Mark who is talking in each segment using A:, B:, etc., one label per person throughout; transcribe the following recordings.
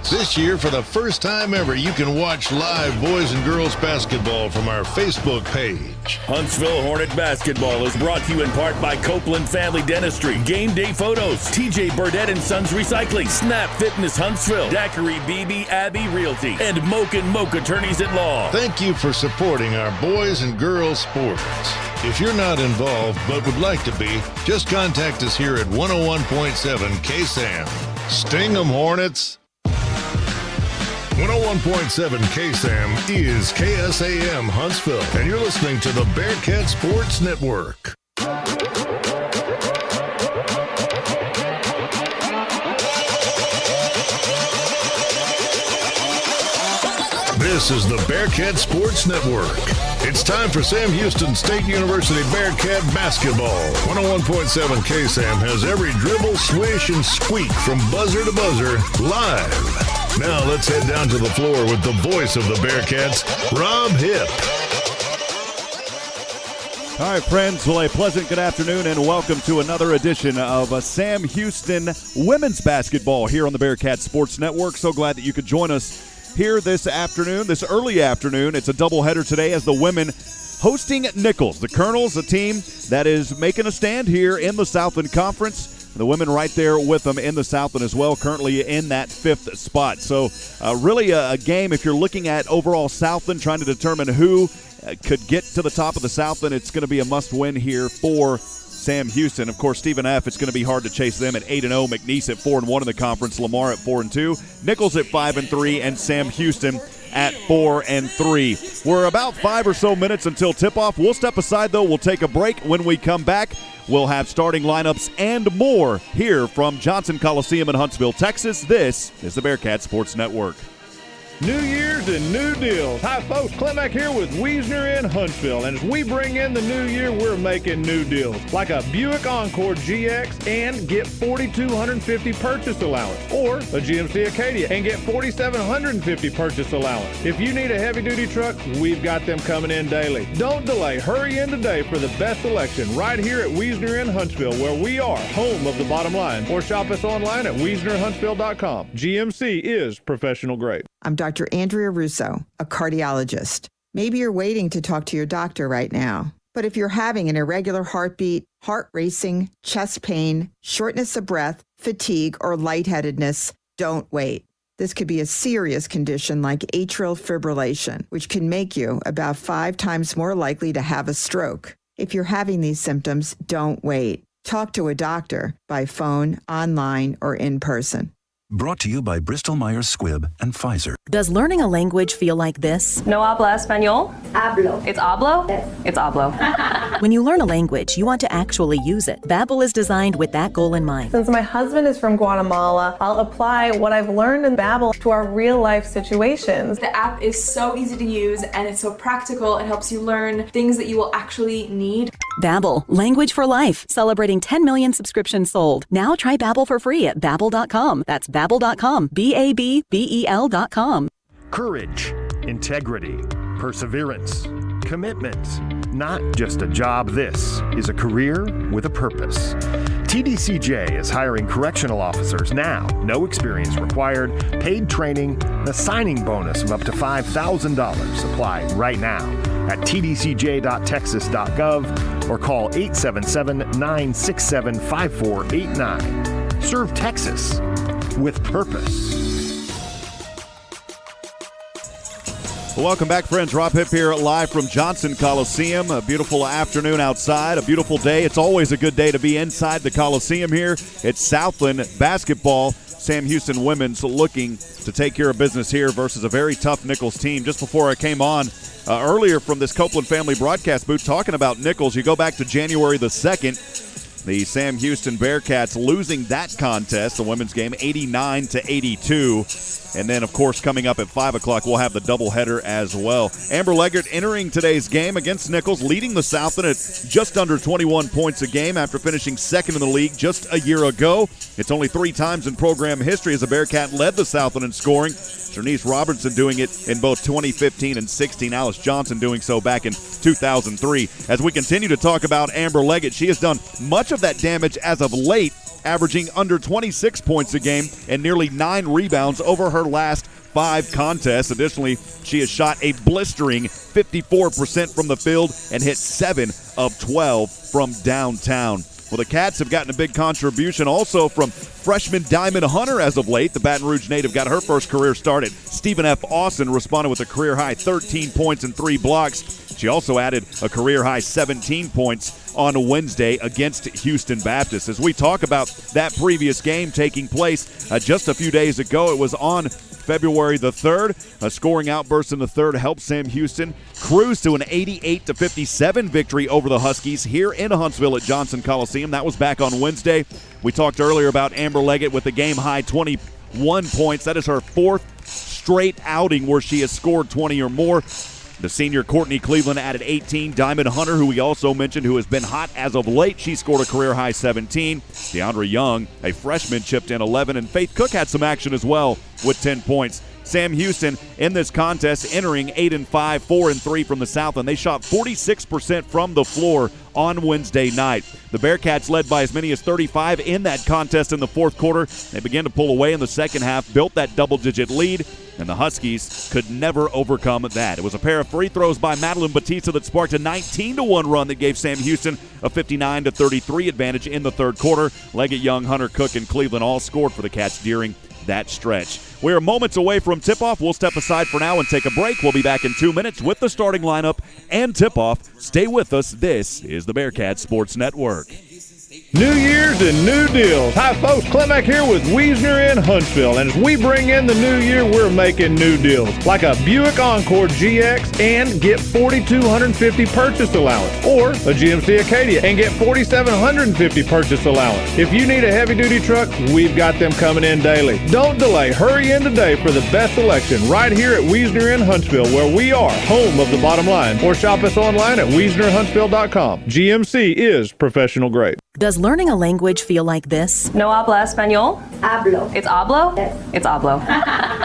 A: This year, for the first time ever, you can watch live boys and girls basketball from our Facebook page.
B: Huntsville Hornet Basketball is brought to you in part by Copeland Family Dentistry, Game Day Photos, TJ Burdett and Sons Recycling, Snap Fitness Huntsville, Daiquiri BB Abbey Realty, and Moke and Moke Attorneys at Law.
A: Thank you for supporting our boys and girls sports. If you're not involved but would like to be, just contact us here at 101.7 KSAM. Sting 'em, Hornets! 101.7 KSAM is KSAM Huntsville, and you're listening to the Bearkat Sports Network. This is the Bearkat Sports Network. It's time for Sam Houston State University Bearkat basketball. 101.7 KSAM has every dribble, swish, and squeak from buzzer to buzzer live. Now let's head down to the floor with the voice of the Bearkats, Rob Hipp.
C: All right, friends. Well, a pleasant good afternoon and welcome to another edition of Sam Houston women's basketball here on the Bearkat Sports Network. So glad that you could join us here this afternoon, this early afternoon. It's a doubleheader today as the women hosting Nicholls. The Colonels, a team that is making a stand here in the Southland Conference. The women right there with them in the Southland as well, currently in that 5th spot. So really a game, if you're looking at overall Southland, trying to determine who could get to the top of the Southland, it's going to be a must-win here for Sam Houston. Of course, Stephen F., it's going to be hard to chase them at 8-0. McNeese at 4-1 in the conference. Lamar at 4-2. Nicholls at 5-3. And Sam Houston at 4-3. We're about 5 or so minutes until tip-off. We'll step aside, though. We'll take a break. When we come back, we'll have starting lineups and more here from Johnson Coliseum in Huntsville, Texas. This is the Bearkat Sports Network.
D: New Year's and new deals. Hi, folks. Klimek here with Wiesner in Huntsville. And as we bring in the new year, we're making new deals. Like a Buick Encore GX and get $4,250 purchase allowance. Or a GMC Acadia and get $4,750 purchase allowance. If you need a heavy-duty truck, we've got them coming in daily. Don't delay. Hurry in today for the best selection right here at Wiesner in Huntsville, where we are home of the bottom line. Or shop us online at WiesnerHuntsville.com. GMC is professional grade.
E: I'm Dr. Andrea Russo, a cardiologist. Maybe you're waiting to talk to your doctor right now. But if you're having an irregular heartbeat, heart racing, chest pain, shortness of breath, fatigue, or lightheadedness, don't wait. This could be a serious condition like atrial fibrillation, which can make you about 5 times more likely to have a stroke. If you're having these symptoms, don't wait. Talk to a doctor by phone, online, or in person.
F: Brought to you by Bristol-Myers Squibb and Pfizer.
G: Does learning a language feel like this?
H: No habla español?
I: Hablo.
H: It's hablo?
I: Yes.
H: It's hablo.
G: When you learn a language, you want to actually use it. Babbel is designed with that goal in mind.
H: Since my husband is from Guatemala, I'll apply what I've learned in Babbel to our real-life situations.
J: The app is so easy to use and it's so practical. It helps you learn things that you will actually need.
G: Babbel, language for life. Celebrating 10 million subscriptions sold. Now try Babbel for free at Babbel.com. That's Babbel.com. Babbel.com.
K: Courage, integrity, perseverance, commitment. Not just a job, this is a career with a purpose. TDCJ is hiring correctional officers now. No experience required, paid training, and a signing bonus of up to $5,000. Apply right now at tdcj.texas.gov or call 877-967-5489. Serve Texas with purpose.
C: Welcome back, friends. Rob Hipp here live from Johnson Coliseum. A beautiful afternoon outside, a beautiful day. It's always a good day to be inside the Coliseum here. It's Southland basketball. Sam Houston women's looking to take care of business here versus a very tough Nicholls team. Just before I came on earlier from this Copeland family broadcast booth talking about Nicholls, you go back to January the 2nd. The Sam Houston Bearkats losing that contest, the women's game, 89-82. And then, of course, coming up at 5 o'clock, we'll have the doubleheader as well. Amber Leggett entering today's game against Nicholls, leading the Southland at just under 21 points a game after finishing second in the league just a year ago. It's only 3 times in program history as the Bearkat led the Southland in scoring. Janice Robertson doing it in both 2015 and 16. Alice Johnson doing so back in 2003. As we continue to talk about Amber Leggett, she has done much of that damage as of late, averaging under 26 points a game and nearly 9 rebounds over her last 5 contests. Additionally, she has shot a blistering 54% from the field and hit 7 of 12 from downtown. Well, the Cats have gotten a big contribution also from freshman Diamond Hunter as of late. The Baton Rouge native got her first career start at Stephen F. Austin, responded with a career-high 13 points and 3 blocks. She also added a career-high 17 points on Wednesday against Houston Baptist. As we talk about that previous game taking place just a few days ago, it was on February the 3rd. A scoring outburst in the third helped Sam Houston cruise to an 88-57 victory over the Huskies here in Huntsville at Johnson Coliseum. That was back on Wednesday. We talked earlier about Amber Leggett with a game-high 21 points. That is her 4th straight outing where she has scored 20 or more. The senior Courtney Cleveland added 18. Diamond Hunter, who we also mentioned, who has been hot as of late, she scored a career-high 17. DeAndre Young, a freshman, chipped in 11. And Faith Cook had some action as well with 10 points. Sam Houston in this contest entering 8-5, 4-3 from the South, and they shot 46% from the floor on Wednesday night. The Bearkats led by as many as 35 in that contest in the fourth quarter. They began to pull away in the second half, built that double-digit lead, and the Huskies could never overcome that. It was a pair of free throws by Madeline Batista that sparked a 19-1 run that gave Sam Houston a 59-33 advantage in the third quarter. Leggett, Young, Hunter, Cook, and Cleveland all scored for the Cats during that stretch. We are moments away from tip-off. We'll step aside for now and take a break. We'll be back in 2 minutes with the starting lineup and tip-off. Stay with us. This is the Bearcats Sports Network.
D: New Year's and new deals. Hi, folks. Klimek here with Wiesner in Huntsville. And as we bring in the new year, we're making new deals. Like a Buick Encore GX and get $4,250 purchase allowance. Or a GMC Acadia and get $4,750 purchase allowance. If you need a heavy-duty truck, we've got them coming in daily. Don't delay. Hurry in today for the best selection right here at Wiesner in Huntsville, where we are home of the bottom line. Or shop us online at WiesnerHuntsville.com. GMC is professional grade.
G: Does learning a language feel like this?
H: No habla español?
I: Hablo.
H: It's hablo?
I: Yes.
H: It's hablo.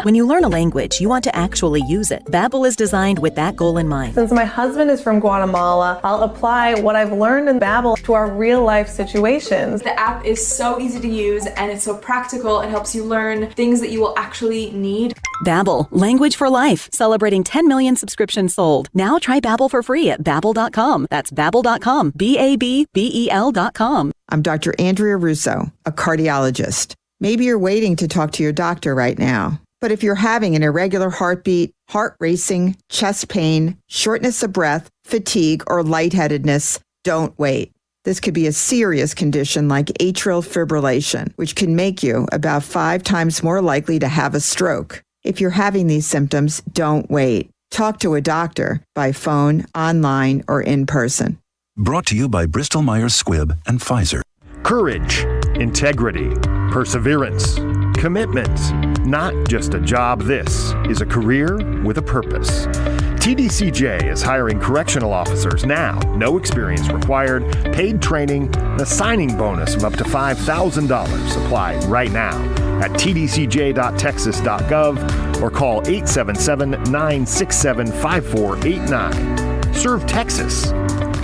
G: When you learn a language, you want to actually use it. Babbel is designed with that goal in mind.
H: Since my husband is from Guatemala, I'll apply what I've learned in Babbel to our real-life situations.
J: The app is so easy to use and it's so practical. It helps you learn things that you will actually need.
G: Babbel, language for life, celebrating 10 million subscriptions sold. Now try Babbel for free at Babbel.com. That's Babbel.com, Babbel.com.
E: I'm Dr. Andrea Russo, a cardiologist. Maybe you're waiting to talk to your doctor right now. But if you're having an irregular heartbeat, heart racing, chest pain, shortness of breath, fatigue, or lightheadedness, don't wait. This could be a serious condition like atrial fibrillation, which can make you about 5 times more likely to have a stroke. If you're having these symptoms, don't wait. Talk to a doctor by phone, online, or in person.
F: Brought to you by Bristol-Myers Squibb and Pfizer.
K: Courage, integrity, perseverance, commitment. Not just a job, this is a career with a purpose. TDCJ is hiring correctional officers now. No experience required, paid training, and a signing bonus of up to $5,000. Apply right now at tdcj.texas.gov or call 877-967-5489. Serve Texas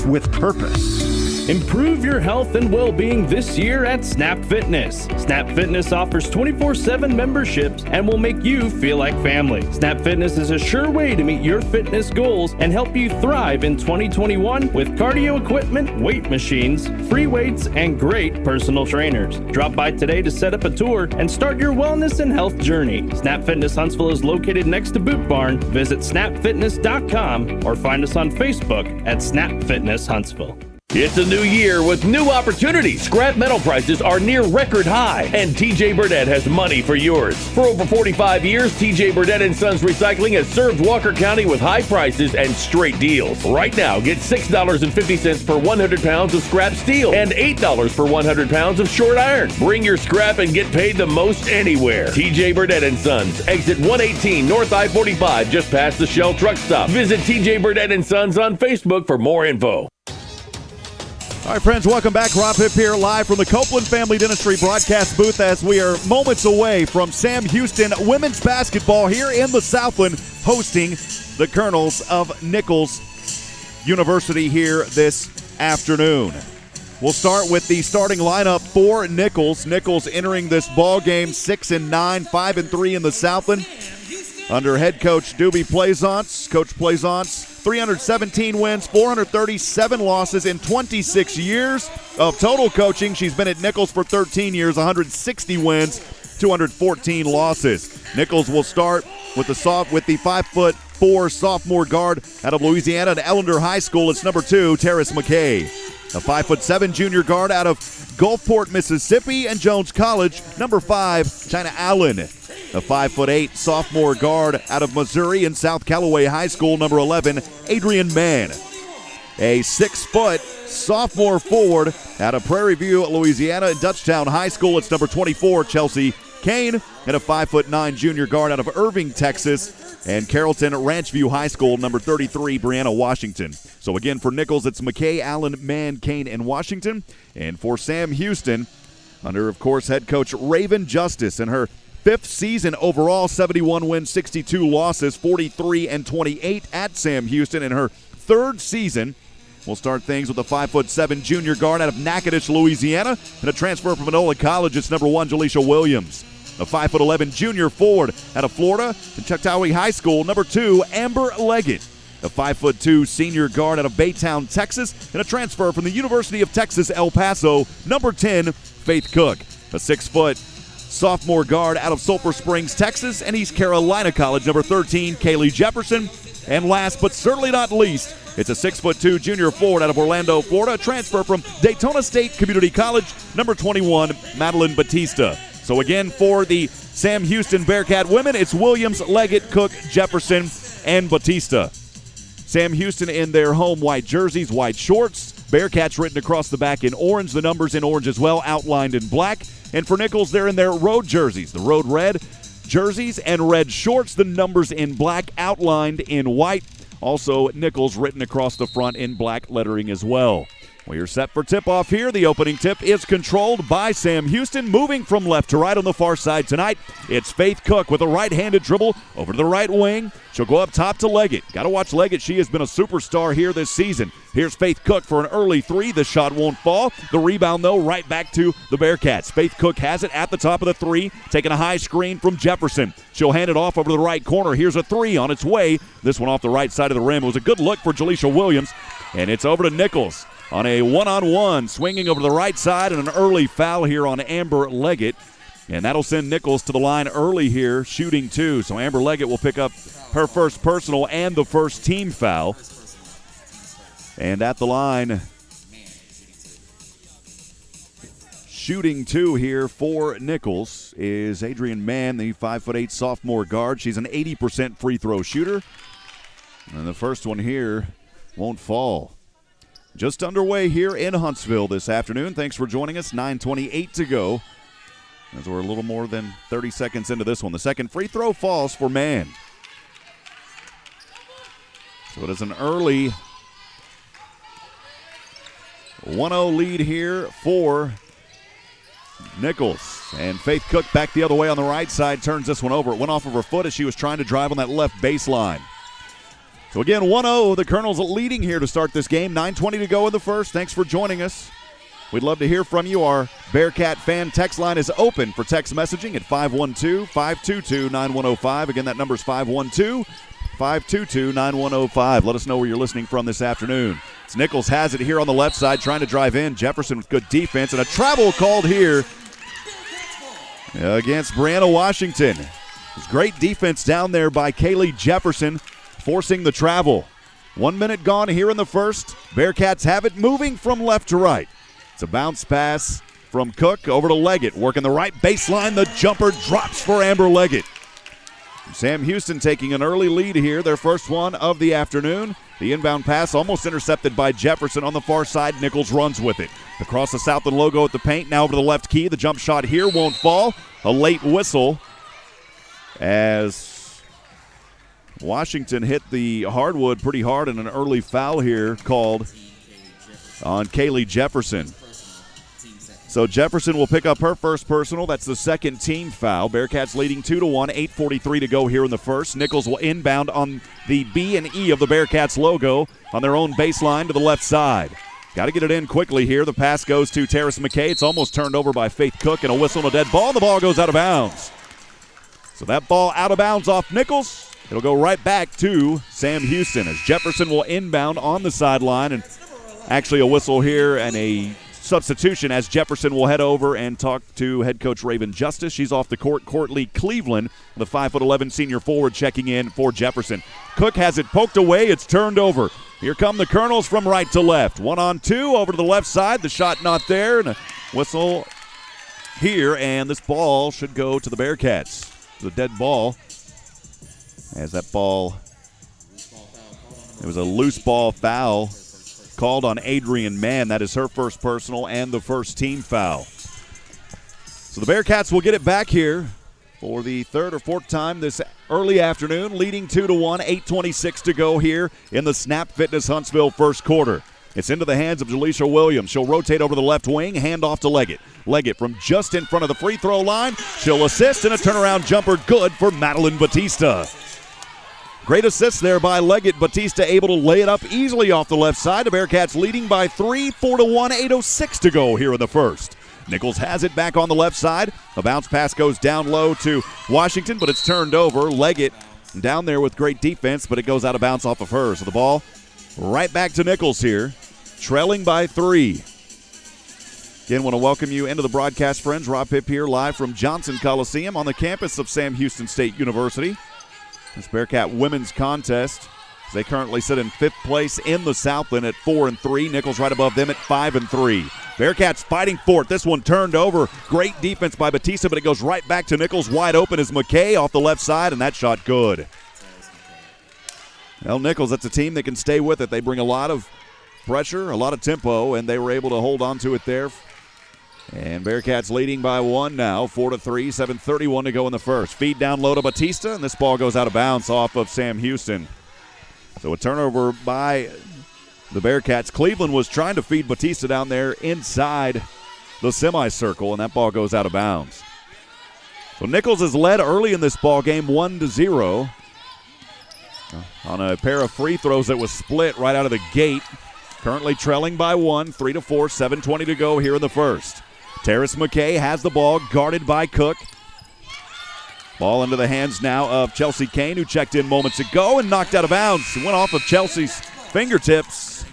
K: with purpose.
L: Improve your health and well-being this year at Snap Fitness. Snap Fitness offers 24/7 memberships and will make you feel like family. Snap Fitness is a sure way to meet your fitness goals and help you thrive in 2021 with cardio equipment, weight machines, free weights, and great personal trainers. Drop by today to set up a tour and start your wellness and health journey. Snap Fitness Huntsville is located next to Boot Barn. Visit snapfitness.com or find us on Facebook at Snap Fitness Huntsville.
B: It's a new year with new opportunities. Scrap metal prices are near record high, and TJ Burdett has money for yours. For over 45 years, TJ Burdett & Sons Recycling has served Walker County with high prices and straight deals. Right now, get $6.50 per 100 pounds of scrap steel and $8 per 100 pounds of short iron. Bring your scrap and get paid the most anywhere. TJ Burdett & Sons, exit 118 North I-45, just past the Shell truck stop. Visit TJ Burdett & Sons on Facebook for more info.
C: All right, friends, welcome back. Rob Hipp here live from the Copeland Family Dentistry broadcast booth as we are moments away from Sam Houston women's basketball here in the Southland hosting the Colonels of Nicholls University here this afternoon. We'll start with the starting lineup for Nicholls. Nicholls entering this ball game 6-9, 5-3 in the Southland. Under head coach Doobie Plaisance. Coach Plaisance, 317 wins, 437 losses in 26 years of total coaching. She's been at Nicholls for 13 years, 160 wins, 214 losses. Nicholls will start with the 5'4" sophomore guard out of Louisiana at Ellender High School. It's number 2, Terrace McKay. A 5'7" junior guard out of Gulfport, Mississippi and Jones College, number 5, China Allen. A 5'8" sophomore guard out of Missouri and South Callaway High School, number 11, Adrian Mann. A 6' sophomore forward out of Prairie View, Louisiana and Dutchtown High School. It's number 24, Chelsea Kane. And a 5'9" junior guard out of Irving, Texas and Carrollton Ranch View High School, number 33, Brianna Washington. So again, for Nicholls, it's McKay, Allen, Mann, Kane, and Washington. And for Sam Houston, under, of course, head coach Raven Justice in her 5th season overall, 71 wins, 62 losses, 43-28 at Sam Houston. In her 3rd season, we'll start things with a 5'7" junior guard out of Natchitoches, Louisiana, and a transfer from Manola College. It's number 1, Jaleisha Williams. A 5'11" junior forward out of Florida and Choctawhy High School, number 2, Amber Leggett. A 5'2" senior guard out of Baytown, Texas, and a transfer from the University of Texas, El Paso, number 10, Faith Cook. A 6' sophomore guard out of Sulphur Springs, Texas, and East Carolina College, number 13, Kaylee Jefferson. And last but certainly not least, it's a 6'2" junior forward out of Orlando, Florida, a transfer from Daytona State Community College, number 21, Madeline Batista. So again, for the Sam Houston Bearcat women, it's Williams, Leggett, Cook, Jefferson, and Batista. Sam Houston in their home white jerseys, white shorts. Bearcats written across the back in orange, the numbers in orange as well, outlined in black. And for Nicholls, they're in their road jerseys, the road red jerseys and red shorts, the numbers in black, outlined in white. Also, Nicholls written across the front in black lettering as well. We are set for tip-off here. The opening tip is controlled by Sam Houston. Moving from left to right on the far side tonight, it's Faith Cook with a right-handed dribble over to the right wing. She'll go up top to Leggett. Got to watch Leggett. She has been a superstar here this season. Here's Faith Cook for an early 3. The shot won't fall. The rebound, though, right back to the Bearcats. Faith Cook has it at the top of the 3, taking a high screen from Jefferson. She'll hand it off over to the right corner. Here's a 3 on its way. This one off the right side of the rim. It was a good look for Jaleisha Williams, and it's over to Nicholls on a one-on-one, swinging over to the right side, and an early foul here on Amber Leggett. And that'll send Nicholls to the line early here, shooting 2. So Amber Leggett will pick up her first personal and the first team foul. And at the line, shooting 2 here for Nicholls is Adrian Mann, the 5'8" sophomore guard. She's an 80% free throw shooter. And the first one here won't fall. Just underway here in Huntsville this afternoon. Thanks for joining us. 9:28 to go as we're a little more than 30 seconds into this one. The second free throw falls for Mann. So it is an early 1-0 lead here for Nicholls. And Faith Cook back the other way on the right side turns this one over. It went off of her foot as she was trying to drive on that left baseline. So again, 1-0, the Colonels leading here to start this game. 9:20 to go in the first. Thanks for joining us. We'd love to hear from you. Our Bearcat fan text line is open for text messaging at 512-522-9105. Again, that number is 512-522-9105. Let us know where you're listening from this afternoon. It's Nicholls has it here on the left side, trying to drive in. Jefferson with good defense, and a travel called here against Brianna Washington. It's great defense down there by Kaylee Jefferson, forcing the travel. 1 minute gone here in the first. Bearcats have it moving from left to right. It's a bounce pass from Cook over to Leggett. Working the right baseline. The jumper drops for Amber Leggett. Sam Houston taking an early lead here, their first one of the afternoon. The inbound pass almost intercepted by Jefferson on the far side. Nicholls runs with it. Across the Southland logo at the paint, now over to the left key. The jump shot here won't fall. A late whistle as Washington hit the hardwood pretty hard, and an early foul here called on Kaylee Jefferson. So Jefferson will pick up her first personal. That's the second team foul. Bearcats leading 2-1, 8:43 to go here in the first. Nicholls will inbound on the B and E of the Bearcats logo on their own baseline to the left side. Got to get it in quickly here. The pass goes to Terrace McKay. It's almost turned over by Faith Cook, and a whistle and a dead ball. The ball goes out of bounds. So that ball out of bounds off Nicholls. It'll go right back to Sam Houston as Jefferson will inbound on the sideline. And actually a whistle here and a substitution as Jefferson will head over and talk to head coach Raven Justice. She's off the court. Courtney Cleveland, the 5'11" senior forward, checking in for Jefferson. Cook has it poked away. It's turned over. Here come the Colonels from right to left. 1-on-2 over to the left side. The shot not there, and a whistle here, and this ball should go to the Bearcats. The dead ball. As that ball, it was a loose ball foul called on Adrian Mann. That is her first personal and the first team foul. So the Bearcats will get it back here for the third or fourth time this early afternoon, leading 2-1, 8:26 to go here in the Snap Fitness Huntsville first quarter. It's into the hands of Jaleisha Williams. She'll rotate over the left wing, hand off to Leggett. Leggett from just in front of the free throw line. She'll assist, and a turnaround jumper good for Madeline Batista. Great assist there by Leggett. Batista able to lay it up easily off the left side. The Bearcats leading by 3, 4-1, 8:06 to go here in the first. Nicholls has it back on the left side. A bounce pass goes down low to Washington, but it's turned over. Leggett down there with great defense, but it goes out of bounds off of her. So the ball right back to Nicholls here, trailing by 3. Again, want to welcome you into the broadcast, friends. Rob Hipp here live from Johnson Coliseum on the campus of Sam Houston State University. This Bearcat women's contest, they currently sit in 5th place in the Southland at 4-3. Nicholls right above them at 5-3. Bearcats fighting for it. This one turned over. Great defense by Batista, but it goes right back to Nicholls. Wide open is McKay off the left side, and that shot good. Well, Nicholls, that's a team that can stay with it. They bring a lot of pressure, a lot of tempo, and they were able to hold on to it there. And Bearcats leading by 1 now, 4-3, 7:31 to go in the first. Feed down low to Batista, and this ball goes out of bounds off of Sam Houston. So a turnover by the Bearcats. Cleveland was trying to feed Batista down there inside the semicircle, and that ball goes out of bounds. So Nicholls has led early in this ball game 1-0 on a pair of free throws that was split right out of the gate. Currently trailing by 1, 3-4, 7:20 to go here in the first. Terrace McKay has the ball, guarded by Cook. Ball into the hands now of Chelsea Kane, who checked in moments ago and knocked out of bounds. It went off of Chelsea's fingertips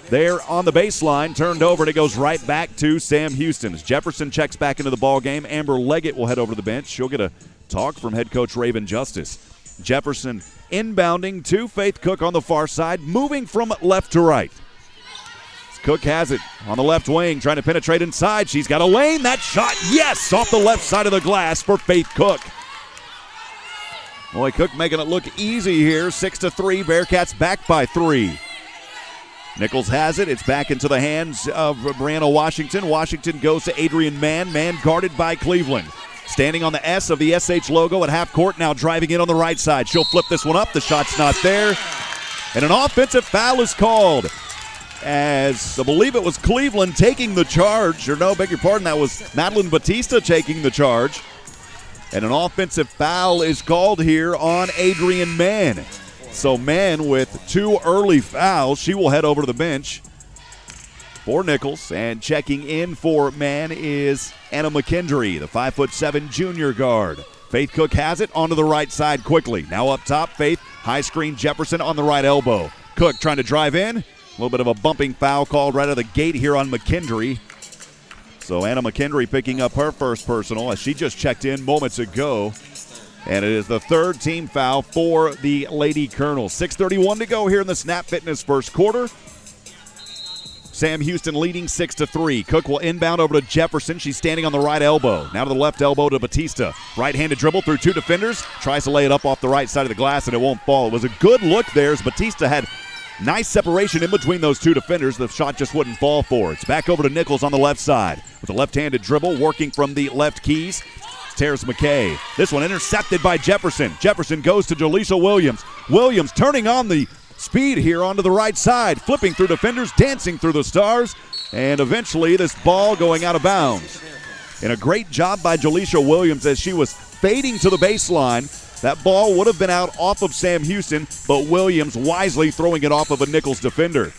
C: there on the baseline, turned over, and it goes right back to Sam Houston. As Jefferson checks back into the ball game, Amber Leggett will head over to the bench. She'll get a talk from head coach Raven Justice. Jefferson inbounding to Faith Cook on the far side, moving from left to right. Cook has it on the left wing, trying to penetrate inside. She's got a lane. That shot, yes, off the left side of the glass for Faith Cook. Boy, Cook making it look easy here. 6-3, Bearcats back by 3. Nicholls has it. It's back into the hands of Brianna Washington. Washington goes to Adrian Mann. Mann guarded by Cleveland. Standing on the S of the SH logo at half court, now driving in on the right side. She'll flip this one up. The shot's not there. And an offensive foul is called, as I believe it was Cleveland taking the charge. Or no, beg your pardon, that was Madeline Batista taking the charge. And an offensive foul is called here on Adrian Mann. So Mann with 2 early fouls. She will head over to the bench for Nicholls. And checking in for Mann is Anna McKendry, the 5'7" junior guard. Faith Cook has it onto the right side quickly. Now up top, Faith, high screen Jefferson on the right elbow. Cook trying to drive in. A little bit of a bumping foul called right out of the gate here on McKendry. So Anna McKendry picking up her first personal as she just checked in moments ago. And it is the third team foul for the Lady Colonels. 6:31 to go here in the Snap Fitness first quarter. Sam Houston leading 6-3. Cook will inbound over to Jefferson. She's standing on the right elbow. Now to the left elbow to Batista. Right-handed dribble through 2 defenders. Tries to lay it up off the right side of the glass, and it won't fall. It was a good look there as Batista had nice separation in between those 2 defenders. The shot just wouldn't fall for her. It's back over to Nicholls on the left side with a left-handed dribble working from the left keys. It's Terrace McKay. This one intercepted by Jefferson. Jefferson goes to Jaleisha Williams. Williams turning on the speed here onto the right side, flipping through defenders, dancing through the stars. And eventually this ball going out of bounds. And a great job by Jaleisha Williams as she was fading to the baseline. That ball would have been out off of Sam Houston, but Williams wisely throwing it off of a Nicholls defender.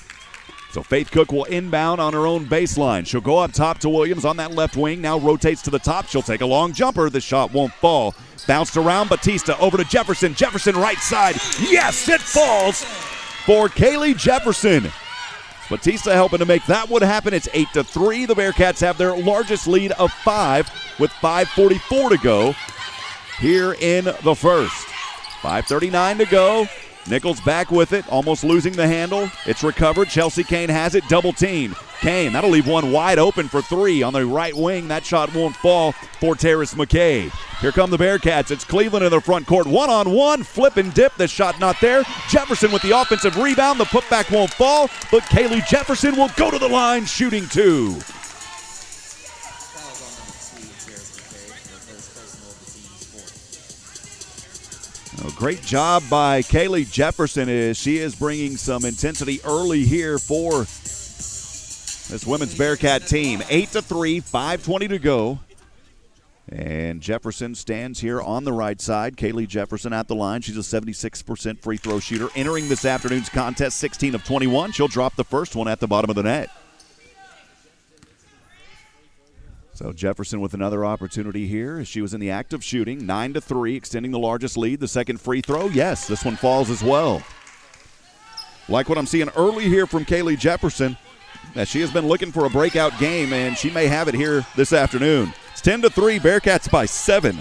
C: So Faith Cook will inbound on her own baseline. She'll go up top to Williams on that left wing. Now rotates to the top. She'll take a long jumper. The shot won't fall. Bounced around. Batista over to Jefferson. Jefferson right side. Yes, it falls for Kaylee Jefferson. Batista helping to make that one happen. It's 8-3. The Bearcats have their largest lead of 5 with 5:44 to go here in the first. 5:39 to go. Nicholls back with it, almost losing the handle. It's recovered. Chelsea Kane has it, double teamed. Kane, that'll leave one wide open for 3 on the right wing. That shot won't fall for Terrace McKay. Here come the Bearcats. It's Cleveland in the front court. One-on-one, flip and dip. The shot not there. Jefferson with the offensive rebound. The putback won't fall, but Kaylee Jefferson will go to the line shooting 2. Great job by Kaylee Jefferson as she is bringing some intensity early here for this women's Bearcat team. 8-3, 5:20 to go. And Jefferson stands here on the right side. Kaylee Jefferson at the line. She's a 76% free throw shooter. Entering this afternoon's contest, 16 of 21. She'll drop the first one at the bottom of the net. So Jefferson with another opportunity here as she was in the act of shooting. 9-3, extending the largest lead. The second free throw, yes, this one falls as well. Like what I'm seeing early here from Kaylee Jefferson, as she has been looking for a breakout game, and she may have it here this afternoon. It's 10-3, Bearcats by 7.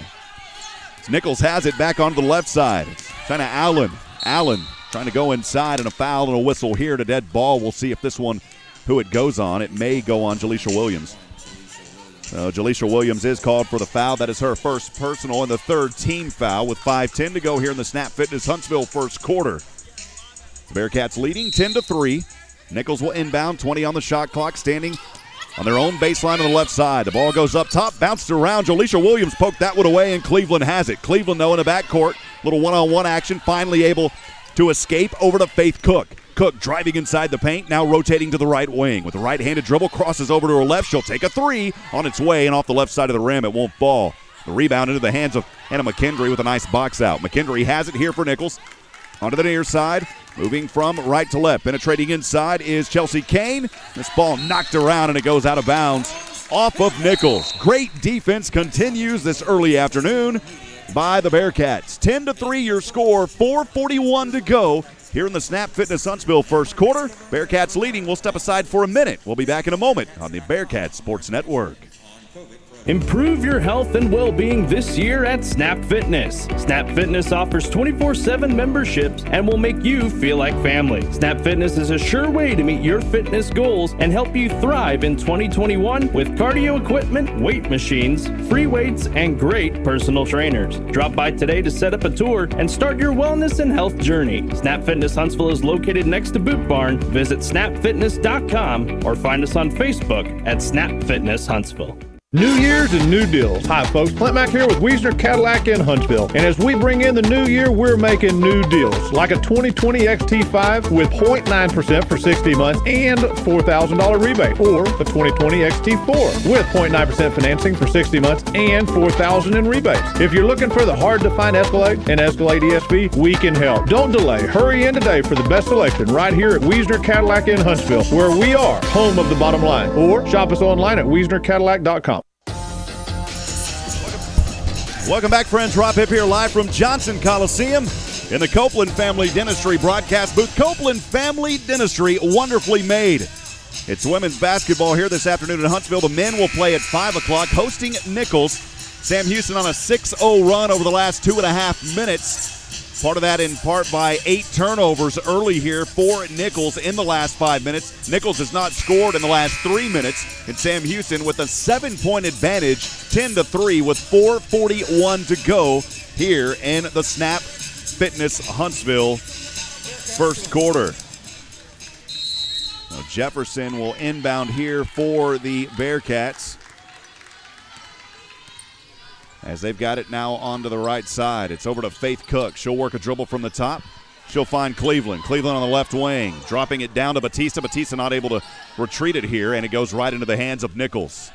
C: Nicholls has it back onto the left side. It's kind of Allen. Allen trying to go inside, and a foul and a whistle here to dead ball. We'll see if this one, who it goes on. It may go on Jaleisha Williams. So Jaleisha Williams is called for the foul. That is her first personal and the third team foul with 5:10 to go here in the Snap Fitness Huntsville first quarter. The Bearcats leading 10-3. Nicholls will inbound, 20 on the shot clock, standing on their own baseline on the left side. The ball goes up top, bounced around. Jaleisha Williams poked that one away, and Cleveland has it. Cleveland, though, in the backcourt. Little one-on-one action, finally able to escape over to Faith Cook. Cook driving inside the paint, now rotating to the right wing. With a right-handed dribble, crosses over to her left. She'll take a 3 on its way, and off the left side of the rim, it won't fall. The rebound into the hands of Hannah McKendry with a nice box out. McKendry has it here for Nicholls. Onto the near side, moving from right to left. Penetrating inside is Chelsea Kane. This ball knocked around, and it goes out of bounds off of Nicholls. Great defense continues this early afternoon by the Bearcats. 10-3 your score, 4:41 to go here in the Snap Fitness Huntsville first quarter. Bearcats leading. We'll step aside for a minute. We'll be back in a moment on the Bearcats Sports Network.
L: Improve your health and well-being this year at Snap Fitness. Snap Fitness offers 24/7 memberships and will make you feel like family. Snap Fitness is a sure way to meet your fitness goals and help you thrive in 2021 with cardio equipment, weight machines, free weights, and great personal trainers. Drop by today to set up a tour and start your wellness and health journey. Snap Fitness Huntsville is located next to Boot Barn. Visit snapfitness.com or find us on Facebook at Snap Fitness Huntsville.
D: New Year's and new deals. Hi folks, Clint Mack here with Wiesner Cadillac in Huntsville. And as we bring in the new year, we're making new deals. Like a 2020 XT5 with 0.9% for 60 months and $4,000 rebate. Or the 2020 XT4 with 0.9% financing for 60 months and $4,000 in rebates. If you're looking for the hard-to-find Escalade and Escalade ESV, we can help. Don't delay. Hurry in today for the best selection right here at Wiesner Cadillac in Huntsville, where we are home of the bottom line. Or shop us online at WiesnerCadillac.com.
C: Welcome back, friends. Rob Hipp here live from Johnson Coliseum in the Copeland Family Dentistry broadcast booth. Copeland Family Dentistry, wonderfully made. It's women's basketball here this afternoon in Huntsville. The men will play at 5 o'clock, hosting Nicholls. Sam Houston on a 6-0 run over the last 2.5 minutes. Part of that in part by 8 turnovers early here for Nicholls in the last 5 minutes. Nicholls has not scored in the last 3 minutes. And Sam Houston with a 7-point advantage, 10-3 with 4:41 to go here in the Snap Fitness Huntsville first quarter. Now Jefferson will inbound here for the Bearcats, as they've got it now onto the right side. It's over to Faith Cook. She'll work a dribble from the top. She'll find Cleveland. Cleveland on the left wing, dropping it down to Batista. Batista not able to retreat it here, and it goes right into the hands of Nicholls.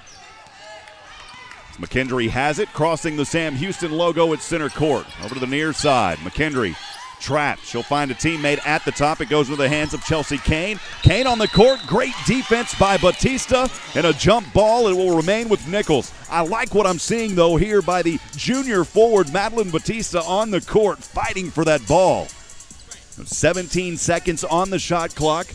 C: McKendry has it, crossing the Sam Houston logo at center court. Over to the near side. McKendry trapped. She'll find a teammate at the top. It goes into the hands of Chelsea Kane. Kane on the court. Great defense by Batista. And a jump ball. It will remain with Nicholls. I like what I'm seeing, though, here by the junior forward, Madeline Batista, on the court fighting for that ball. 17 seconds on the shot clock.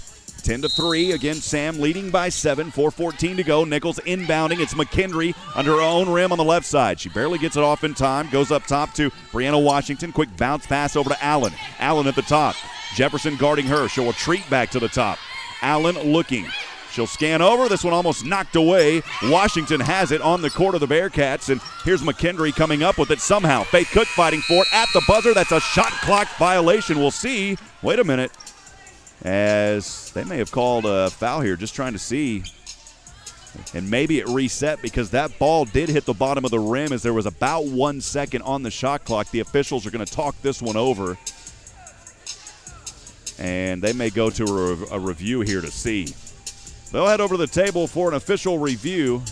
C: 10-3. Again, Sam leading by 7. 4:14 to go. Nicholls inbounding. It's McKendry under her own rim on the left side. She barely gets it off in time. Goes up top to Brianna Washington. Quick bounce pass over to Allen. Allen at the top. Jefferson guarding her. She'll retreat back to the top. Allen looking. She'll scan over. This one almost knocked away. Washington has it on the court of the Bearcats. And here's McKendry coming up with it somehow. Faith Cook fighting for it at the buzzer. That's a shot clock violation. We'll see. Wait a minute. As they may have called a foul here, just trying to see. And maybe it reset because that ball did hit the bottom of the rim as there was about 1 second on the shot clock. The officials are going to talk this one over. And they may go to a review here to see. They'll head over to the table for an official review.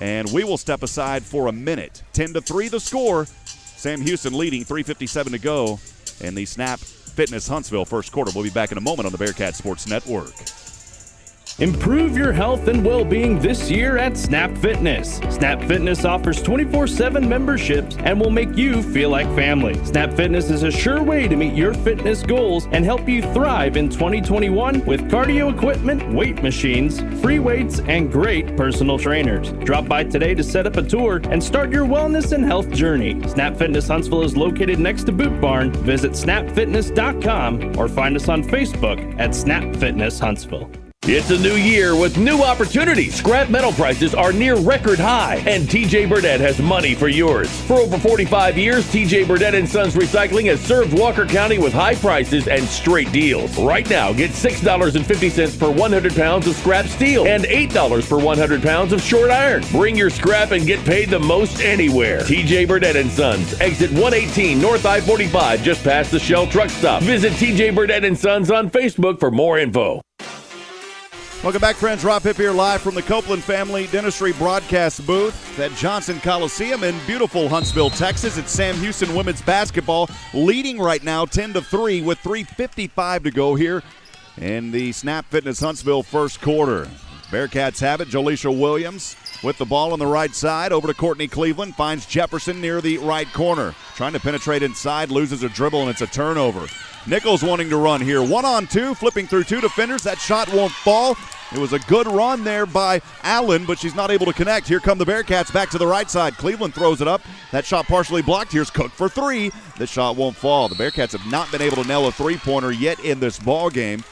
C: And we will step aside for a minute. 10-3 the score. Sam Houston leading, 3:57 to go. And the Snap Fitness Huntsville first quarter. We'll be back in a moment on the Bearcat Sports Network.
L: Improve your health and well-being this year at Snap Fitness. Snap Fitness offers 24/7 memberships and will make you feel like family. Snap Fitness is a sure way to meet your fitness goals and help you thrive in 2021 with cardio equipment, weight machines, free weights, and great personal trainers. Drop by today to set up a tour and start your wellness and health journey. Snap Fitness Huntsville is located next to Boot Barn. Visit snapfitness.com or find us on Facebook at Snap Fitness Huntsville.
B: It's a new year with new opportunities. Scrap metal prices are near record high, and TJ Burdett has money for yours. For over 45 years, TJ Burdett & Sons Recycling has served Walker County with high prices and straight deals. Right now, get $6.50 per 100 pounds of scrap steel and $8 per 100 pounds of short iron. Bring your scrap and get paid the most anywhere. TJ Burdett & Sons, exit 118 North I-45, just past the Shell truck stop. Visit TJ Burdett & Sons on Facebook for more info.
C: Welcome back, friends. Rob Hipp here live from the Copeland Family Dentistry broadcast booth at Johnson Coliseum in beautiful Huntsville, Texas. It's Sam Houston women's basketball leading right now 10-3 with 3:55 to go here in the Snap Fitness Huntsville first quarter. Bearcats have it. Jolisha Williams with the ball on the right side. Over to Courtney Cleveland. Finds Jefferson near the right corner. Trying to penetrate inside. Loses a dribble, and it's a turnover. Nicholls wanting to run here. 1-on-2, flipping through two defenders. That shot won't fall. It was a good run there by Allen, but she's not able to connect. Here come the Bearcats back to the right side. Cleveland throws it up. That shot partially blocked. Here's Cook for three. This shot won't fall. The Bearcats have not been able to nail a three-pointer yet in this ball game.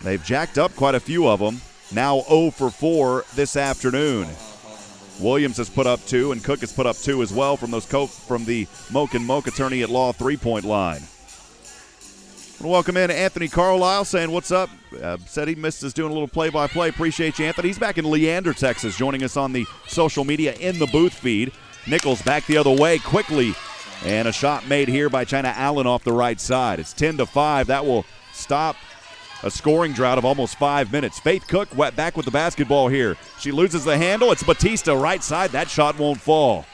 C: They've jacked up quite a few of them. Now 0 for 4 this afternoon. Williams has put up 2, and Cook has put up 2 as well from the Moke and Moke attorney at law three-point line. Welcome in Anthony Carlisle saying what's up. Said he missed us doing a little play-by-play. Appreciate you, Anthony. He's back in Leander, Texas, joining us on the social media in the booth feed. Nicholls back the other way quickly. And a shot made here by China Allen off the right side. It's 10-5. That will stop a scoring drought of almost 5 minutes. Faith Cook back with the basketball here. She loses the handle. It's Batista right side. That shot won't fall.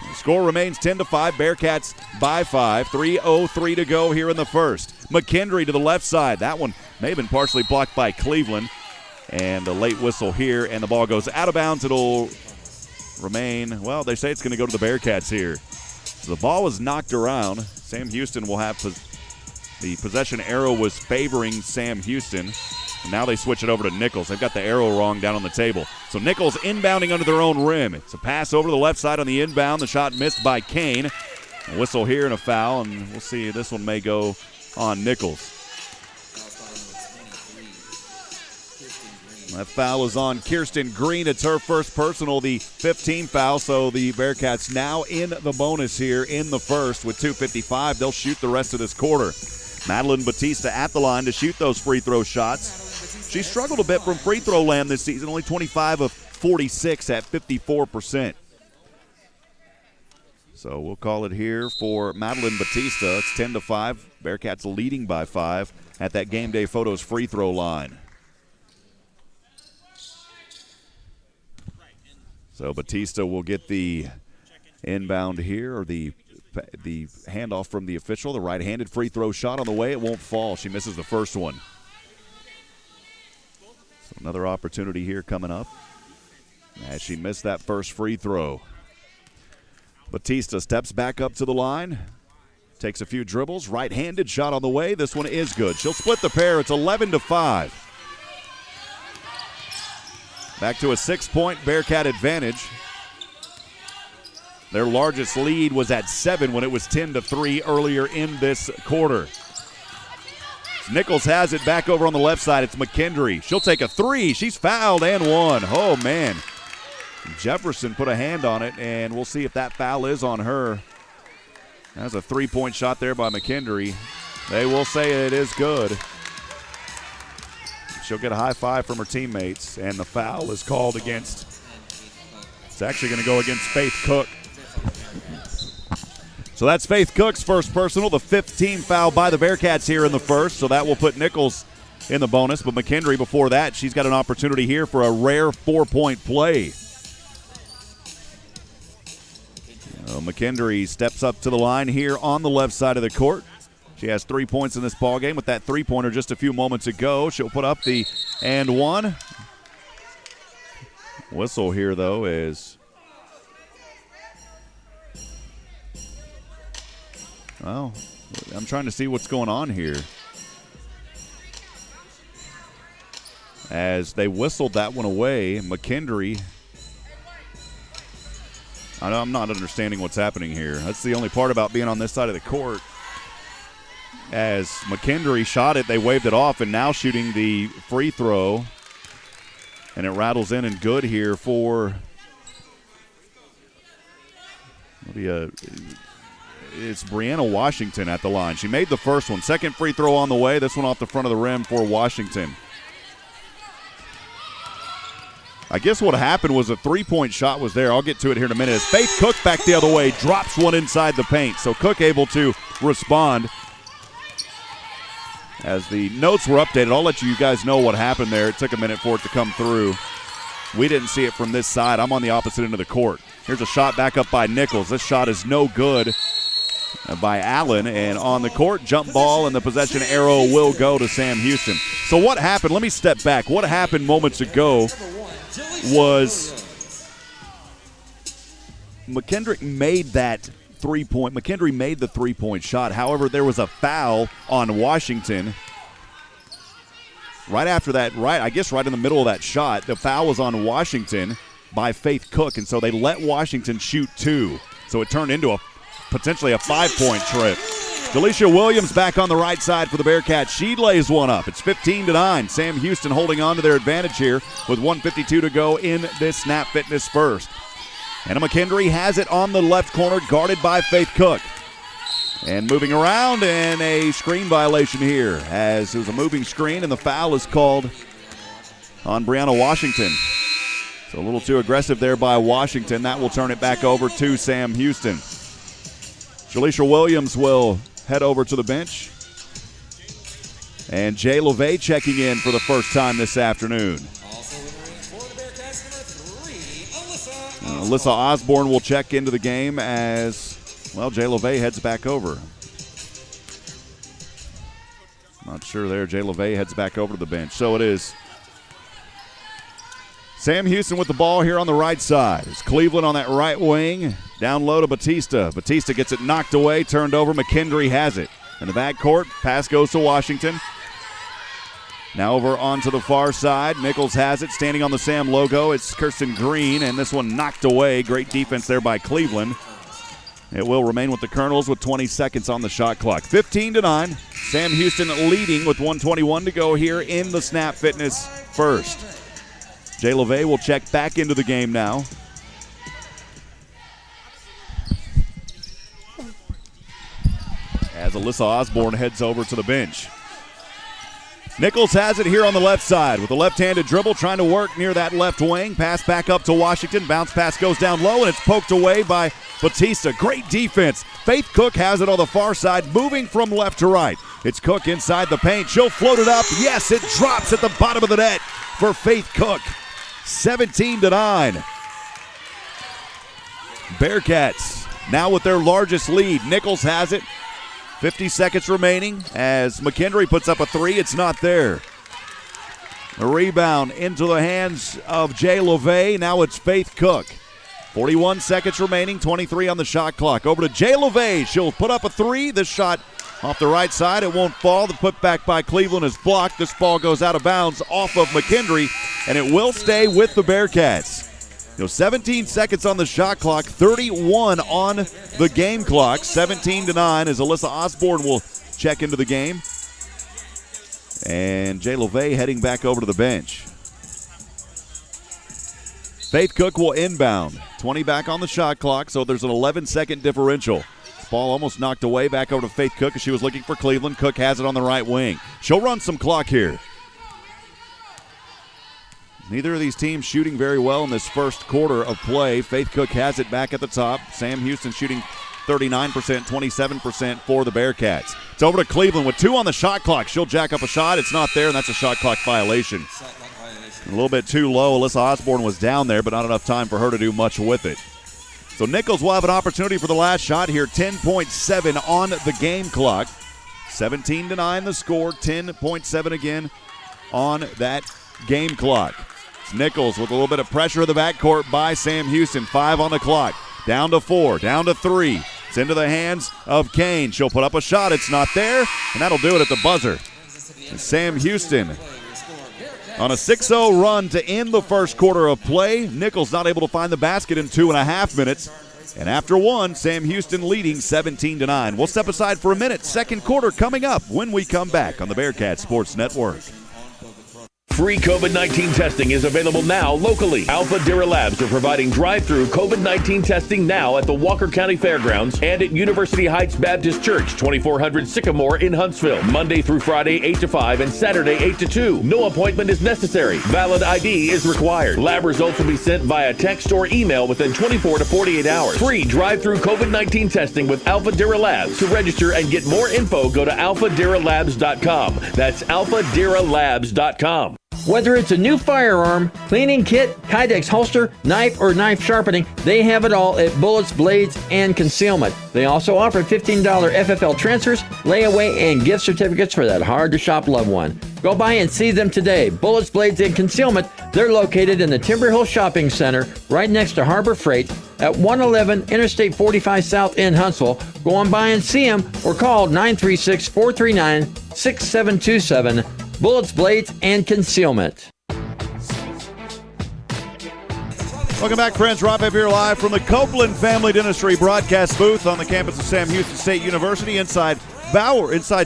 C: The score remains 10-5. Bearcats by 5. 3:03 to go here in the first. McKendry to the left side. That one may have been partially blocked by Cleveland. And a late whistle here, and the ball goes out of bounds. It'll remain, well, they say it's going to go to the Bearcats here. So the ball was knocked around. Sam Houston will have the possession arrow was favoring Sam Houston. And now they switch it over to Nicholls. They've got the arrow wrong down on the table. So Nicholls inbounding under their own rim. It's a pass over to the left side on the inbound. The shot missed by Kane. A whistle here and a foul, and we'll see. This one may go on Nicholls. That foul is on Kirsten Green. It's her first personal, the 15th foul. So the Bearcats now in the bonus here in the first with 2:55. They'll shoot the rest of this quarter. Madeline Batista at the line to shoot those free throw shots. She struggled a bit from free throw land this season, only 25 of 46 at 54%. So we'll call it here for Madeline Batista. It's 10-5. Bearcats leading by 5 at that Game Day Photos free throw line. So Batista will get the inbound here, or the handoff from the official. The right-handed free throw shot on the way. It won't fall. She misses the first one. So another opportunity here coming up as she missed that first free throw. Batista steps back up to the line, takes a few dribbles, right-handed shot on the way. This one is good. She'll split the pair. It's 11-5. Back to a 6-point Bearcat advantage. Their largest lead was at 7 when it was 10-3 earlier in this quarter. Nicholls has it back over on the left side. It's McKendry. She'll take a 3. She's fouled and one. Oh, man. Jefferson put a hand on it, and we'll see if that foul is on her. That's a 3-point shot there by McKendry. They will say it is good. She'll get a high five from her teammates, and the foul is called against. It's actually going to go against Faith Cook. So that's Faith Cook's first personal, the 5th team foul by the Bearcats here in the first, so that will put Nicholls in the bonus. But McKendry, before that, she's got an opportunity here for a rare 4-point play. McKendry steps up to the line here on the left side of the court. She has 3 points in this ballgame with that three-pointer just a few moments ago. She'll put up the and one. Whistle here, though, is, well, I'm trying to see what's going on here. As they whistled that one away, McKendry, I'm not understanding what's happening here. That's the only part about being on this side of the court. As McKendry shot it, they waved it off, and now shooting the free throw. And it rattles in and good here for it's Brianna Washington at the line. She made the first one. Second free throw on the way. This one off the front of the rim for Washington. I guess what happened was a 3-point shot was there. I'll get to it here in a minute. As Faith Cook back the other way, drops one inside the paint. So Cook able to respond. As the notes were updated, I'll let you guys know what happened there. It took a minute for it to come through. We didn't see it from this side. I'm on the opposite end of the court. Here's a shot back up by Nicholls. This shot is no good by Allen. And on the court, jump ball, and the possession arrow will go to Sam Houston. So what happened? Let me step back. What happened moments ago was McKendry made that 3-point. McKendry made the 3-point shot. However, there was a foul on Washington. Right after that, I guess right in the middle of that shot, the foul was on Washington by Faith Cook, and so they let Washington shoot 2. So it turned into potentially a 5-point trip. Jaleisha Williams back on the right side for the Bearcats. She lays one up. It's 15-9. Sam Houston holding on to their advantage here with 1:52 to go in this Snap Fitness first. Anna McKendry has it on the left corner, guarded by Faith Cook. And moving around, and a screen violation here, as it was a moving screen, and the foul is called on Brianna Washington. So a little too aggressive there by Washington. That will turn it back over to Sam Houston. Jaleisha Williams will head over to the bench. And Jay LeVay checking in for the first time this afternoon. Alyssa Osborne will check into the game as, well, Jay LeVay heads back over. Not sure there. Jay LeVay heads back over to the bench. So it is Sam Houston with the ball here on the right side. It's Cleveland on that right wing. Down low to Batista. Batista gets it knocked away, turned over. McKendry has it. In the backcourt, pass goes to Washington. Now over onto the far side. Nicholls has it, standing on the Sam logo. It's Kirsten Green, and this one knocked away. Great defense there by Cleveland. It will remain with the Colonels with 20 seconds on the shot clock. 15-9. Sam Houston leading with 1:21 to go here in the Snap Fitness first. Jay LeVay will check back into the game now. As Alyssa Osborne heads over to the bench. Nicholls has it here on the left side with a left-handed dribble, trying to work near that left wing. Pass back up to Washington. Bounce pass goes down low, and it's poked away by Batista. Great defense. Faith Cook has it on the far side, moving from left to right. It's Cook inside the paint. She'll float it up. Yes, it drops at the bottom of the net for Faith Cook. 17-9. Bearkats now with their largest lead. Nicholls has it. 50 seconds remaining as McKendry puts up a three. It's not there. The rebound into the hands of Jay LeVay. Now it's Faith Cook. 41 seconds remaining, 23 on the shot clock. Over to Jay LeVay. She'll put up a three. This shot off the right side. It won't fall. The putback by Cleveland is blocked. This ball goes out of bounds off of McKendry, and it will stay with the Bearcats. 17 seconds on the shot clock, 31 on the game clock, 17-9 as Alyssa Osborne will check into the game. And Jay LeVay heading back over to the bench. Faith Cook will inbound. 20 back on the shot clock, so there's an 11-second differential. This ball almost knocked away back over to Faith Cook as she was looking for Cleveland. Cook has it on the right wing. She'll run some clock here. Neither of these teams shooting very well in this first quarter of play. Faith Cook has it back at the top. Sam Houston shooting 39%, 27% for the Bearcats. It's over to Cleveland with 2 on the shot clock. She'll jack up a shot. It's not there, and that's a shot clock violation. A little bit too low. Alyssa Osborne was down there, but not enough time for her to do much with it. So Nicholls will have an opportunity for the last shot here. 10.7 on the game clock. 17-9 the score. 10.7 again on that game clock. Nicholls with a little bit of pressure in the backcourt by Sam Houston. 5 on the clock. Down to 4. Down to 3. It's into the hands of Kane. She'll put up a shot. It's not there, and that'll do it at the buzzer. And Sam Houston on a 6-0 run to end the first quarter of play. Nicholls not able to find the basket in 2.5 minutes. And after one, Sam Houston leading 17-9. We'll step aside for a minute. Second quarter coming up when we come back on the Bearcat Sports Network.
B: Free COVID-19 testing is available now locally. Alpha Dira Labs are providing drive-through COVID-19 testing now at the Walker County Fairgrounds and at University Heights Baptist Church, 2400 Sycamore in Huntsville. Monday through Friday, 8 to 5 and Saturday, 8 to 2. No appointment is necessary. Valid ID is required. Lab results will be sent via text or email within 24 to 48 hours. Free drive-through COVID-19 testing with Alpha Dira Labs. To register and get more info, go to alphadiralabs.com. That's alphadiralabs.com.
I: Whether it's a new firearm, cleaning kit, Kydex holster, knife, or knife sharpening, they have it all at Bullets, Blades, and Concealment. They also offer $15 FFL transfers, layaway, and gift certificates for that hard-to-shop loved one. Go by and see them today. Bullets, Blades, and Concealment. They're located in the Timber Hill Shopping Center, right next to Harbor Freight, at 111 Interstate 45 South in Huntsville. Go on by and see them or call 936-439-6727. Bullets, Blades, and Concealment.
C: Welcome back, friends. Rob Hipp here live from the Copeland Family Dentistry broadcast booth on the campus of Sam Houston State University inside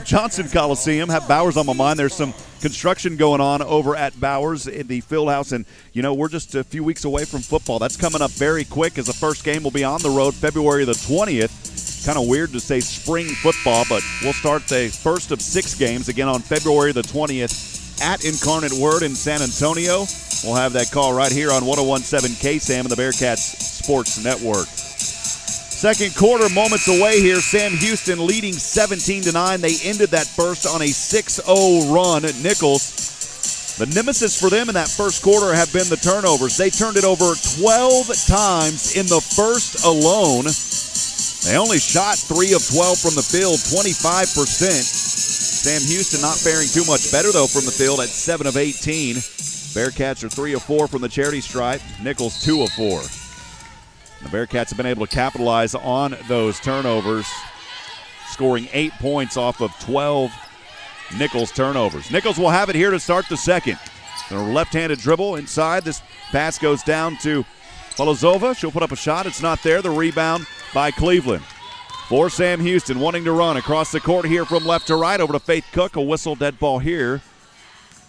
C: Johnson Coliseum. Have Bowers on my mind. There's some construction going on over at Bowers in the field house, and we're just a few weeks away from football. That's coming up very quick as the first game will be on the road February the 20th. Kind of weird to say spring football, but we'll start the first of 6 games again on February the 20th at Incarnate Word in San Antonio. We'll have that call right here on 101.7 KSAM and the Bearcats Sports Network. Second quarter, moments away here. Sam Houston leading 17-9. They ended that first on a 6-0 run at Nicholls. The nemesis for them in that first quarter have been the turnovers. They turned it over 12 times in the first alone. They only shot 3 of 12 from the field, 25%. Sam Houston not faring too much better, though, from the field at 7 of 18. Bearcats are 3 of 4 from the charity stripe. Nicholls 2 of 4. The Bearcats have been able to capitalize on those turnovers, scoring 8 points off of 12 Nicholls turnovers. Nicholls will have it here to start the second. A left-handed dribble inside. This pass goes down to Polozova. She'll put up a shot. It's not there. The rebound by Cleveland. For Sam Houston, wanting to run across the court here from left to right over to Faith Cook. A whistle, dead ball here.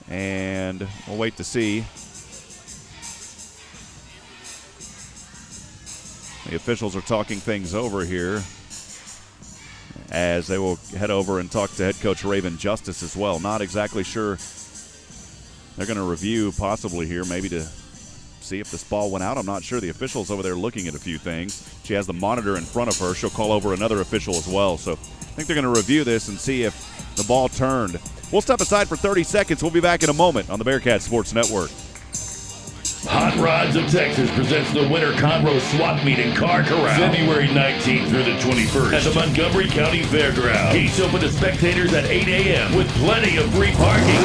C: And we'll wait to see. The officials are talking things over here. as they will head over and talk to head coach Raven Justice as well. Not exactly sure. They're going to review possibly here, maybe to see if this ball went out. I'm not sure. The official's over there looking at a few things. She has the monitor in front of her. She'll call over another official as well. So I think they're going to review this and see if the ball turned. We'll step aside for 30 seconds. We'll be back in a moment on the Bearcat Sports Network.
B: Hot Rods of Texas presents the Winter Conroe Swap Meet in Car Corral, February 19th through the 21st at the Montgomery County Fairgrounds. Gates open to spectators at 8 a.m. with plenty of free parking.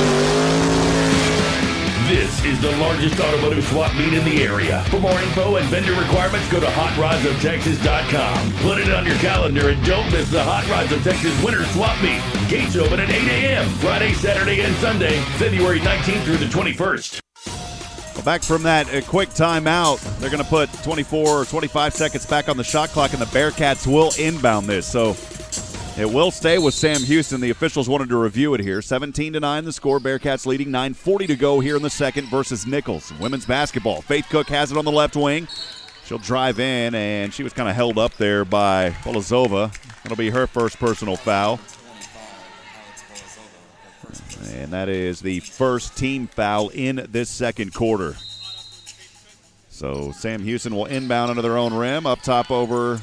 B: This is the largest automotive swap meet in the area. For more info and vendor requirements, go to HotRodsOfTexas.com. Put it on your calendar and don't miss the Hot Rods of Texas Winter Swap Meet. Gates open at 8 a.m. Friday, Saturday, and Sunday, February 19th through the 21st.
C: Well, back from that quick timeout, they're going to put 24 or 25 seconds back on the shot clock, and the Bearcats will inbound this. So it will stay with Sam Houston. The officials wanted to review it here. 17-9 the score. Bearcats leading. 9:40 to go here in the second versus Nicholls. Women's basketball. Faith Cook has it on the left wing. She'll drive in, and she was kind of held up there by Bolazova. That'll be her first personal foul. And that is the first team foul in this second quarter. So Sam Houston will inbound under their own rim. Up top over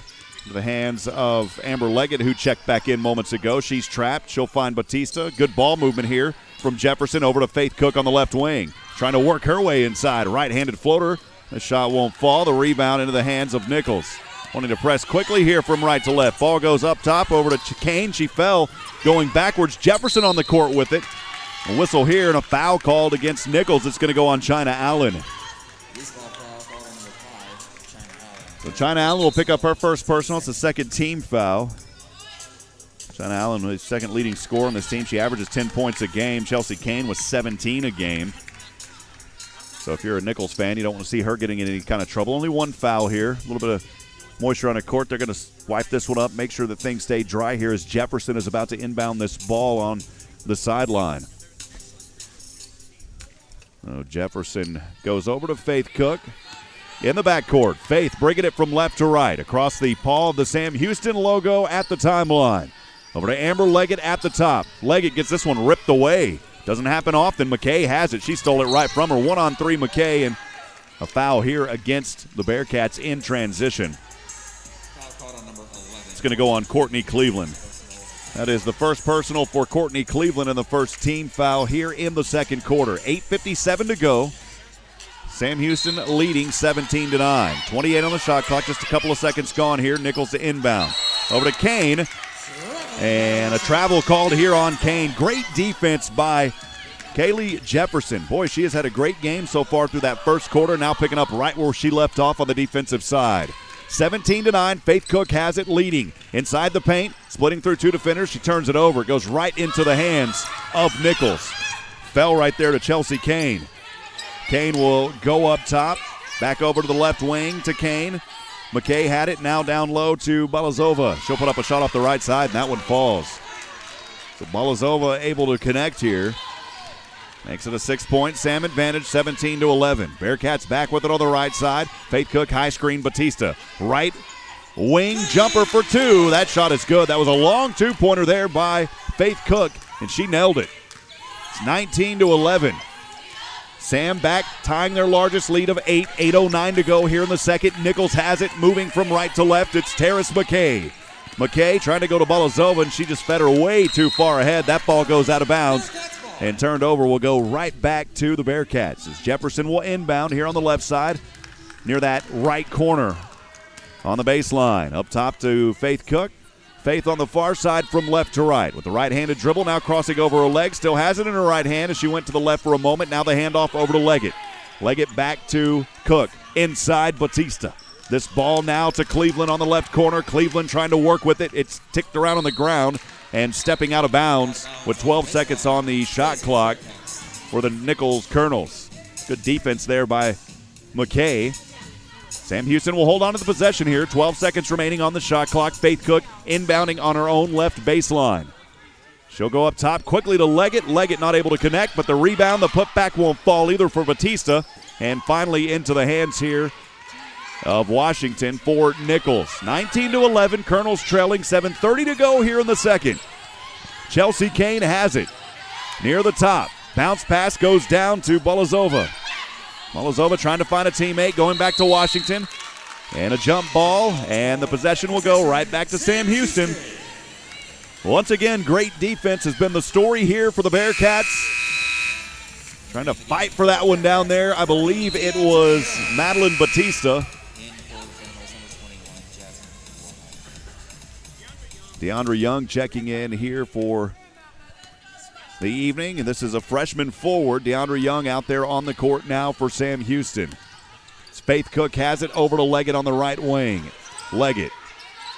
C: the hands of Amber Leggett, who checked back in moments ago. She's trapped. She'll find Batista. Good ball movement here from Jefferson over to Faith Cook on the left wing. Trying to work her way inside. Right-handed floater. The shot won't fall. The rebound into the hands of Nicholls. Wanting to press quickly here from right to left. Ball goes up top over to Kane. She fell going backwards. Jefferson on the court with it. A whistle here and a foul called against Nicholls. It's going to go on China Allen. So China Allen will pick up her first personal. It's the second team foul. China Allen was second leading scorer on this team. She averages 10 points a game. Chelsea Kane was 17 a game. So if you're a Nicholls fan, you don't want to see her getting in any kind of trouble. Only one foul here. A little bit of moisture on the court. They're going to wipe this one up, make sure that things stay dry here as Jefferson is about to inbound this ball on the sideline. So Jefferson goes over to Faith Cook in the backcourt. Faith bringing it from left to right across the paw of the Sam Houston logo at the timeline. Over to Amber Leggett at the top. Leggett gets this one ripped away. Doesn't happen often. McKay has it. She stole it right from her. 1-on-3 McKay, and a foul here against the Bearcats in transition. It's going to go on Courtney Cleveland. That is the first personal for Courtney Cleveland and the first team foul here in the second quarter. 8:57 to go. Sam Houston leading 17-9. 28 on the shot clock. Just a couple of seconds gone here. Nicholls to inbound. Over to Kane. And a travel called here on Kane. Great defense by Kaylee Jefferson. Boy, she has had a great game so far through that first quarter. Now picking up right where she left off on the defensive side. 17-9. Faith Cook has it leading. Inside the paint. Splitting through two defenders. She turns it over. It goes right into the hands of Nicholls. Fell right there to Chelsea Kane. Kane will go up top. Back over to the left wing to Kane. McKay had it. Now down low to Balazova. She'll put up a shot off the right side, and that one falls. So Balazova able to connect here. Makes it a 6-point Sam advantage, 17-11. Bearcats back with it on the right side. Faith Cook, high screen, Batista. Right wing jumper for two. That shot is good. That was a long two-pointer there by Faith Cook, and she nailed it. It's 19-11. Sam back, tying their largest lead of 8. 8:09 to go here in the second. Nicholls has it, moving from right to left. It's Terrace McKay. McKay trying to go to Balazova, and she just fed her way too far ahead. That ball goes out of bounds and turned over. Will go right back to the Bearcats as Jefferson will inbound here on the left side near that right corner on the baseline. Up top to Faith Cook. Faith on the far side from left to right with the right-handed dribble, now crossing over her leg. Still has it in her right hand as she went to the left for a moment. Now the handoff over to Leggett. Leggett back to Cook. Inside Batista. This ball now to Cleveland on the left corner. Cleveland trying to work with it. It's ticked around on the ground and stepping out of bounds with 12 seconds on the shot clock for the Nicholls Colonels. Good defense there by McKay. Sam Houston will hold on to the possession here. 12 seconds remaining on the shot clock. Faith Cook inbounding on her own left baseline. She'll go up top quickly to Leggett. Leggett not able to connect, but the rebound, the putback won't fall either for Batista. And finally into the hands here of Washington for Nicholls. 19-11, Colonels trailing, 7:30 to go here in the second. Chelsea Kane has it near the top. Bounce pass goes down to Bolazova. Bolazova trying to find a teammate, going back to Washington. And a jump ball, and the possession will go right back to Sam Houston. Once again, great defense has been the story here for the Bearcats. Trying to fight for that one down there. I believe it was Madeline Batista. DeAndre Young checking in here for the evening, and this is a freshman forward. DeAndre Young out there on the court now for Sam Houston. Faith Cook has it over to Leggett on the right wing. Leggett,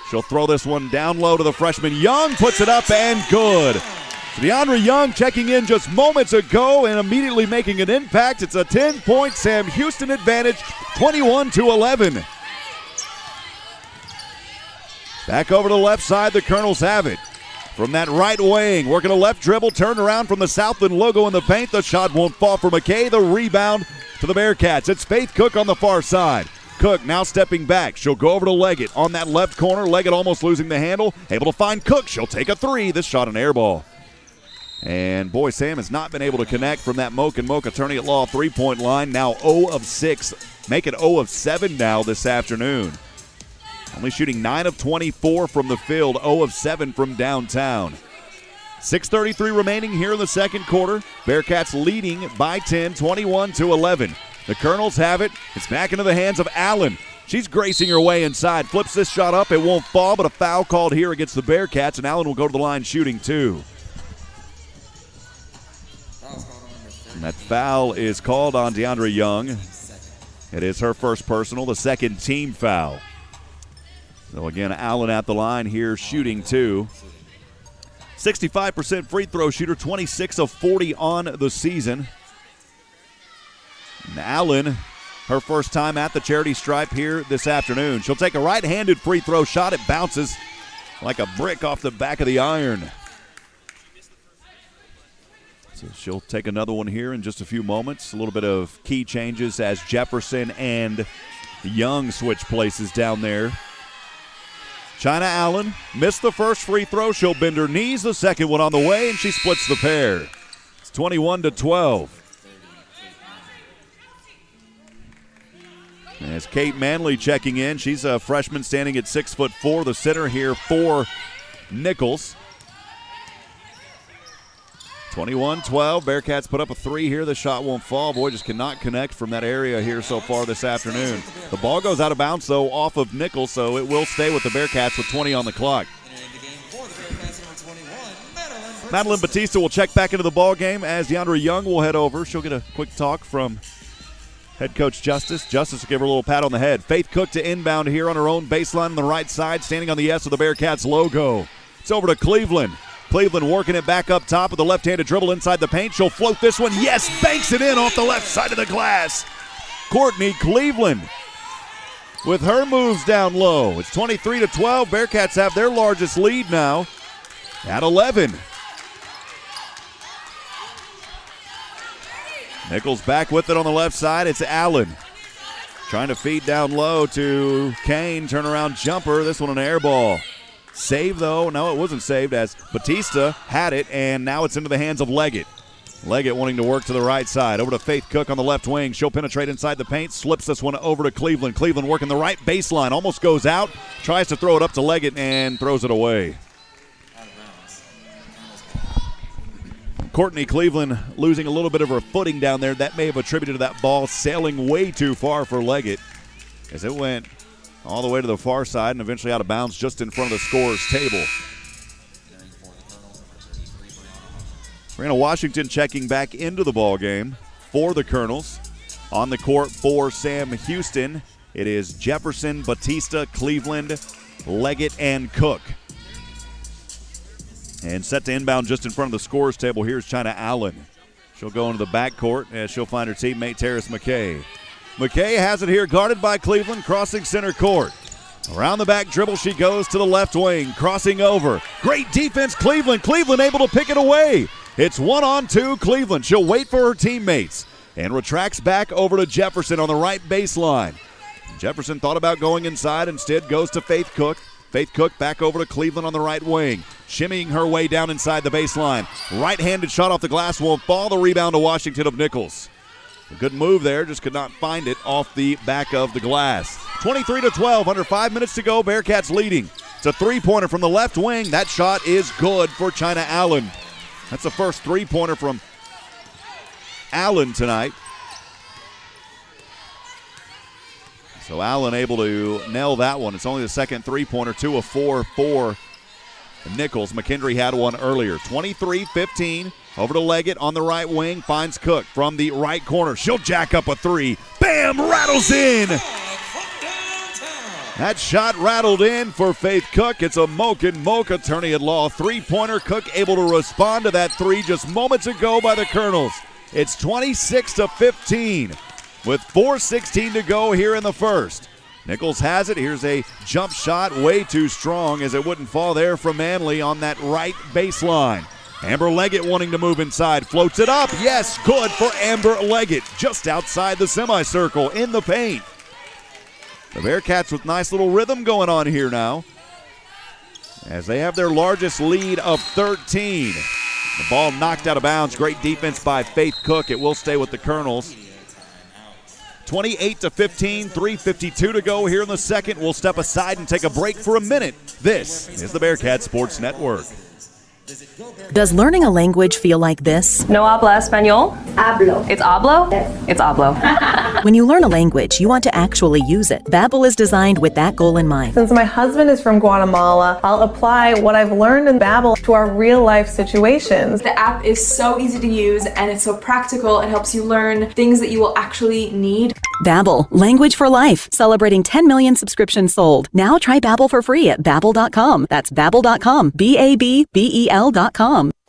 C: she'll throw this one down low to the freshman. Young puts it up and good. So DeAndre Young checking in just moments ago and immediately making an impact. It's a 10-point Sam Houston advantage, 21-11. Back over to the left side, the Colonels have it. From that right wing, working a left dribble, turned around from the Southland logo in the paint. The shot won't fall for McKay. The rebound to the Bearcats. It's Faith Cook on the far side. Cook now stepping back. She'll go over to Leggett on that left corner. Leggett almost losing the handle. Able to find Cook. She'll take a three. This shot an air ball. And boy, Sam has not been able to connect from that Mocha Attorney at Law three-point line. Now 0 of 6. Make it 0 of 7 now this afternoon. Only shooting 9 of 24 from the field. 0 of 7 from downtown. 6:33 remaining here in the second quarter. Bearcats leading by 10, 21-11. The Colonels have it. It's back into the hands of Allen. She's gracing her way inside. Flips this shot up. It won't fall, but a foul called here against the Bearcats, and Allen will go to the line shooting two. And that foul is called on DeAndre Young. It is her first personal, the second team foul. So again, Allen at the line here shooting two. 65% free throw shooter, 26 of 40 on the season. And Allen, her first time at the charity stripe here this afternoon. She'll take a right-handed free throw shot. It bounces like a brick off the back of the iron. So she'll take another one here in just a few moments. A little bit of key changes as Jefferson and Young switch places down there. China Allen missed the first free throw. She'll bend her knees. The second one on the way, and she splits the pair. It's 21-12. As Kate Manley checking in. She's a freshman standing at 6'4", the center here for Nicholls. 21-12. Bearcats put up a three here. The shot won't fall. Boy, just cannot connect from that area here so far this afternoon. The ball goes out of bounds, though, off of Nicholls, so it will stay with the Bearcats with 20 on the clock. Madeline Batista will check back into the ball game as DeAndre Young will head over. She'll get a quick talk from head coach Justice. Justice will give her a little pat on the head. Faith Cook to inbound here on her own baseline on the right side, standing on the S of the Bearcats logo. It's over to Cleveland. Cleveland working it back up top with a left-handed dribble inside the paint. She'll float this one. Yes, banks it in off the left side of the glass. Courtney Cleveland with her moves down low. It's 23-12. Bearcats have their largest lead now at 11. Nicholls back with it on the left side. It's Allen trying to feed down low to Kane. Turnaround jumper. This one an air ball. Save, though. No, it wasn't saved as Batista had it, and now it's into the hands of Leggett. Leggett wanting to work to the right side. Over to Faith Cook on the left wing. She'll penetrate inside the paint. Slips this one over to Cleveland. Cleveland working the right baseline. Almost goes out. Tries to throw it up to Leggett and throws it away. Courtney Cleveland losing a little bit of her footing down there. That may have attributed to that ball sailing way too far for Leggett as it went all the way to the far side and eventually out of bounds just in front of the scorer's table. Brianna Washington checking back into the ball game for the Colonels. On the court for Sam Houston, it is Jefferson, Batista, Cleveland, Leggett, and Cook. And set to inbound just in front of the scorer's table, here's China Allen. She'll go into the backcourt as she'll find her teammate Terrace McKay. McKay has it here, guarded by Cleveland, crossing center court. Around the back dribble she goes to the left wing, crossing over. Great defense, Cleveland. Cleveland able to pick it away. It's 1-on-2, Cleveland. She'll wait for her teammates and retracts back over to Jefferson on the right baseline. Jefferson thought about going inside, instead goes to Faith Cook. Faith Cook back over to Cleveland on the right wing, shimmying her way down inside the baseline. Right-handed shot off the glass won't fall. The rebound to Washington of Nicholls. A good move there, just could not find it off the back of the glass. 23-12, under 5 minutes to go. Bearkats leading. It's a three-pointer from the left wing. That shot is good for China Allen. That's the first three-pointer from Allen tonight. So Allen able to nail that one. It's only the second three-pointer, 2 of 4 for Nicholls. McKendry had one earlier. 23-15, over to Leggett on the right wing, finds Cook from the right corner. She'll jack up a three. Bam, rattles in. That shot rattled in for Faith Cook. It's a Moke attorney at law. Three-pointer. Cook able to respond to that three just moments ago by the Colonels. It's 26-15. with 4:16 to go here in the first. Nicholls has it. Here's a jump shot, way too strong as it wouldn't fall there from Manley on that right baseline. Amber Leggett wanting to move inside, floats it up. Yes, good for Amber Leggett, just outside the semicircle in the paint. The Bearkats with nice little rhythm going on here now as they have their largest lead of 13. The ball knocked out of bounds. Great defense by Faith Cook. It will stay with the Colonels. 28-15, 3:52 to go here in the second. We'll step aside and take a break for a minute. This is the Bearcat Sports Network.
G: Does learning a language feel like this?
H: No habla español?
M: Hablo.
H: It's hablo?
M: Yes.
H: It's hablo.
G: When you learn a language, you want to actually use it. Babbel is designed with that goal in mind.
H: Since my husband is from Guatemala, I'll apply what I've learned in Babbel to our real-life situations.
J: The app is so easy to use and it's so practical. It helps you learn things that you will actually need.
G: Babbel, language for life. Celebrating 10 million subscriptions sold. Now try Babbel for free at Babbel.com. That's Babbel.com. BABBEL.com.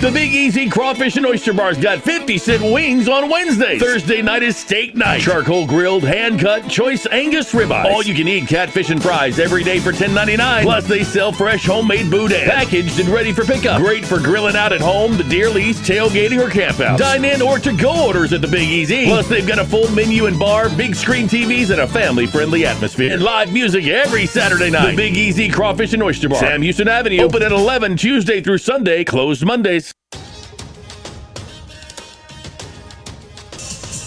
B: The Big Easy Crawfish and Oyster Bar's got 50-cent wings on Wednesday. Thursday night is steak night. Charcoal grilled, hand-cut, choice Angus ribeyes. All you can eat catfish and fries every day for $10.99. Plus, they sell fresh homemade boudin, packaged and ready for pickup. Great for grilling out at home, the deer lease, tailgating, or camp out. Dine-in or to-go orders at the Big Easy. Plus, they've got a full menu and bar, big screen TVs, and a family-friendly atmosphere. And live music every Saturday night. The Big Easy Crawfish and Oyster Bar. Sam Houston Avenue. Open at 11 Tuesday through Sunday. Closed Mondays.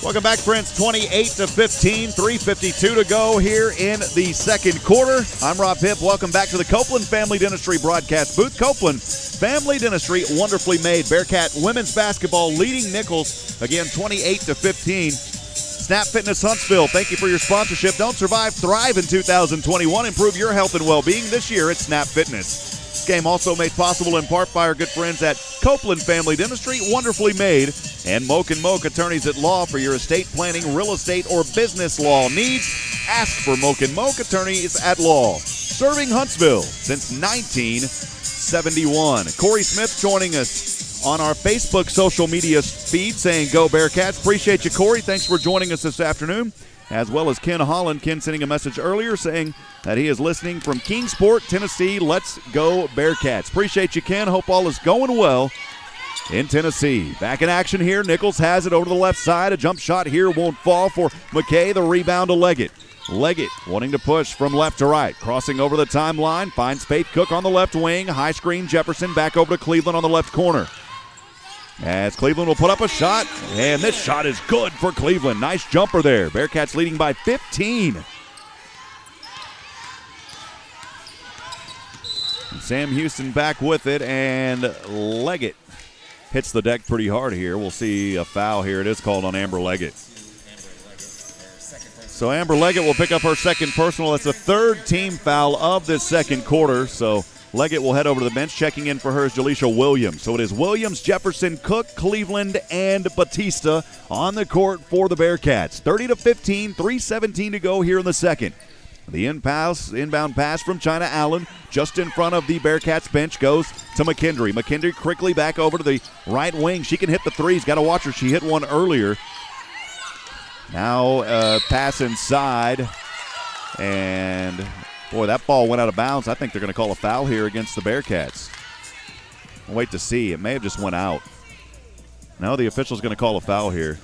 C: Welcome back, friends. 28-15, 3:52 to go here in the second quarter. I'm Rob Hipp. Welcome back to the Copeland Family Dentistry broadcast booth. Copeland Family Dentistry, wonderfully made. Bearcat women's basketball leading Nicholls again, 28-15. Snap Fitness Huntsville, thank you for your sponsorship. Don't survive, thrive in 2021. Improve your health and well-being this year at Snap Fitness. This game also made possible in part by our good friends at Copeland Family Dentistry, wonderfully made, and Moke & attorneys at law for your estate planning, real estate, or business law needs. Ask for Moke & attorneys at law. Serving Huntsville since 1971. Corey Smith joining us on our Facebook social media feed saying, "Go Bearcats." Appreciate you, Corey. Thanks for joining us this afternoon. As well as Ken Holland. Ken sending a message earlier saying that he is listening from Kingsport, Tennessee. Let's go Bearcats. Appreciate you, Ken. Hope all is going well in Tennessee. Back in action here. Nicholls has it over to the left side. A jump shot here won't fall for McKay. The rebound to Leggett. Leggett wanting to push from left to right. Crossing over the timeline. Finds Faith Cook on the left wing. High screen Jefferson back over to Cleveland on the left corner. As Cleveland will put up a shot, and this shot is good for Cleveland. Nice jumper there. Bearcats leading by 15. And Sam Houston back with it, and Leggett hits the deck pretty hard here. We'll see a foul here. It is called on Amber Leggett. So Amber Leggett will pick up her second personal. That's the third team foul of this second quarter, so Leggett will head over to the bench. Checking in for her is Jaleisha Williams. So it is Williams, Jefferson, Cook, Cleveland, and Batista on the court for the Bearcats. 30-15, 3:17 to go here in the second. The inbound pass from China Allen just in front of the Bearcats bench goes to McKendry. McKendry quickly back over to the right wing. She can hit the threes. Got to watch her. She hit one earlier. Now pass inside, and boy, that ball went out of bounds. I think they're going to call a foul here against the Bearcats. We'll wait to see. It may have just went out. No, the official's going to call a foul here.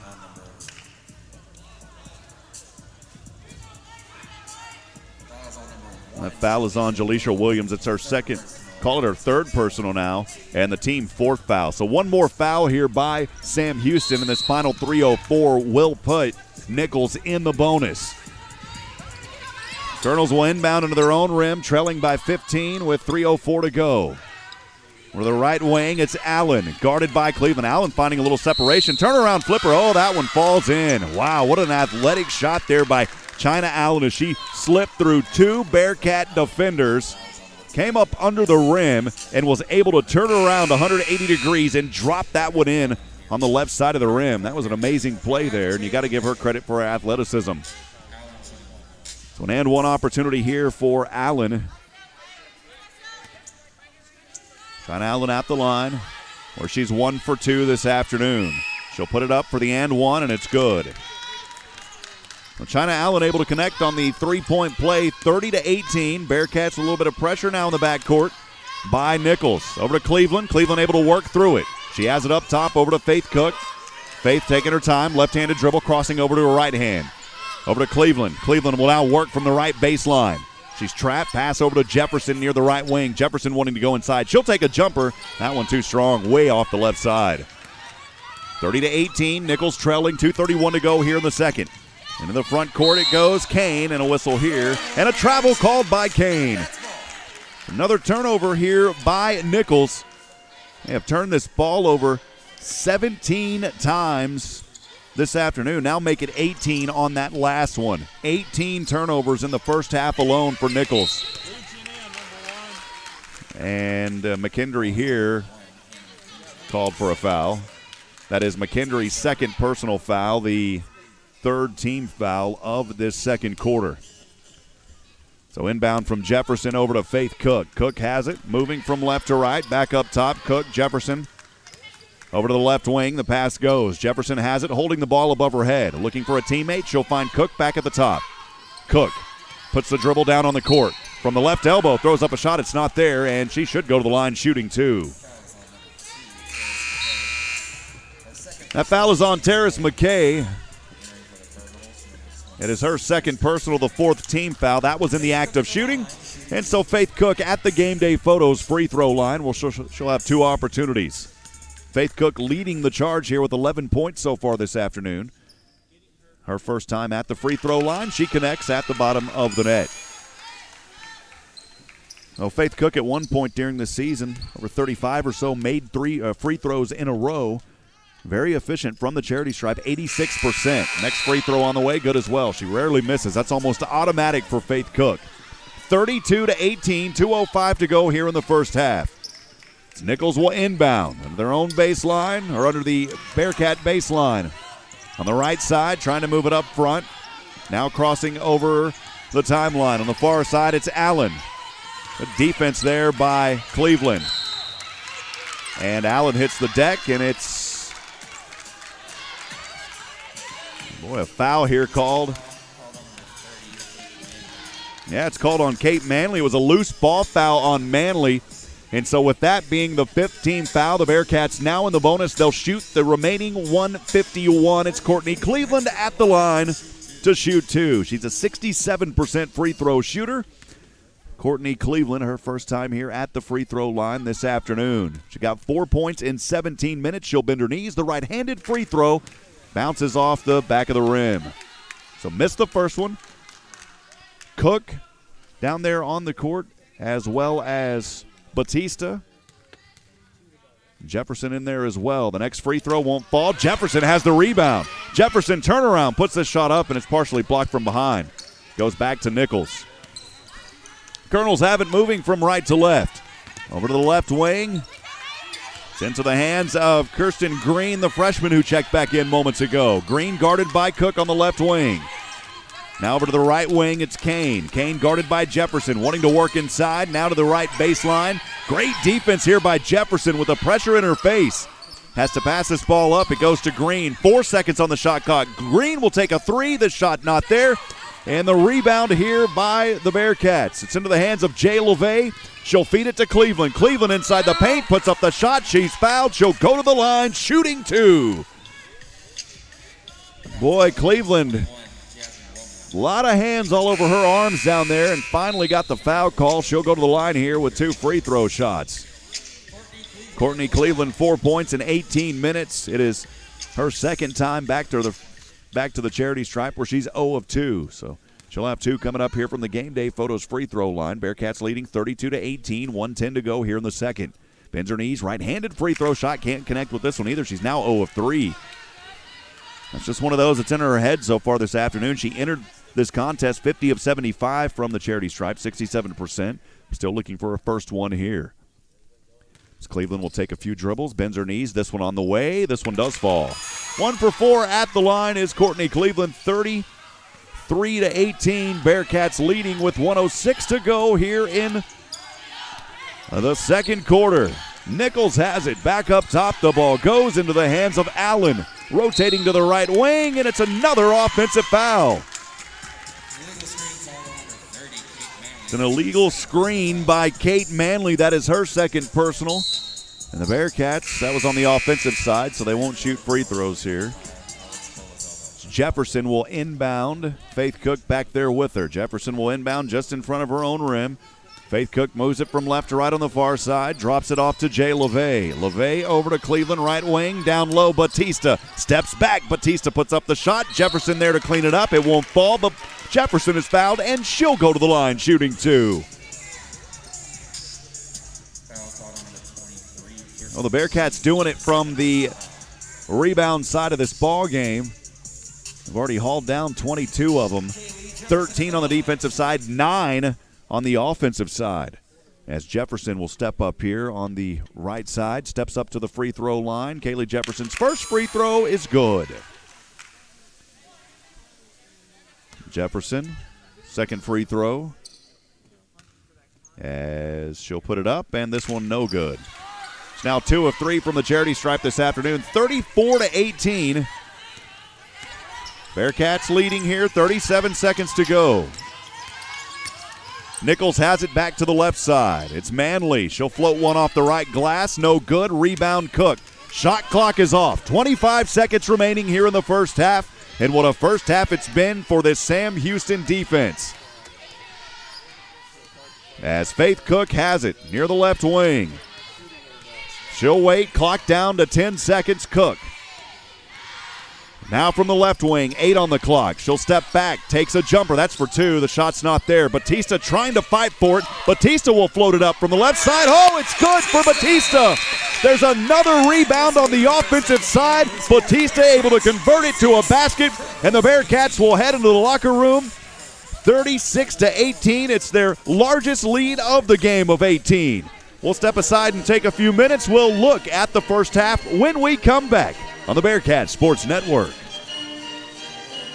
C: That foul is on Jaleisha Williams. It's her second, call it her third personal now, and the team fourth foul. So one more foul here by Sam Houston, and this final 3:04 will put Nicholls in the bonus. Colonels will inbound into their own rim, trailing by 15 with 3:04 to go. For the right wing, it's Allen, guarded by Cleveland. Allen finding a little separation. Turnaround flipper. Oh, that one falls in. Wow, what an athletic shot there by China Allen as she slipped through two Bearcat defenders, came up under the rim, and was able to turn around 180 degrees and drop that one in on the left side of the rim. That was an amazing play there, and you got to give her credit for her athleticism. So an and one opportunity here for Allen. China Allen at the line, where she's 1 for 2 this afternoon. She'll put it up for the and one, and it's good. Well, China Allen able to connect on the three-point play, 30-18. Bearcats with a little bit of pressure now in the backcourt by Nicholls. Over to Cleveland. Cleveland able to work through it. She has it up top over to Faith Cook. Faith taking her time, left-handed dribble, crossing over to her right hand. Over to Cleveland. Cleveland will now work from the right baseline. She's trapped. Pass over to Jefferson near the right wing. Jefferson wanting to go inside. She'll take a jumper. That one too strong, way off the left side. 30-18. Nicholls trailing. 2:31 to go here in the second. Into the front court it goes. Kane, and a whistle here. And a travel called by Kane. Another turnover here by Nicholls. They have turned this ball over 17 times this afternoon. Now make it 18 on that last one. 18 turnovers in the first half alone for Nicholls. And McKendry here called for a foul. That is McKendry's second personal foul, the third team foul of this second quarter. So inbound from Jefferson over to Faith Cook. Cook has it, moving from left to right, back up top. Cook, Jefferson. Over to the left wing, the pass goes. Jefferson has it, holding the ball above her head. Looking for a teammate, she'll find Cook back at the top. Cook puts the dribble down on the court. From the left elbow, throws up a shot, it's not there, and she should go to the line shooting two. That foul is on Terrace McKay. It is her second personal, the fourth team foul. That was in the act of shooting. And so Faith Cook at the game day photos free throw line. Well, she'll have two opportunities. Faith Cook leading the charge here with 11 points so far this afternoon. Her first time at the free throw line. She connects at the bottom of the net. Well, Faith Cook at one point during the season, over 35 or so, made three free throws in a row. Very efficient from the charity stripe, 86%. Next free throw on the way, good as well. She rarely misses. That's almost automatic for Faith Cook. 32-18, 2:05 to go here in the first half. Nicholls will inbound under their own baseline, or under the Bearcat baseline. On the right side, trying to move it up front. Now crossing over the timeline. On the far side, it's Allen. Good defense there by Cleveland. And Allen hits the deck, and it's, boy, a foul here called. Yeah, it's called on Kate Manley. It was a loose ball foul on Manley. And so with that being the 15th foul, the Bearcats now in the bonus. They'll shoot the remaining 151. It's Courtney Cleveland at the line to shoot two. She's a 67% free throw shooter. Courtney Cleveland, her first time here at the free throw line this afternoon. She got 4 points in 17 minutes. She'll bend her knees. The right-handed free throw bounces off the back of the rim. So missed the first one. Cook down there on the court, as well as Batista. Jefferson in there as well. The next free throw won't fall. Jefferson has the rebound. Jefferson turnaround, puts this shot up, and it's partially blocked from behind. Goes back to Nicholls. Colonels have it moving from right to left. Over to the left wing. It's into the hands of Kirsten Green, the freshman who checked back in moments ago. Green guarded by Cook on the left wing. Now over to the right wing, it's Kane. Kane guarded by Jefferson, wanting to work inside. Now to the right baseline. Great defense here by Jefferson with the pressure in her face. Has to pass this ball up. It goes to Green. 4 seconds on the shot clock. Green will take a three. The shot not there. And the rebound here by the Bearcats. It's into the hands of Jay LeVay. She'll feed it to Cleveland. Cleveland inside the paint, puts up the shot. She's fouled. She'll go to the line, shooting two. Boy, Cleveland A lot of hands all over her arms down there, and finally got the foul call. She'll go to the line here with 2 free throw shots. Courtney Cleveland, 4 points in 18 minutes. It is her second time back to the charity stripe where she's 0 of 2. So she'll have 2 coming up here from the Game Day Photos free throw line. Bearcats leading 32-18, 1:10 to go here in the second. Bends her knees, right-handed free throw shot. Can't connect with this one either. She's now 0 of 3. That's just one of those that's in her head so far this afternoon. She entered this contest 50 of 75 from the charity stripe, 67%. Still looking for her first one here. As Cleveland will take a few dribbles, bends her knees. This one on the way. This one does fall. 1 for 4 at the line is Courtney Cleveland, 33-18. Bearcats leading with 1:06 to go here in the second quarter. Nicholls has it back up top. The ball goes into the hands of Allen. Rotating to the right wing, and it's another offensive foul. It's an illegal screen by Kate Manley. That is her second personal. And the Bearcats, that was on the offensive side, so they won't shoot free throws here. Jefferson will inbound. Faith Cook back there with her. Jefferson will inbound just in front of her own rim. Faith Cook moves it from left to right on the far side, drops it off to Jay LeVay. LeVay over to Cleveland, right wing, down low, Batista steps back. Batista puts up the shot. Jefferson there to clean it up. It won't fall, but Jefferson is fouled, and she'll go to the line shooting 2. Well, the Bearcats doing it from the rebound side of this ball game. They've already hauled down 22 of them. 13 on the defensive side, 9 on the offensive side. As Jefferson will step up here on the right side, steps up to the free throw line. Kaylee Jefferson's first free throw is good. Jefferson, second free throw. As she'll put it up, and this one no good. It's now 2 of 3 from the charity stripe this afternoon, 34-18. Bearcats leading here, 37 seconds to go. Nicholls has it back to the left side. It's Manley. She'll float one off the right glass. No good. Rebound Cook. Shot clock is off. 25 seconds remaining here in the first half. And what a first half it's been for this Sam Houston defense. As Faith Cook has it near the left wing. She'll wait. Clock down to 10 seconds. Cook. Now from the left wing, 8 on the clock. She'll step back, takes a jumper. That's for 2. The shot's not there. Batista trying to fight for it. Batista will float it up from the left side. Oh, it's good for Batista. There's another rebound on the offensive side. Batista able to convert it to a basket, and the Bearcats will head into the locker room. 36-18. It's their largest lead of the game of 18. We'll step aside and take a few minutes. We'll look at the first half when we come back on the Bearcats Sports Network.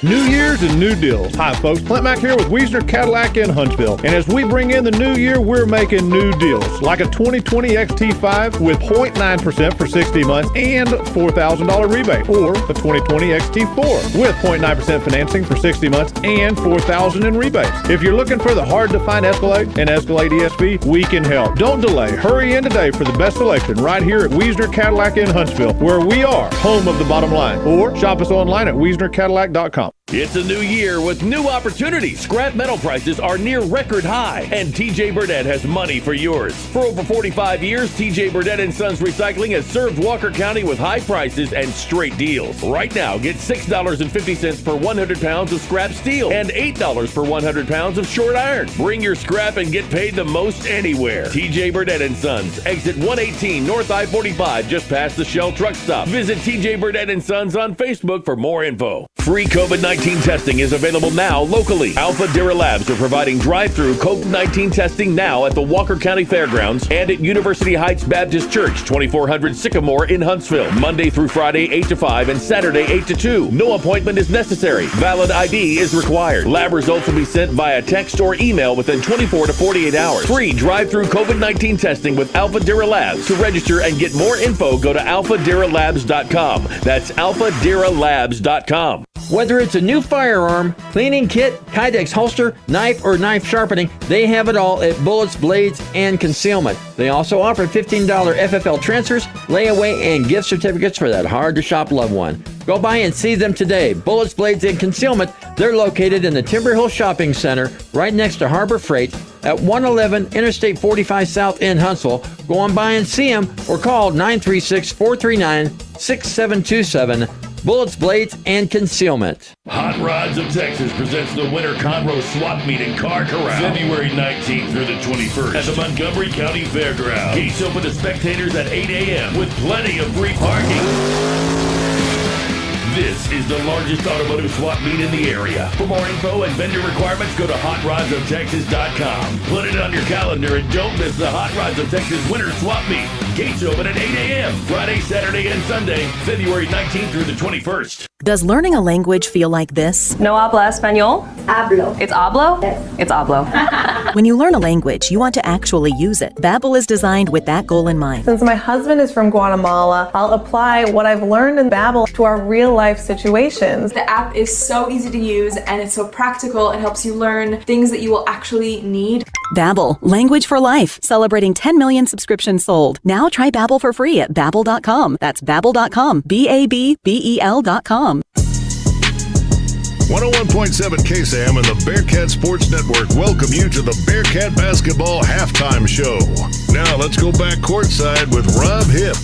D: New Year's and new deals. Hi, folks. Clint Mack here with Wiesner Cadillac in Huntsville. And as we bring in the new year, we're making new deals. Like a 2020 XT5 with 0.9% for 60 months and $4,000 rebate. Or the 2020 XT4 with 0.9% financing for 60 months and $4,000 in rebates. If you're looking for the hard-to-find Escalade and Escalade ESV, we can help. Don't delay. Hurry in today for the best selection right here at Wiesner Cadillac in Huntsville, where we are home of the bottom line. Or shop us online at WiesnerCadillac.com.
B: It's a new year with new opportunities. Scrap metal prices are near record high, and TJ Burdett has money for yours. For over 45 years, TJ Burdett & Sons Recycling has served Walker County with high prices and straight deals. Right now, get $6.50 per 100 pounds of scrap steel and $8 per 100 pounds of short iron. Bring your scrap and get paid the most anywhere. TJ Burdett & Sons, exit 118 North I-45, just past the Shell truck stop. Visit TJ Burdett & Sons on Facebook for more info. Free COVID-19 testing is available now locally. Alpha Dira Labs are providing drive-through COVID-19 testing now at the Walker County Fairgrounds and at University Heights Baptist Church, 2400 Sycamore in Huntsville. Monday through Friday, 8 to 5 and Saturday, 8 to 2. No appointment is necessary. Valid ID is required. Lab results will be sent via text or email within 24 to 48 hours. Free drive-through COVID-19 testing with Alpha Dira Labs. To register and get more info, go to alphadiralabs.com. That's alphadiralabs.com.
I: Whether it's a new firearm, cleaning kit, Kydex holster, knife, or knife sharpening, they have it all at Bullets, Blades, and Concealment. They also offer $15 FFL transfers, layaway, and gift certificates for that hard-to-shop loved one. Go by and see them today. Bullets, Blades, and Concealment. They're located in the Timber Hill Shopping Center, right next to Harbor Freight, at 111 Interstate 45 South in Huntsville. Go on by and see them or call 936-439-6727. Bullets, Blades, and Concealment.
B: Hot Rods of Texas presents the Winter Conroe Swap Meet in Car Corral, February 19th through the 21st at the Montgomery County Fairgrounds. Gates open to spectators at 8 a.m. with plenty of free parking. This is the largest automotive swap meet in the area. For more info and vendor requirements, go to HotRodsOfTexas.com. Put it on your calendar and don't miss the Hot Rods of Texas Winter Swap Meet. Gates open at 8 a.m. Friday, Saturday, and Sunday, February 19th through the 21st.
G: Does learning a language feel like this?
H: No habla español?
M: Hablo.
H: It's hablo?
M: Yes.
H: It's hablo.
G: When you learn a language, you want to actually use it. Babbel is designed with that goal in mind.
H: Since my husband is from Guatemala, I'll apply what I've learned in Babbel to our real-life situations.
J: The app is so easy to use and it's so practical. It helps you learn things that you will actually need.
G: Babbel, language for life, celebrating 10 million subscriptions sold. Now try Babbel for free at Babbel.com. That's Babbel.com, Babbel.com.
A: 101.7 KSAM and the Bearcat Sports Network welcome you to the Bearcat Basketball Halftime Show. Now let's go back courtside with Rob Hipp.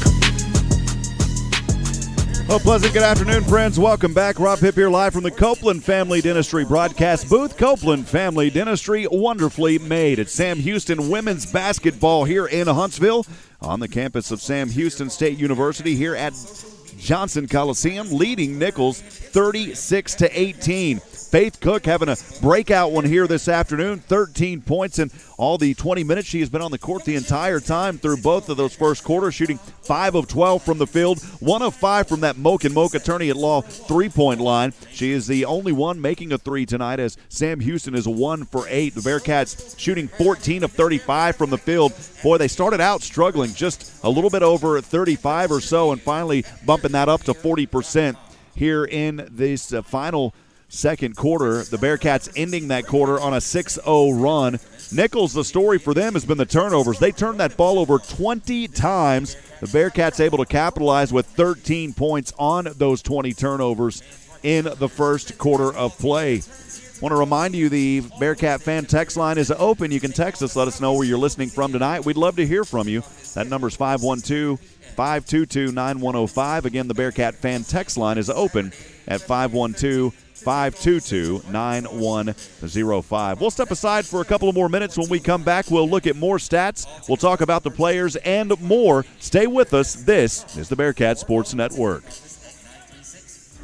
C: Well, pleasant good afternoon, friends. Welcome back. Rob Hipp here live from the Copeland Family Dentistry broadcast booth. Copeland Family Dentistry, wonderfully made. It's Sam Houston women's basketball here in Huntsville on the campus of Sam Houston State University here at Johnson Coliseum, leading Nicholls 36-18. Faith Cook having a breakout one here this afternoon, 13 points in all the 20 minutes she has been on the court the entire time through both of those first quarters, shooting 5 of 12 from the field, 1 of 5 from that Moke and Moke attorney at law three-point line. She is the only one making a three tonight as Sam Houston is 1 for 8. The Bearcats shooting 14 of 35 from the field. Boy, they started out struggling, just a little bit over 35 or so, and finally bumping that up to 40% here in this final second quarter. The Bearcats ending that quarter on a 6-0 run. Nicholls, the story for them has been the turnovers. They turned that ball over 20 times. The Bearcats able to capitalize with 13 points on those 20 turnovers in the first quarter of play. Want to remind you the Bearcat fan text line is open. You can text us, let us know where you're listening from tonight. We'd love to hear from you. That number is 512-522-9105. Again, the Bearcat fan text line is open at 512-522-9105. We'll step aside for a couple of more minutes. When we come back, we'll look at more stats. We'll talk about the players and more. Stay with us. This is the Bearcat Sports Network.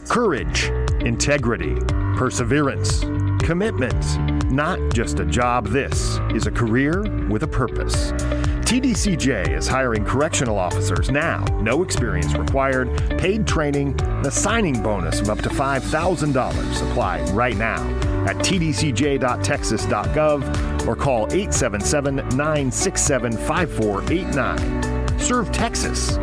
K: Courage, integrity, perseverance, commitment. Not just a job, this is a career with a purpose. TDCJ is hiring correctional officers now. No experience required, paid training, and a signing bonus of up to $5,000. Apply right now at tdcj.texas.gov or call 877-967-5489. Serve Texas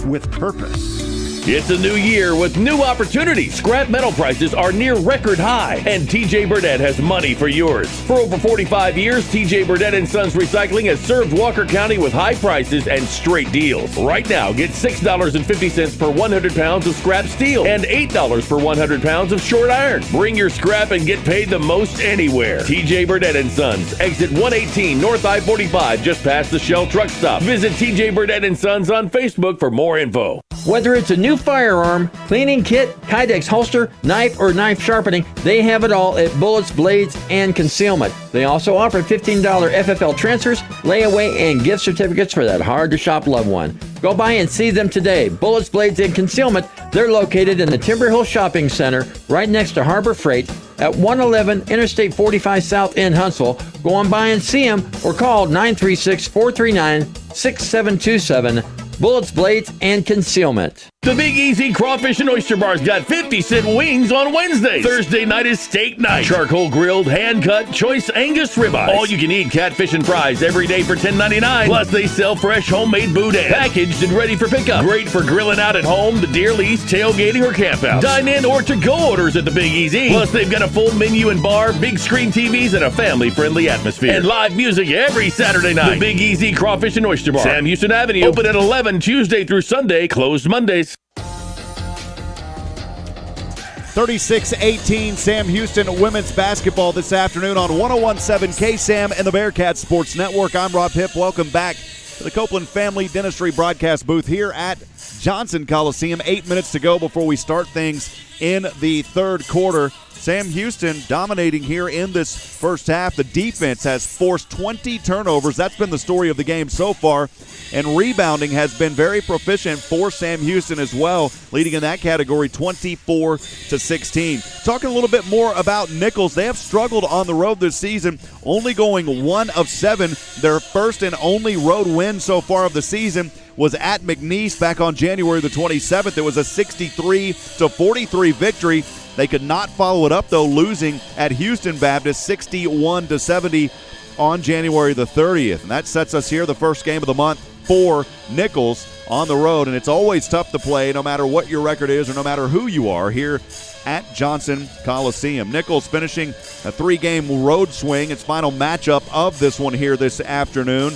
K: with purpose.
B: It's a new year with new opportunities. Scrap metal prices are near record high, and TJ Burdett has money for yours. For over 45 years, TJ Burdett & Sons Recycling has served Walker County with high prices and straight deals. Right now, get $6.50 per 100 pounds of scrap steel and $8 per 100 pounds of short iron. Bring your scrap and get paid the most anywhere. TJ Burdett & Sons, exit 118 North I-45, just past the Shell truck stop. Visit TJ Burdett & Sons on Facebook for more info.
I: Whether it's a new firearm, cleaning kit, Kydex holster, knife, or knife sharpening, they have it all at Bullets, Blades, and Concealment. They also offer $15 FFL transfers, layaway, and gift certificates for that hard-to-shop loved one. Go by and see them today. Bullets, Blades, and Concealment. They're located in the Timber Hill Shopping Center, right next to Harbor Freight, at 111 Interstate 45 South in Huntsville. Go on by and see them or call 936-439-6727. Bullets, Blades, and Concealment.
B: The Big Easy Crawfish and Oyster Bar's got 50-cent wings on Wednesday. Thursday night is steak night. Charcoal grilled, hand-cut, choice Angus ribeyes. All you can eat catfish and fries every day for $10.99. Plus, they sell fresh homemade boudin, packaged and ready for pickup. Great for grilling out at home, the deer lease, tailgating, or campouts. Dine in or to-go orders at the Big Easy. Plus, they've got a full menu and bar, big screen TVs, and a family-friendly atmosphere. And live music every Saturday night. The Big Easy Crawfish and Oyster Bar. Sam Houston Avenue. Open at 11 Tuesday through Sunday. Closed Mondays.
C: 36-18 Sam Houston women's basketball this afternoon on 101.7 KSAM and the Bearkats Sports Network. I'm Rob Hipp. Welcome back to the Copeland Family Dentistry broadcast booth here at Johnson Coliseum. 8 minutes to go before we start things in the third quarter. Sam Houston dominating here in this first half. The defense has forced 20 turnovers. That's been the story of the game so far. And rebounding has been very proficient for Sam Houston as well, leading in that category 24-16. Talking a little bit more about Nicholls. They have struggled on the road this season, only going 1 of 7. Their first and only road win so far of the season was at McNeese back on January the 27th. It was a 63-43 victory. They could not follow it up, though, losing at Houston Baptist 61-70 on January the 30th. And that sets us here the first game of the month for Nicholls on the road. And it's always tough to play no matter what your record is or no matter who you are here at Johnson Coliseum. Nicholls finishing a 3-game road swing. Its final matchup of this one here this afternoon.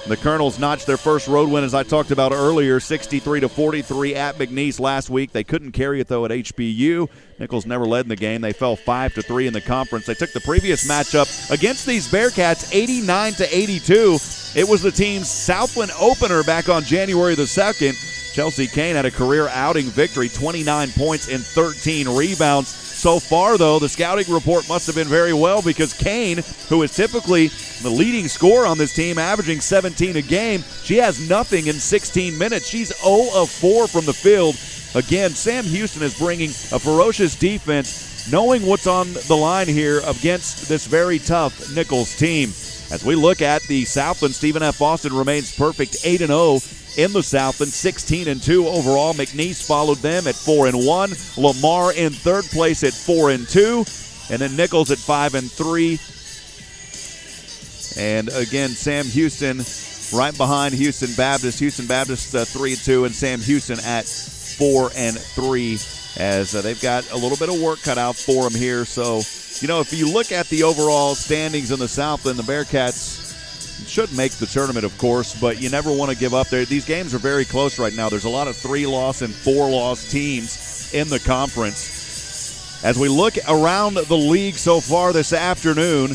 C: The Colonels notched their first road win, as I talked about earlier, 63-43 at McNeese last week. They couldn't carry it, though, at HBU. Nicholls never led in the game. They fell 5-3 in the conference. They took the previous matchup against these Bearkats 89-82. It was the team's Southland opener back on January the 2nd. Chelsea Kane had a career outing victory, 29 points and 13 rebounds. So far, though, the scouting report must have been very well, because Kane, who is typically the leading scorer on this team, averaging 17 a game, she has nothing in 16 minutes. She's 0 of 4 from the field. Again, Sam Houston is bringing a ferocious defense, knowing what's on the line here against this very tough Nicholls team. As we look at the Southland, Stephen F. Austin remains perfect, 8-0 in the Southland, 16-2 overall. McNeese followed them at 4-1. Lamar in third place at 4-2, and then Nicholls at 5-3. And again, Sam Houston right behind Houston Baptist. Houston Baptist 3-2, and Sam Houston at 4-3, as they've got a little bit of work cut out for them here. So, you know, if you look at the overall standings in the Southland, the Bearkats should make the tournament, of course, but you never want to give up there. These games are very close right now. There's a lot of 3-loss and 4-loss teams in the conference. As we look around the league so far this afternoon,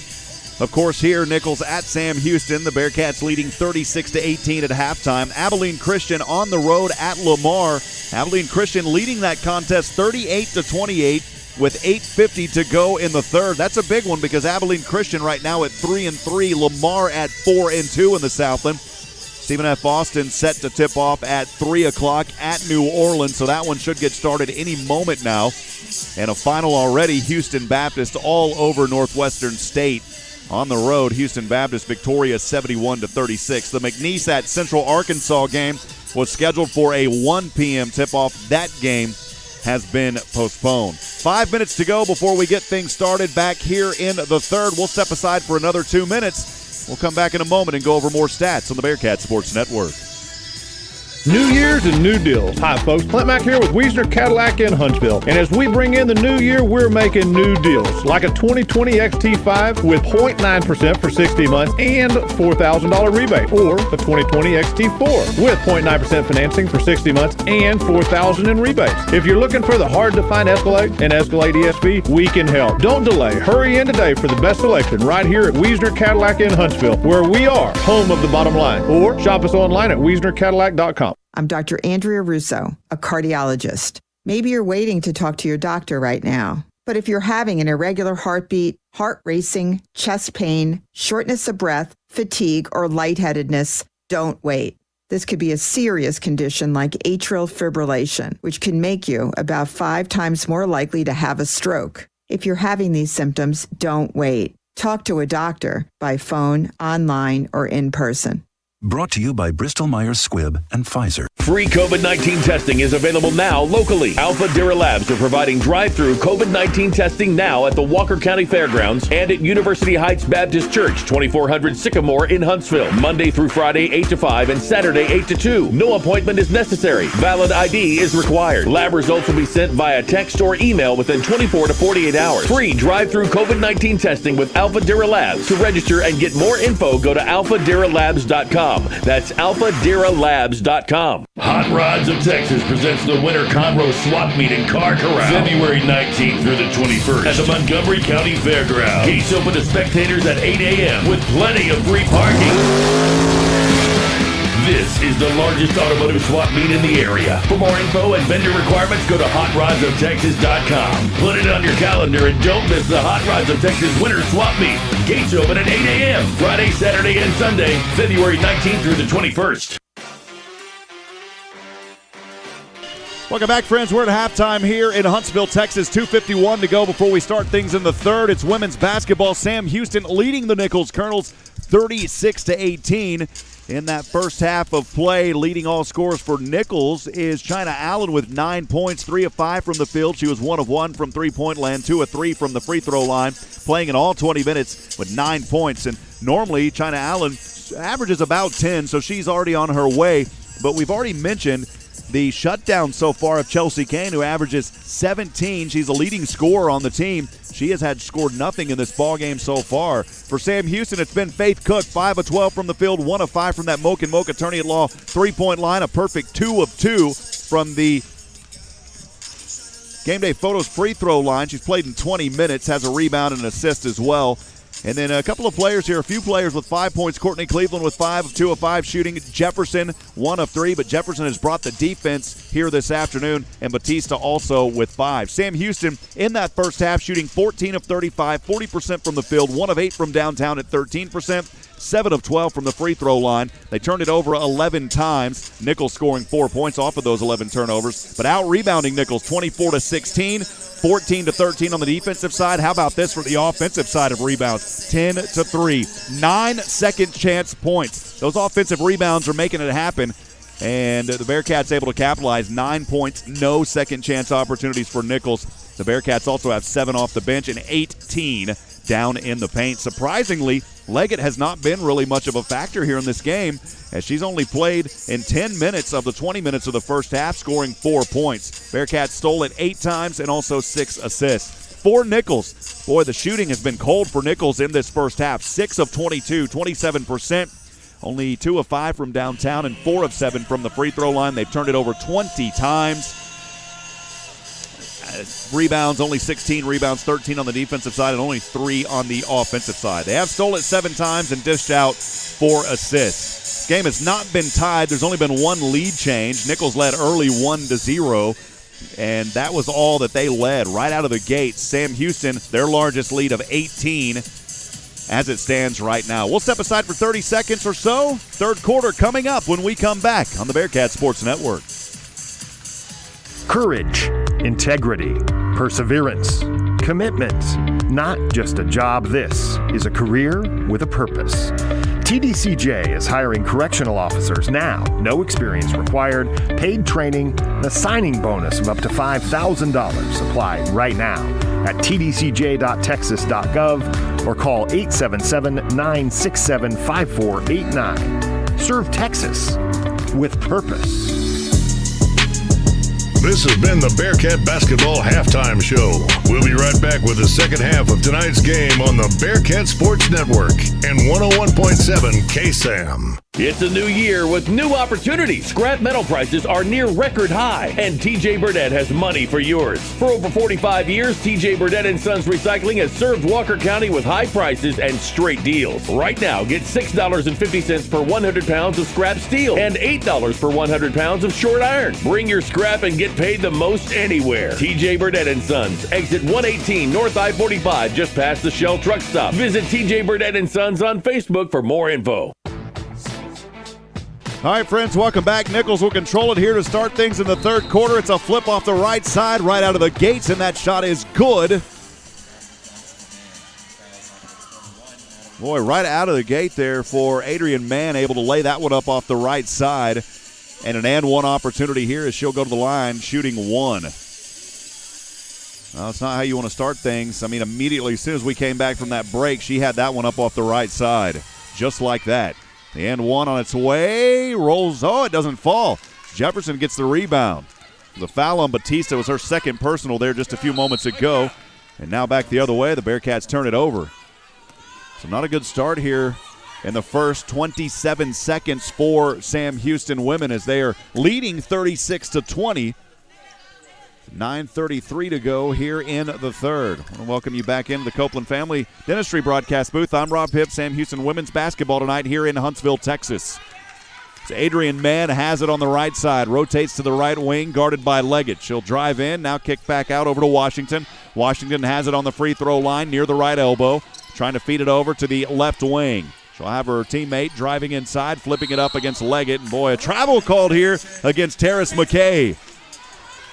C: of course, here, Nicholls at Sam Houston. The Bearkats leading 36-18 at halftime. Abilene Christian on the road at Lamar. Abilene Christian leading that contest 38-28 with 8:50 to go in the third. That's a big one, because Abilene Christian right now at 3-3. Lamar at 4-2 in the Southland. Stephen F. Austin set to tip off at 3 o'clock at New Orleans, so that one should get started any moment now. And a final already, Houston Baptist all over Northwestern State. On the road, Houston Baptist victorious 71-36. The McNeese at Central Arkansas game was scheduled for a 1 p.m. tip-off. That game has been postponed. 5 minutes to go before we get things started back here in the third. We'll step aside for another 2 minutes. We'll come back in a moment and go over more stats on the Bearcat Sports Network.
D: New Year's and new deals. Hi, folks. Clint Mack here with Wiesner Cadillac in Huntsville. And as we bring in the new year, we're making new deals. Like a 2020 XT5 with 0.9% for 60 months and $4,000 rebate. Or the 2020 XT4 with 0.9% financing for 60 months and $4,000 in rebates. If you're looking for the hard-to-find Escalade and Escalade ESV, we can help. Don't delay. Hurry in today for the best selection right here at Wiesner Cadillac in Huntsville, where we are home of the bottom line. Or shop us online at WiesnerCadillac.com.
E: I'm Dr. Andrea Russo, a cardiologist. Maybe you're waiting to talk to your doctor right now. But if you're having an irregular heartbeat, heart racing, chest pain, shortness of breath, fatigue, or lightheadedness, don't wait. This could be a serious condition like atrial fibrillation, which can make you about 5 times more likely to have a stroke. If you're having these symptoms, don't wait. Talk to a doctor by phone, online, or in person.
F: Brought to you by Bristol-Myers Squibb and Pfizer.
B: Free COVID-19 testing is available now locally. Alpha Dira Labs are providing drive-through COVID-19 testing now at the Walker County Fairgrounds and at University Heights Baptist Church, 2400 Sycamore in Huntsville. Monday through Friday, 8 to 5 and Saturday, 8 to 2. No appointment is necessary. Valid ID is required. Lab results will be sent via text or email within 24 to 48 hours. Free drive-through COVID-19 testing with Alpha Dira Labs. To register and get more info, go to alphadiralabs.com. That's alphadiralabs.com. Hot Rods of Texas presents the Winter Conroe Swap Meet in Car Corral, February 19th through the 21st at the Montgomery County Fairgrounds. Gates open to spectators at 8 a.m. with plenty of free parking. This is the largest automotive swap meet in the area. For more info and vendor requirements, go to HotRodsOfTexas.com. Put it on your calendar and don't miss the Hot Rods of Texas Winter Swap Meet. Gates open at 8 a.m. Friday, Saturday, and Sunday, February 19th through the 21st.
C: Welcome back, friends. We're at halftime here in Huntsville, Texas. 2:51 to go before we start things in the third. It's women's basketball. Sam Houston leading the Nicholls Colonels 36-18. In that first half of play, leading all scorers for Nicholls is China Allen with 9 points, 3 of 5 from the field. She was 1 of 1 from three-point land, 2 of 3 from the free throw line, playing in all 20 minutes with 9 points. And normally, China Allen averages about 10, so she's already on her way. But we've already mentioned the shutdown so far of Chelsea Kane, who averages 17. She's a leading scorer on the team. She has scored nothing in this ballgame so far. For Sam Houston, it's been Faith Cook, 5 of 12 from the field, 1 of 5 from that Moken Moke attorney at law three-point line, a perfect 2 of 2 from the Game Day Photos free throw line. She's played in 20 minutes, has a rebound and an assist as well. And then a couple of players here, a few players with 5 points. Courtney Cleveland with 5 of 2 of 5 shooting. Jefferson, 1 of 3, but Jefferson has brought the defense here this afternoon, and Batista also with 5. Sam Houston in that first half shooting 14 of 35, 40% from the field, 1 of 8 from downtown at 13%, 7 of 12 from the free throw line. They turned it over 11 times. Nicholls scoring 4 points off of those 11 turnovers, but out-rebounding Nicholls 24-16. 14-13 on the defensive side. How about this for the offensive side of rebounds? 10-3. 9 second chance points. Those offensive rebounds are making it happen, and the Bearcats able to capitalize. 9 points, no second chance opportunities for Nicholls. The Bearcats also have 7 off the bench and 18 down in the paint. Surprisingly, Leggett has not been really much of a factor here in this game, as she's only played in 10 minutes of the 20 minutes of the first half, scoring 4 points. Bearcats stole it 8 times and also 6 assists. For Nicholls, boy, the shooting has been cold for Nicholls in this first half. 6 of 22, 27%. Only 2 of 5 from downtown and 4 of 7 from the free throw line. They've turned it over 20 times. Rebounds, only 16 rebounds, 13 on the defensive side, and only 3 on the offensive side. They have stolen it 7 times and dished out 4 assists. This game has not been tied. There's only been 1 lead change. Nicholls led early 1-0, and that was all that they led right out of the gate. Sam Houston, their largest lead of 18 as it stands right now. We'll step aside for 30 seconds or so. Third quarter coming up when we come back on the Bearcat Sports Network.
K: Courage, integrity, perseverance, commitment. Not just a job, this is a career with a purpose. TDCJ is hiring correctional officers now. No experience required, paid training, and a signing bonus of up to $5,000. Apply right now at tdcj.texas.gov or call 877-967-5489. Serve Texas with purpose.
A: This has been the Bearcat Basketball Halftime Show. We'll be right back with the second half of tonight's game on the Bearcat Sports Network and 101.7 KSAM.
B: It's a new year with new opportunities. Scrap metal prices are near record high, and TJ Burdett has money for yours. For over 45 years, TJ Burdett & Sons Recycling has served Walker County with high prices and straight deals. Right now, get $6.50 per 100 pounds of scrap steel and $8 per 100 pounds of short iron. Bring your scrap and get paid the most anywhere. TJ Burdett & Sons, exit 118 North I-45, just past the Shell truck stop. Visit TJ Burdett & Sons on Facebook for more info.
C: All right, friends, welcome back. Nicholls will control it here to start things in the third quarter. It's a flip off the right side right out of the gates, and that shot is good. Boy, right out of the gate there for Adrian Mann, able to lay that one up off the right side. And an and one opportunity here as she'll go to the line shooting one. Well, it's not how you want to start things. I mean, immediately as soon as we came back from that break, she had that one up off the right side. Just like that. The and one on its way. Rolls. Oh, it doesn't fall. Jefferson gets the rebound. The foul on Batista was her second personal there just a few moments ago. And now back the other way. The Bearkats turn it over. So not a good start here in the first 27 seconds for Sam Houston women as they are leading 36-20. 9:33 to go here in the third. I want to welcome you back into the Copeland Family Dentistry broadcast booth. I'm Rob Hipp. Sam Houston women's basketball tonight here in Huntsville, Texas. So Adrian Mann has it on the right side, rotates to the right wing, guarded by Leggett. She'll drive in, now kick back out over to Washington. Washington has it on the free throw line near the right elbow, trying to feed it over to the left wing. She'll have her teammate driving inside, flipping it up against Leggett. And boy, a travel called here against Terrace McKay.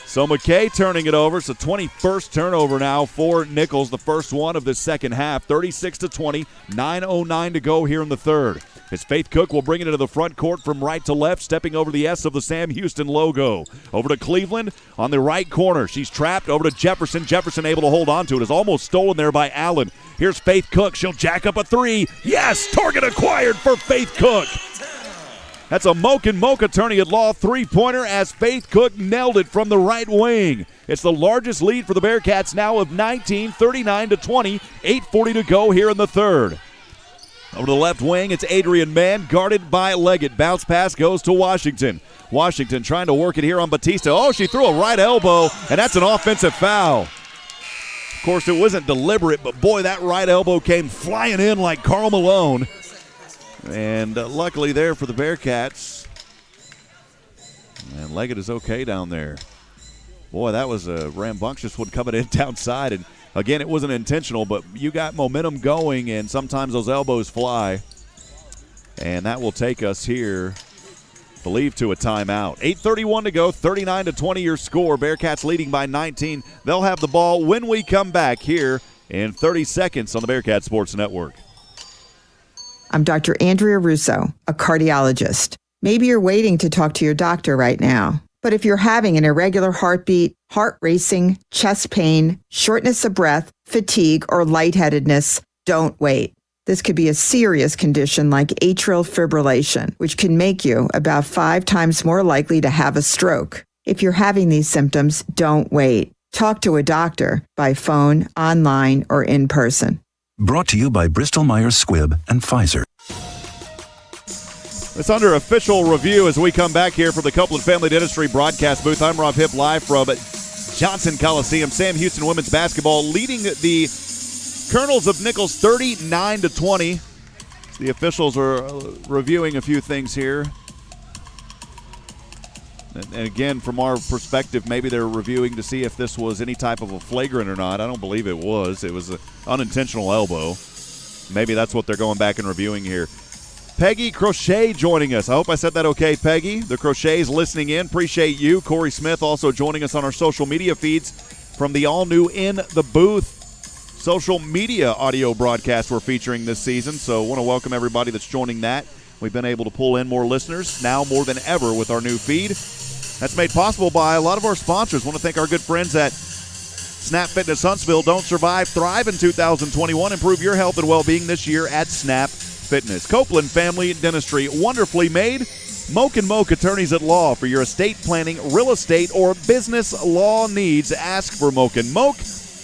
C: So McKay turning it over. It's the 21st turnover now for Nicholls, the first one of the second half. 36-20, 9:09 to go here in the third. As Faith Cook will bring it into the front court from right to left, stepping over the S of the Sam Houston logo. Over to Cleveland on the right corner. She's trapped over to Jefferson. Jefferson able to hold on to it. Is almost stolen there by Allen. Here's Faith Cook. She'll jack up a three. Yes! Target acquired for Faith Cook. That's a Moke attorney at law three-pointer as Faith Cook nailed it from the right wing. It's the largest lead for the Bearkats now of 19, 39-20, 8:40 to go here in the third. Over to the left wing, it's Adrian Mann, guarded by Leggett. Bounce pass goes to Washington. Washington trying to work it here on Batista. Oh, she threw a right elbow, and that's an offensive foul. Of course, it wasn't deliberate, but boy, that right elbow came flying in like Karl Malone. And luckily there for the Bearkats. And Leggett is okay down there. Boy, that was a rambunctious one coming in downside. And again, it wasn't intentional, but you got momentum going, and sometimes those elbows fly. And that will take us here, I believe, to a timeout. 8:31 to go, 39-20 your score. Bearkats leading by 19. They'll have the ball when we come back here in 30 seconds on the Bearcat Sports Network.
E: I'm Dr. Andrea Russo, a cardiologist. Maybe you're waiting to talk to your doctor right now. But if you're having an irregular heartbeat, heart racing, chest pain, shortness of breath, fatigue, or lightheadedness, don't wait. This could be a serious condition like atrial fibrillation, which can make you about 5 times more likely to have a stroke. If you're having these symptoms, don't wait. Talk to a doctor by phone, online, or in person.
F: Brought to you by Bristol-Myers Squibb and Pfizer.
C: It's under official review as we come back here from the Copeland Family Dentistry broadcast booth. I'm Rob Hipp, live from Johnson Coliseum. Sam Houston women's basketball leading the Colonels of Nicholls 39-20. The officials are reviewing a few things here. And again, from our perspective, maybe they're reviewing to see if this was any type of a flagrant or not. I don't believe it was. It was an unintentional elbow. Maybe that's what they're going back and reviewing here. Peggy Crochet joining us. I hope I said that okay, Peggy. The Crochet's listening in. Appreciate you. Corey Smith also joining us on our social media feeds from the all-new In the Booth social media audio broadcast we're featuring this season. So I want to welcome everybody that's joining that. We've been able to pull in more listeners now more than ever with our new feed. That's made possible by a lot of our sponsors. I want to thank our good friends at Snap Fitness Huntsville. Don't survive, thrive in 2021. Improve your health and well-being this year at Snap Fitness. Copeland Family Dentistry, wonderfully made. Moke & Moke attorneys at law for your estate planning, real estate, or business law needs. Ask for Moke & Moke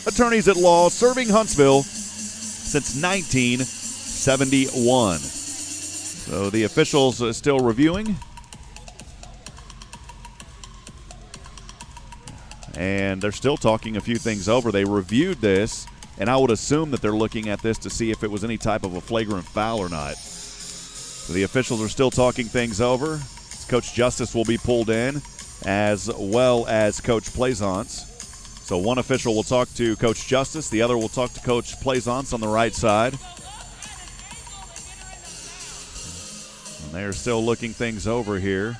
C: attorneys at law, serving Huntsville since 1971. So the officials are still reviewing. And they're still talking a few things over. They reviewed this, and I would assume that they're looking at this to see if it was any type of a flagrant foul or not. So the officials are still talking things over. Coach Justice will be pulled in, as well as Coach Plaisance. So one official will talk to Coach Justice. The other will talk to Coach Plaisance on the right side. And they're still looking things over here.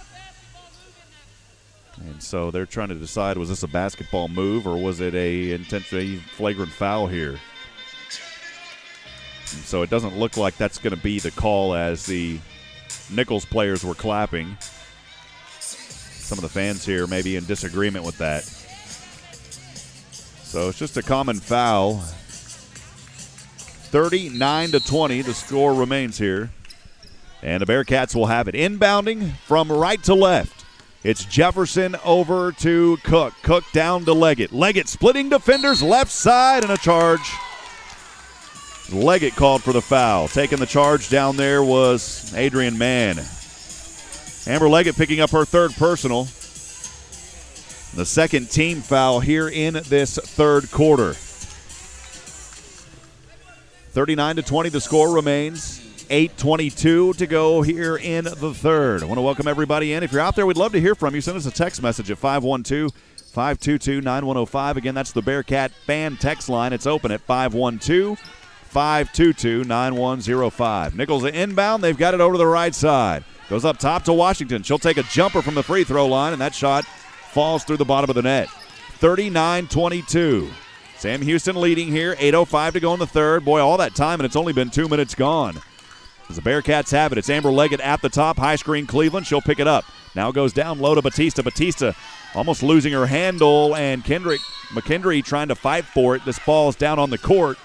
C: And so they're trying to decide, was this a basketball move or was it a intentionally flagrant foul here? So it doesn't look like that's going to be the call as the Nicholls players were clapping. Some of the fans here may be in disagreement with that. So it's just a common foul. 39-20, the score remains here. And the Bearcats will have it inbounding from right to left. It's Jefferson over to Cook. Cook down to Leggett. Leggett splitting defenders left side and a charge. Leggett called for the foul. Taking the charge down there was Adrian Mann. Amber Leggett picking up her third personal. The second team foul here in this third quarter. 39-20 the score remains. 8:22 to go here in the third. I want to welcome everybody in. If you're out there, we'd love to hear from you. Send us a text message at 512-522-9105. Again, that's the Bearcat fan text line. It's open at 512-522-9105. Nicholls inbound. They've got it over to the right side. Goes up top to Washington. She'll take a jumper from the free throw line, and that shot falls through the bottom of the net. 39-22. Sam Houston leading here. 8:05 to go in the third. Boy, all that time, and it's only been 2 minutes gone. As the Bearcats have it, it's Amber Leggett at the top. High screen Cleveland. She'll pick it up. Now goes down low to Batista. Batista almost losing her handle, and McKendry trying to fight for it. This ball is down on the court.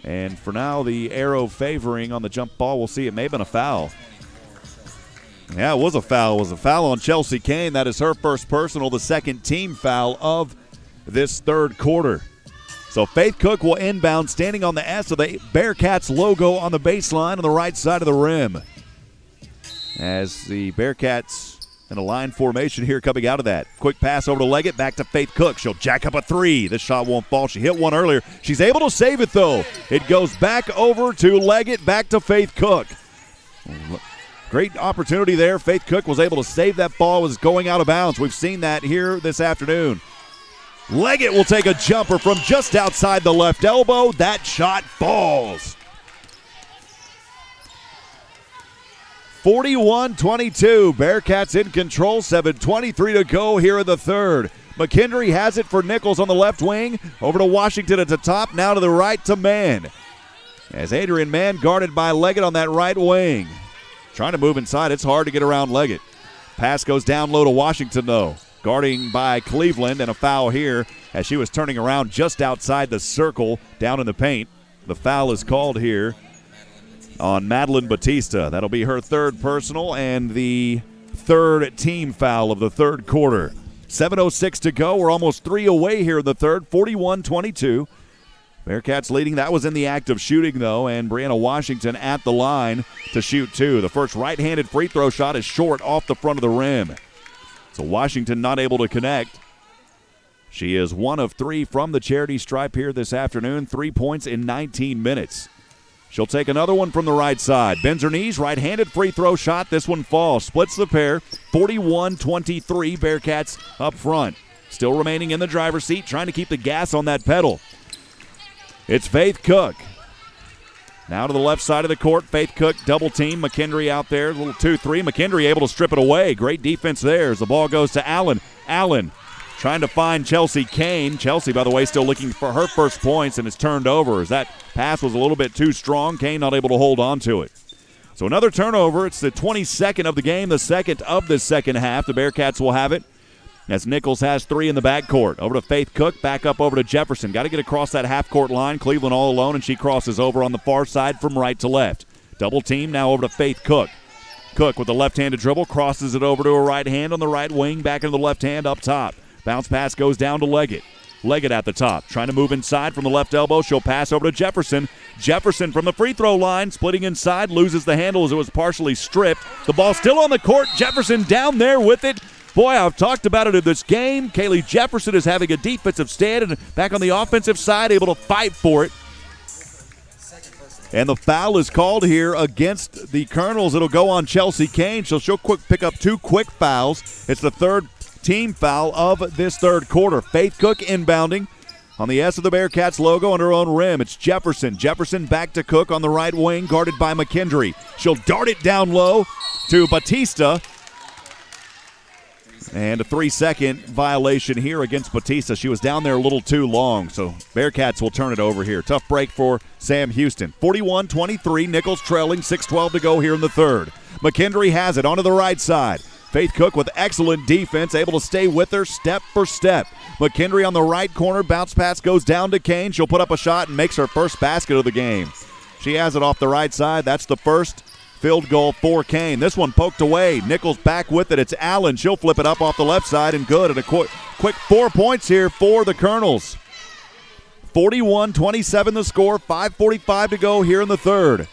C: And for now, the arrow favoring on the jump ball. We'll see. It may have been a foul. Yeah, it was a foul. It was a foul on Chelsea Kane. That is her first personal, the second team foul of this third quarter. So Faith Cook will inbound, standing on the S of the Bearcats logo on the baseline on the right side of the rim. As the Bearcats in a line formation here coming out of that. Quick pass over to Leggett, back to Faith Cook. She'll jack up a three. This shot won't fall. She hit one earlier. She's able to save it, though. It goes back over to Leggett, back to Faith Cook. Great opportunity there. Faith Cook was able to save that ball. Was going out of bounds. We've seen that here this afternoon. Leggett will take a jumper from just outside the left elbow. That shot falls. 41-22. Bearcats in control. 7:23 to go here in the third. McKendry has it for Nicholls on the left wing. Over to Washington at the top. Now to the right to Mann. As Adrian Mann guarded by Leggett on that right wing. Trying to move inside. It's hard to get around Leggett. Pass goes down low to Washington, though. Guarding by Cleveland, and a foul here as she was turning around just outside the circle down in the paint. The foul is called here on Madeline Batista. That'll be her third personal and the third team foul of the third quarter. 7:06 to go. We're almost three away here in the third. 41-22. Bearcats leading. That was in the act of shooting, though, and Brianna Washington at the line to shoot two. The first right-handed free throw shot is short off the front of the rim. So Washington not able to connect. She is 1 of 3 from the charity stripe here this afternoon. 3 points in 19 minutes. She'll take another one from the right side. Bends her knees, right-handed free throw shot. This one falls. Splits the pair. 41-23, Bearcats up front. Still remaining in the driver's seat, trying to keep the gas on that pedal. It's Faith Cook. Now to the left side of the court. Faith Cook double team. McKendry out there. A little 2-3. McKendry able to strip it away. Great defense there as the ball goes to Allen. Allen trying to find Chelsea Kane. Chelsea, by the way, still looking for her first points, and it's turned over as that pass was a little bit too strong. Kane not able to hold on to it. So another turnover. It's the 22nd of the game, the second of the second half. The Bearcats will have it as Nicholls has 3 in the backcourt. Over to Faith Cook, back up over to Jefferson. Got to get across that half-court line. Cleveland all alone, and she crosses over on the far side from right to left. Double team now over to Faith Cook. Cook with the left-handed dribble, crosses it over to her right hand on the right wing, back into the left hand up top. Bounce pass goes down to Leggett. Leggett at the top, trying to move inside from the left elbow. She'll pass over to Jefferson. Jefferson from the free throw line, splitting inside, loses the handle as it was partially stripped. The ball still on the court. Jefferson down there with it. Boy, I've talked about it in this game. Kaylee Jefferson is having a defensive stand and back on the offensive side, able to fight for it. And the foul is called here against the Colonels. It'll go on Chelsea Kane. She'll pick up 2 quick fouls. It's the third team foul of this third quarter. Faith Cook inbounding on the S of the Bearcats logo on her own rim. It's Jefferson. Jefferson back to Cook on the right wing, guarded by McKendry. She'll dart it down low to Batista. And a 3-second violation here against Batista. She was down there a little too long, so Bearkats will turn it over here. Tough break for Sam Houston. 41-23, Nicholls trailing, 6:12 to go here in the third. McKendry has it onto the right side. Faith Cook with excellent defense, able to stay with her step for step. McKendry on the right corner, bounce pass goes down to Kane. She'll put up a shot and makes her first basket of the game. She has it off the right side. That's the first field goal for Kane. This one poked away. Nicholls back with it. It's Allen. She'll flip it up off the left side and good. And a quick 4 points here for the Colonels. 41-27 the score. 5:45 to go here in the third.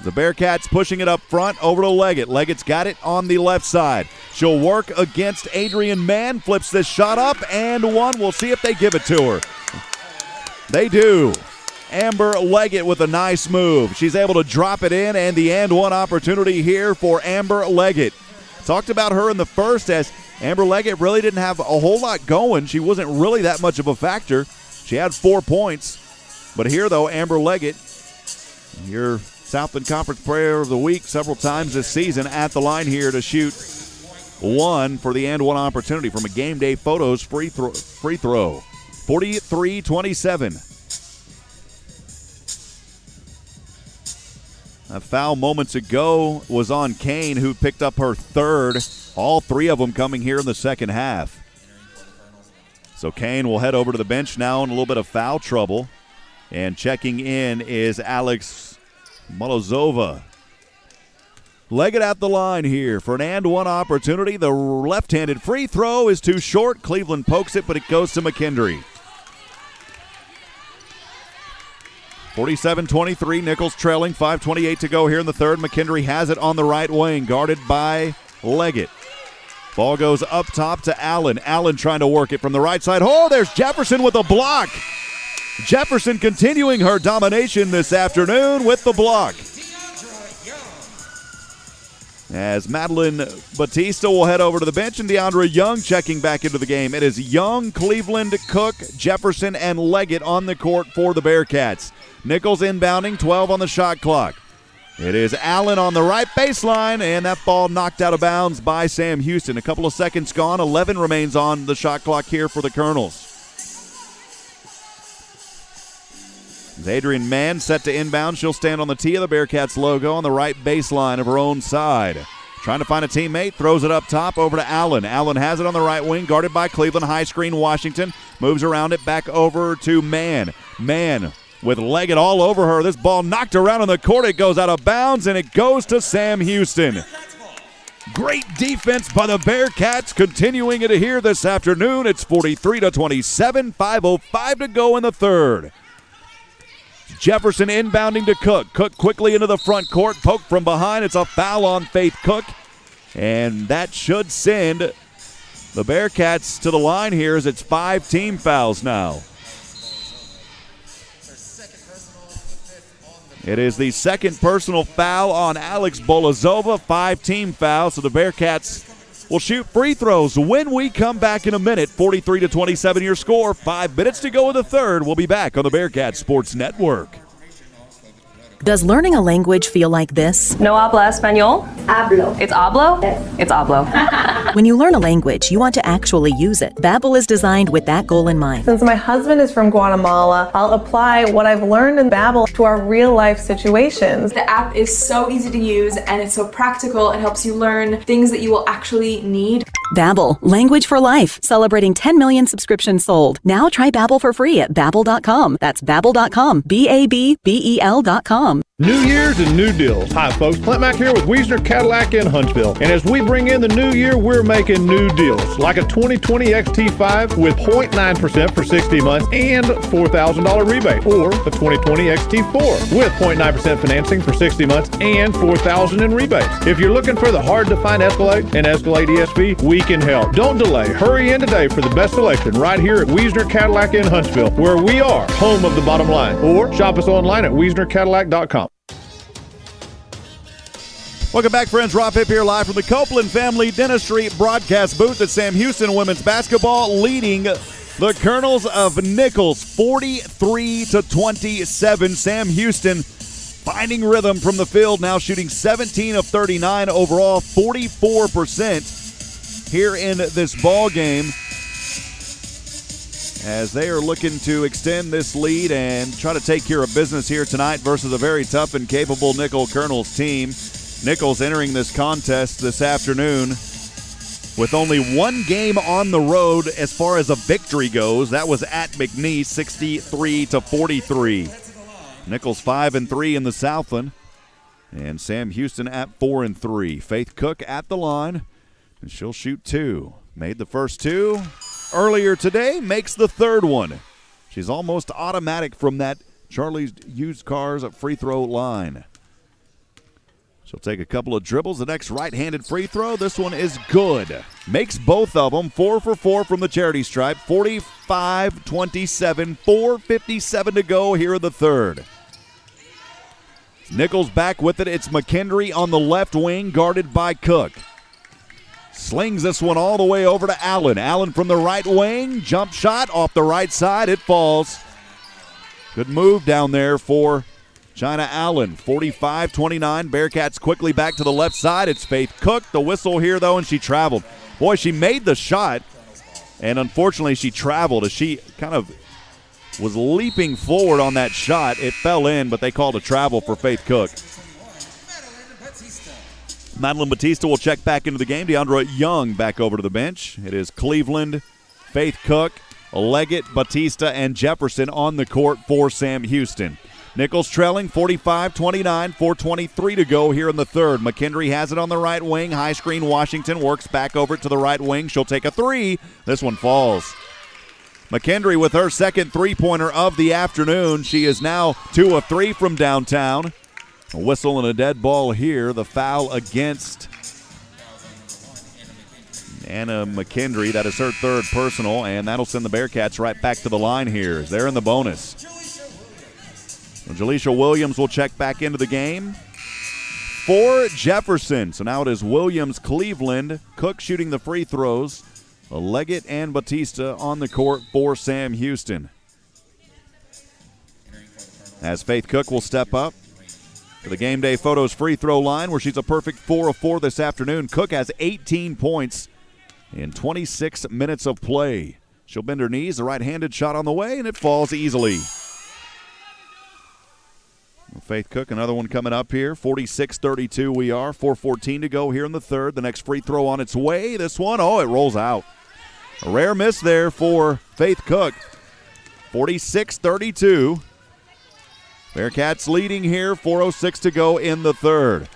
C: The Bearkats pushing it up front over to Leggett. Leggett's got it on the left side. She'll work against Adrian Mann. Flips this shot up and one. We'll see if they give it to her. They do. Amber Leggett with a nice move. She's able to drop it in, and the and one opportunity here for Amber Leggett. Talked about her in the first as Amber Leggett really didn't have a whole lot going. She wasn't really that much of a factor. She had 4 points. But here, though, Amber Leggett, your Southland Conference Player of the Week several times this season, at the line here to shoot one for the and one opportunity from a Game Day Photos free throw. 43-27. A foul moments ago was on Kane, who picked up her third. All three of them coming here in the second half. So Kane will head over to the bench now in a little bit of foul trouble. And checking in is Alex Molozova. Leggett at the line here for an and one opportunity. The left-handed free throw is too short. Cleveland pokes it, but it goes to McKendry. 47-23, Nicholls trailing, 5:28 to go here in the third. McKendry has it on the right wing, guarded by Leggett. Ball goes up top to Allen. Allen trying to work it from the right side. Oh, there's Jefferson with a block. Jefferson continuing her domination this afternoon with the block. As Madeline Batista will head over to the bench, and DeAndre Young checking back into the game. It is Young, Cleveland, Cook, Jefferson, and Leggett on the court for the Bearkats. Nicholls inbounding, 12 on the shot clock. It is Allen on the right baseline, and that ball knocked out of bounds by Sam Houston. A couple of seconds gone, 11 remains on the shot clock here for the Colonels. As Adrian Mann set to inbound, she'll stand on the tee of the Bearkats logo on the right baseline of her own side. Trying to find a teammate, throws it up top over to Allen. Allen has it on the right wing, guarded by Cleveland. High screen, Washington moves around it back over to Mann. Mann with Leggett all over her. This ball knocked around on the court. It goes out of bounds, and it goes to Sam Houston. Great defense by the Bearkats, continuing it here this afternoon. It's 43-27, 5:05 to go in the third. Jefferson inbounding to Cook. Cook quickly into the front court. Poke from behind. It's a foul on Faith Cook. And that should send the Bearkats to the line here as it's 5 team fouls now. It is the second personal foul on Alex Bolazova. 5 team fouls. So the Bearkats will shoot free throws when we come back in a minute. 43-27 your score. 5 minutes to go in the third. We'll be back on the Bearkats Sports Network.
G: Does learning a language feel like this?
H: No habla español?
M: Hablo.
H: It's hablo?
M: Yes.
H: It's hablo.
G: When you learn a language, you want to actually use it. Babbel is designed with that goal in mind.
H: Since my husband is from Guatemala, I'll apply what I've learned in Babbel to our real life situations.
J: The app is so easy to use and it's so practical. It helps you learn things that you will actually need.
G: Babbel, language for life, celebrating 10 million subscriptions sold. Now try Babbel for free at Babbel.com. That's Babbel.com, Babbel.com.
D: New years and new deals. Hi folks, Clint Mack here with Wiesner Cadillac in Huntsville. And as we bring in the new year, we're making new deals. Like a 2020 XT5 with 0.9% for 60 months and $4,000 rebate. Or the 2020 XT4 with 0.9% financing for 60 months and $4,000 in rebates. If you're looking for the hard-to-find Escalade and Escalade ESV, we can help. Don't delay. Hurry in today for the best selection right here at Wiesner Cadillac in Huntsville, where we are home of the bottom line. Or shop us online at WiesnerCadillac.com.
C: Welcome back, friends. Rob Hipp here live from the Copeland Family Dentistry broadcast booth at Sam Houston Women's Basketball, leading the Colonels of Nicholls 43-27. Sam Houston finding rhythm from the field, now shooting 17 of 39 overall, 44%. here in this ball game, as they are looking to extend this lead and try to take care of business here tonight versus a very tough and capable Nicholls Colonels team. Nicholls entering this contest this afternoon with only one game on the road as far as a victory goes. That was at McNeese, 63-43. Nicholls 5-3 in the Southland, and Sam Houston at 4-3. Faith Cook at the line, and she'll shoot 2. Made the first 2 earlier today, makes the third one. She's almost automatic from that Charlie's Used Cars free throw line. She'll take a couple of dribbles. The next right-handed free throw, this one is good. Makes both of them. 4 for 4 from the charity stripe. 45-27, 4:57 to go here in the third. Nicholls back with it. It's McKendry on the left wing, guarded by Cook. Slings this one all the way over to Allen. Allen from the right wing. Jump shot off the right side. It falls. Good move down there for China Allen. 45-29. Bearkats quickly back to the left side. It's Faith Cook. The whistle here, though, and she traveled. Boy, she made the shot, and unfortunately she traveled as she kind of was leaping forward on that shot. It fell in, but they called a travel for Faith Cook. Madeline Batista will check back into the game. Deandra Young back over to the bench. It is Cleveland, Faith Cook, Leggett, Batista, and Jefferson on the court for Sam Houston. Nicholls trailing 45-29, 4:23 to go here in the third. McKendry has it on the right wing. High screen Washington works back over to the right wing. She'll take a 3. This one falls. McKendry with her second three-pointer of the afternoon. She is now 2 of 3 from downtown. A whistle and a dead ball here. The foul against Anna McKendry. That is her third personal, and that'll send the Bearkats right back to the line here. They're in the bonus. Jaleisha Williams will check back into the game for Jefferson. So now it is Williams, Cleveland, Cook shooting the free throws, Leggett and Batista on the court for Sam Houston. As Faith Cook will step up to the Game Day Photos free throw line, where she's a perfect 4 of 4 this afternoon. Cook has 18 points in 26 minutes of play. She'll bend her knees, the right-handed shot on the way, and it falls easily. Faith Cook, another one coming up here. 46-32 we are. 4:14 to go here in the third. The next free throw on its way. This one, it rolls out. A rare miss there for Faith Cook. 46-32. Bearkats leading here. 4:06 to go in the third.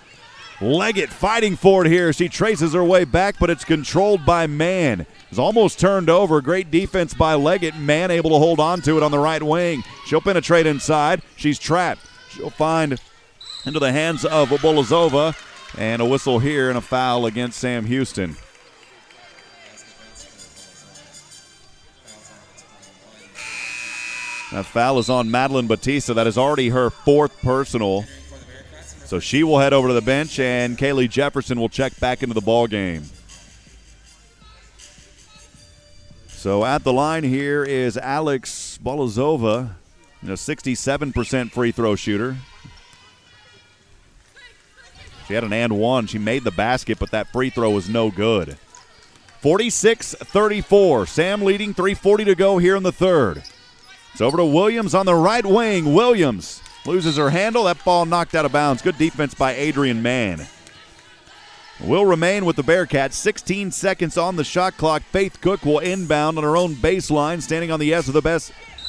C: Leggett fighting for it here. She traces her way back, but it's controlled by Mann. It's almost turned over. Great defense by Leggett. Mann able to hold on to it on the right wing. She'll penetrate inside. She's trapped. She'll find into the hands of Bolazova, and a whistle here and a foul against Sam Houston. That foul is on Madeline Batista. That is already her 4th personal. So she will head over to the bench, and Kaylee Jefferson will check back into the ball game. So at the line here is Alex Bolazova, a 67% free throw shooter. She had an and one. She made the basket, but that free throw was no good. 46-34. Sam leading, 3:40 to go here in the third. It's over to Williams on the right wing. Williams loses her handle. That ball knocked out of bounds. Good defense by Adrian Mann. Will remain with the Bearkats. 16 seconds on the shot clock. Faith Cook will inbound on her own baseline, standing on the S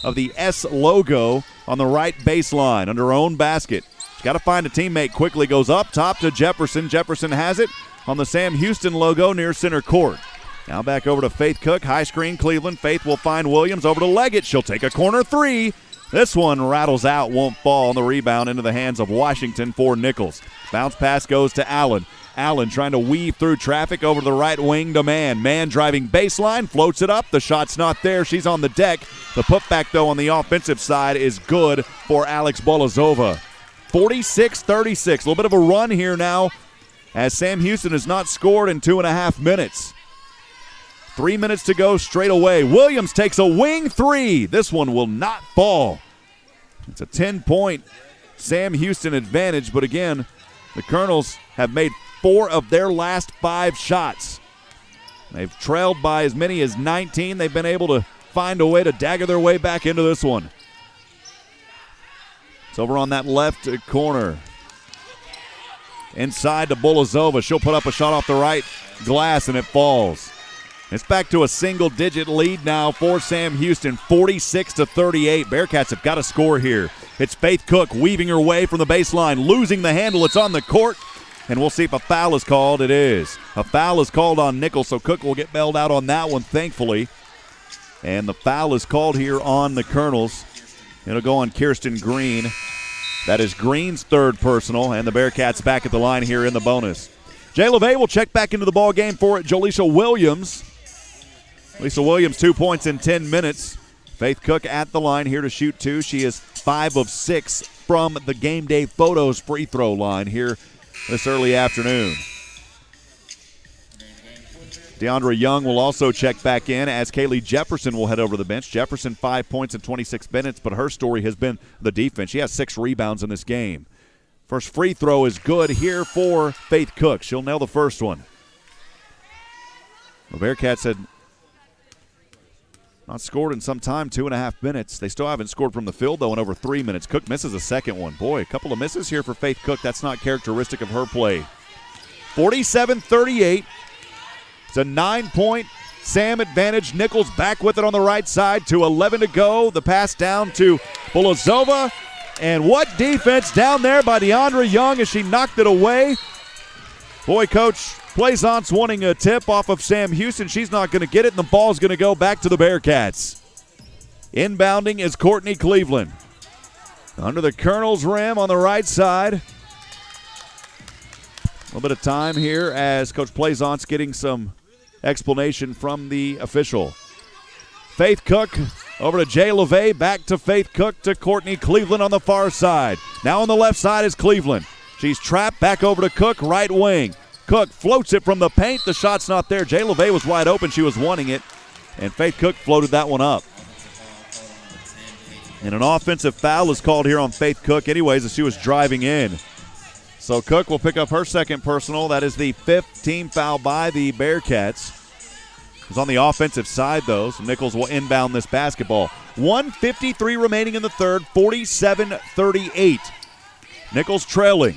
C: of the S logo on the right baseline under her own basket. She's got to find a teammate quickly. Goes up top to Jefferson. Jefferson has it on the Sam Houston logo near center court. Now back over to Faith Cook. High screen Cleveland. Faith will find Williams over to Leggett. She'll take a corner 3. This one rattles out, won't fall on the rebound into the hands of Washington for Nicholls. Bounce pass goes to Allen. Allen trying to weave through traffic over to the right wing to Mann. Mann driving baseline, floats it up. The shot's not there. She's on the deck. The putback, though, on the offensive side is good for Alex Bolazova. 46-36. A little bit of a run here now as Sam Houston has not scored in 2.5 minutes. 3 minutes to go straight away. Williams takes a wing 3. This one will not fall. It's a 10-point Sam Houston advantage, but again, the Colonels have made 4 of their last 5 shots. They've trailed by as many as 19. They've been able to find a way to dagger their way back into this one. It's over on that left corner. Inside to Bolazova. She'll put up a shot off the right glass, and it falls. It's back to a single-digit lead now for Sam Houston, 46-38. Bearcats have got to score here. It's Faith Cook weaving her way from the baseline, losing the handle. It's on the court, and we'll see if a foul is called. It is. A foul is called on Nicholls, so Cook will get bailed out on that one, thankfully. And the foul is called here on the Colonels. It'll go on Kirsten Green. That is Green's third personal, and the Bearcats back at the line here in the bonus. Jay LeVay will check back into the ball game for Jaleisha Williams. Lisa Williams, 2 points in 10 minutes. Faith Cook at the line here to shoot 2. She is 5 of 6 from the Game Day Photos free throw line here this early afternoon. DeAndre Young will also check back in as Kaylee Jefferson will head over to the bench. Jefferson 5 points in 26 minutes, but her story has been the defense. She has 6 rebounds in this game. First free throw is good here for Faith Cook. She'll nail the first one. The Bearcats had not scored in some time, 2.5 minutes. They still haven't scored from the field, though, in over 3 minutes. Cook misses a second one. Boy, a couple of misses here for Faith Cook. That's not characteristic of her play. 47-38. It's a 9-point Sam advantage. Nicholls back with it on the right side. 2:11 to go. The pass down to Bolazova. And what defense down there by DeAndre Young as she knocked it away. Boy, Coach Plaisance wanting a tip off of Sam Houston. She's not going to get it, and the ball's going to go back to the Bearcats. Inbounding is Courtney Cleveland. Under the Colonel's rim on the right side. A little bit of time here as Coach Plaisance getting some explanation from the official. Faith Cook over to Jay LeVay, back to Faith Cook to Courtney Cleveland on the far side. Now on the left side is Cleveland. She's trapped, back over to Cook, right wing. Cook floats it from the paint. The shot's not there. Jay LeVay was wide open. She was wanting it, and Faith Cook floated that one up. And an offensive foul is called here on Faith Cook anyways as she was driving in. So Cook will pick up her second personal. That is the 5th team foul by the Bearcats. It was on the offensive side, though, so Nicholls will inbound this basketball. 1:53 remaining in the third, 47-38. Nicholls trailing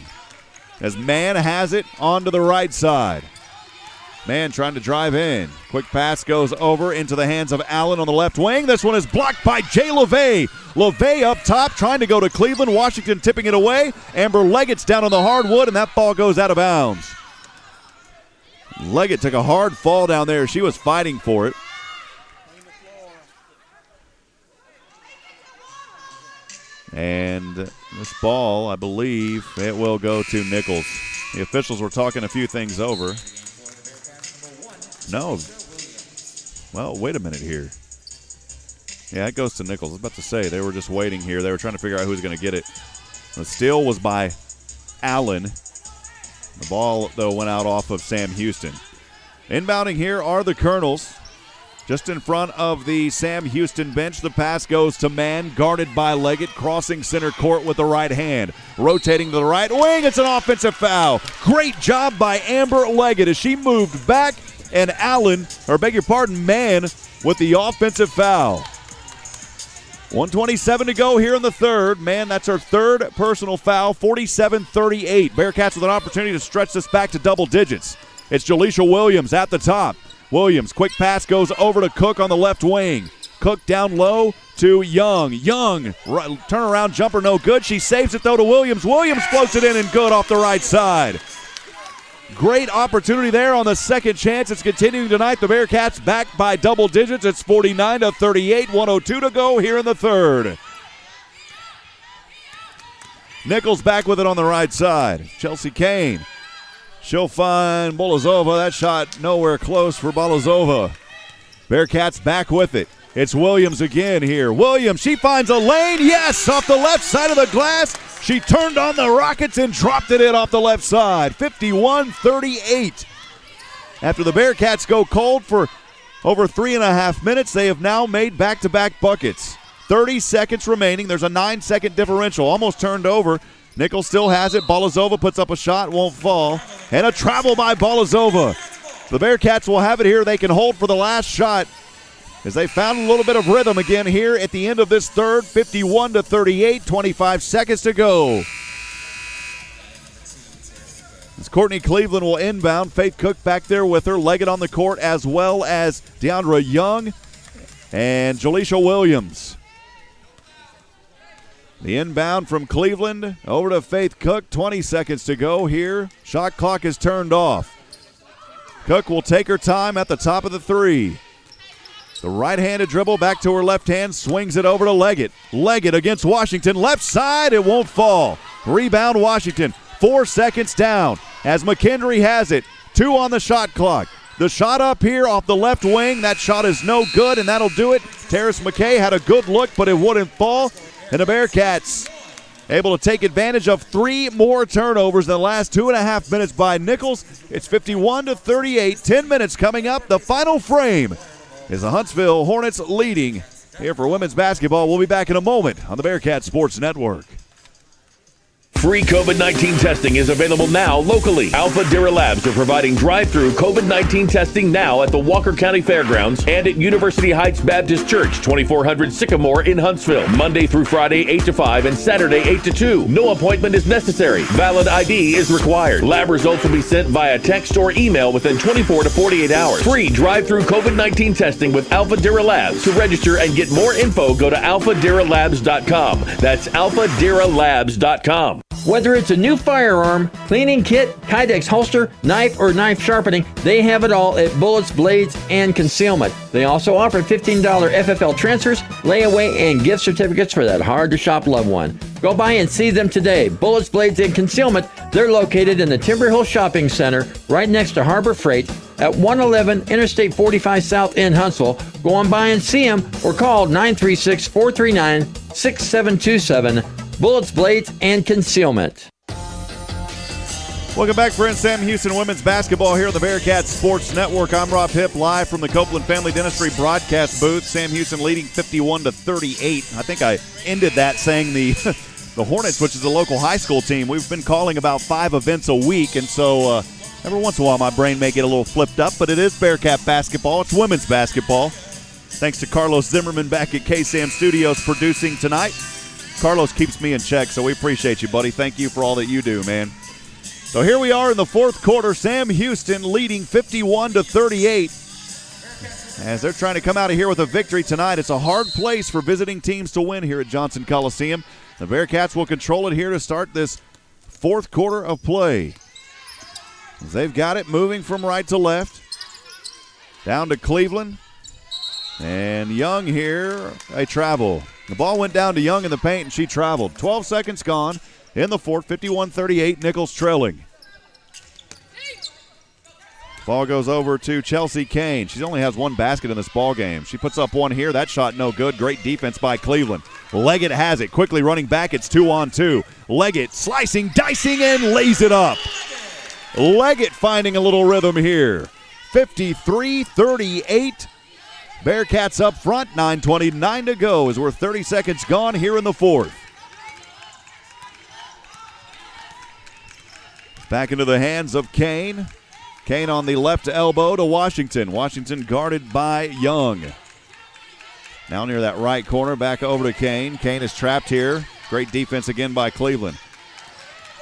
C: as Mann has it onto the right side. Mann trying to drive in. Quick pass goes over into the hands of Allen on the left wing. This one is blocked by Jay LeVay. LeVay up top trying to go to Cleveland. Washington tipping it away. Amber Leggett's down on the hardwood, and that ball goes out of bounds. Leggett took a hard fall down there. She was fighting for it. And this ball, I believe, it will go to Nicholls. The officials were talking a few things over. No. Well, wait a minute here. Yeah, it goes to Nicholls. I was about to say, they were just waiting here. They were trying to figure out who's going to get it. The steal was by Allen. The ball, though, went out off of Sam Houston. Inbounding here are the Colonels. Just in front of the Sam Houston bench, the pass goes to Mann, guarded by Leggett, crossing center court with the right hand. Rotating to the right wing, it's an offensive foul. Great job by Amber Leggett as she moved back, and Mann with the offensive foul. 1:27 to go here in the third. Mann, that's her third personal foul, 47-38. Bearcats with an opportunity to stretch this back to double digits. It's Jaleisha Williams at the top. Williams, quick pass goes over to Cook on the left wing. Cook down low to Young. Young, turnaround jumper, no good. She saves it, though, to Williams. Williams floats it in and good off the right side. Great opportunity there on the second chance. It's continuing tonight. The Bearcats back by double digits. It's 49-38, 1:02 to go here in the third. Nicholls back with it on the right side. Chelsea Kane. She'll find Bolazova. That shot nowhere close for Bolazova. Bearcats back with it. It's Williams again here. Williams, she finds a lane. Yes, off the left side of the glass. She turned on the Rockets and dropped it in off the left side. 51-38. After the Bearcats go cold for over 3.5 minutes, they have now made back-to-back buckets. 30 seconds remaining. There's a 9-second differential. Almost turned over. Nicholls still has it. Bolazova puts up a shot, won't fall. And a travel by Bolazova. The Bearcats will have it here. They can hold for the last shot as they found a little bit of rhythm again here at the end of this third. 51-38, 25 seconds to go. As Courtney Cleveland will inbound. Faith Cook back there with her. Leggett on the court, as well as Deandra Young and Jaleisha Williams. The inbound from Cleveland over to Faith Cook. 20 seconds to go here. Shot clock is turned off. Cook will take her time at the top of the three. The right-handed dribble back to her left hand. Swings it over to Leggett. Leggett against Washington. Left side. It won't fall. Rebound Washington. 4 seconds down as McKendry has it. 2 on the shot clock. The shot up here off the left wing. That shot is no good, and that'll do it. Terrace McKay had a good look, but it wouldn't fall. And the Bearcats able to take advantage of 3 more turnovers in the last 2.5 minutes by Nicholls. It's 51-38. 10 minutes coming up. The final frame is the Huntsville Hornets leading here for women's basketball. We'll be back in a moment on the Bearcat Sports Network.
B: Free COVID-19 testing is available now locally. Alpha Dira Labs are providing drive-through COVID-19 testing now at the Walker County Fairgrounds and at University Heights Baptist Church, 2400 Sycamore in Huntsville. Monday through Friday, 8 to 5 and Saturday, 8 to 2. No appointment is necessary. Valid ID is required. Lab results will be sent via text or email within 24 to 48 hours. Free drive-through COVID-19 testing with Alpha Dira Labs. To register and get more info, go to alphadiralabs.com. That's alphadiralabs.com.
I: Whether it's a new firearm, cleaning kit, Kydex holster, knife, or knife sharpening, they have it all at Bullets, Blades, and Concealment. They also offer $15 FFL transfers, layaway, and gift certificates for that hard-to-shop loved one. Go by and see them today. Bullets, Blades, and Concealment. They're located in the Timber Hill Shopping Center, right next to Harbor Freight, at 111 Interstate 45 South in Huntsville. Go on by and see them or call 936-439-6727. Bullets, Blades, and Concealment.
C: Welcome back, friends. Sam Houston women's basketball here on the Bearcat Sports Network. I'm Rob Hipp, live from the Copeland Family Dentistry broadcast booth. Sam Houston leading 51-38. I think I ended that saying the Hornets, which is a local high school team. We've been calling about 5 events a week, and so every once in a while my brain may get a little flipped up, but it is Bearcat basketball. It's women's basketball. Thanks to Carlos Zimmerman back at KSAM Studios producing tonight. Carlos keeps me in check, so we appreciate you, buddy. Thank you for all that you do, man. So here we are in the fourth quarter. Sam Houston leading 51-38 as they're trying to come out of here with a victory tonight. It's a hard place for visiting teams to win here at Johnson Coliseum. The Bearcats will control it here to start this fourth quarter of play. They've got it moving from right to left. Down to Cleveland. And Young here, a travel. The ball went down to Young in the paint, and she traveled. 12 seconds gone in the fourth, 51-38, Nicholls trailing. Ball goes over to Chelsea Kane. She only has 1 basket in this ball game. She puts up 1 here. That shot no good. Great defense by Cleveland. Leggett has it. Quickly running back. It's 2-on-2. Leggett slicing, dicing, and lays it up. Leggett finding a little rhythm here. 53-38. Bearcats up front, 9:29 to go as we're 30 seconds gone here in the fourth. Back into the hands of Kane. Kane on the left elbow to Washington. Washington guarded by Young. Now near that right corner, back over to Kane. Kane is trapped here. Great defense again by Cleveland.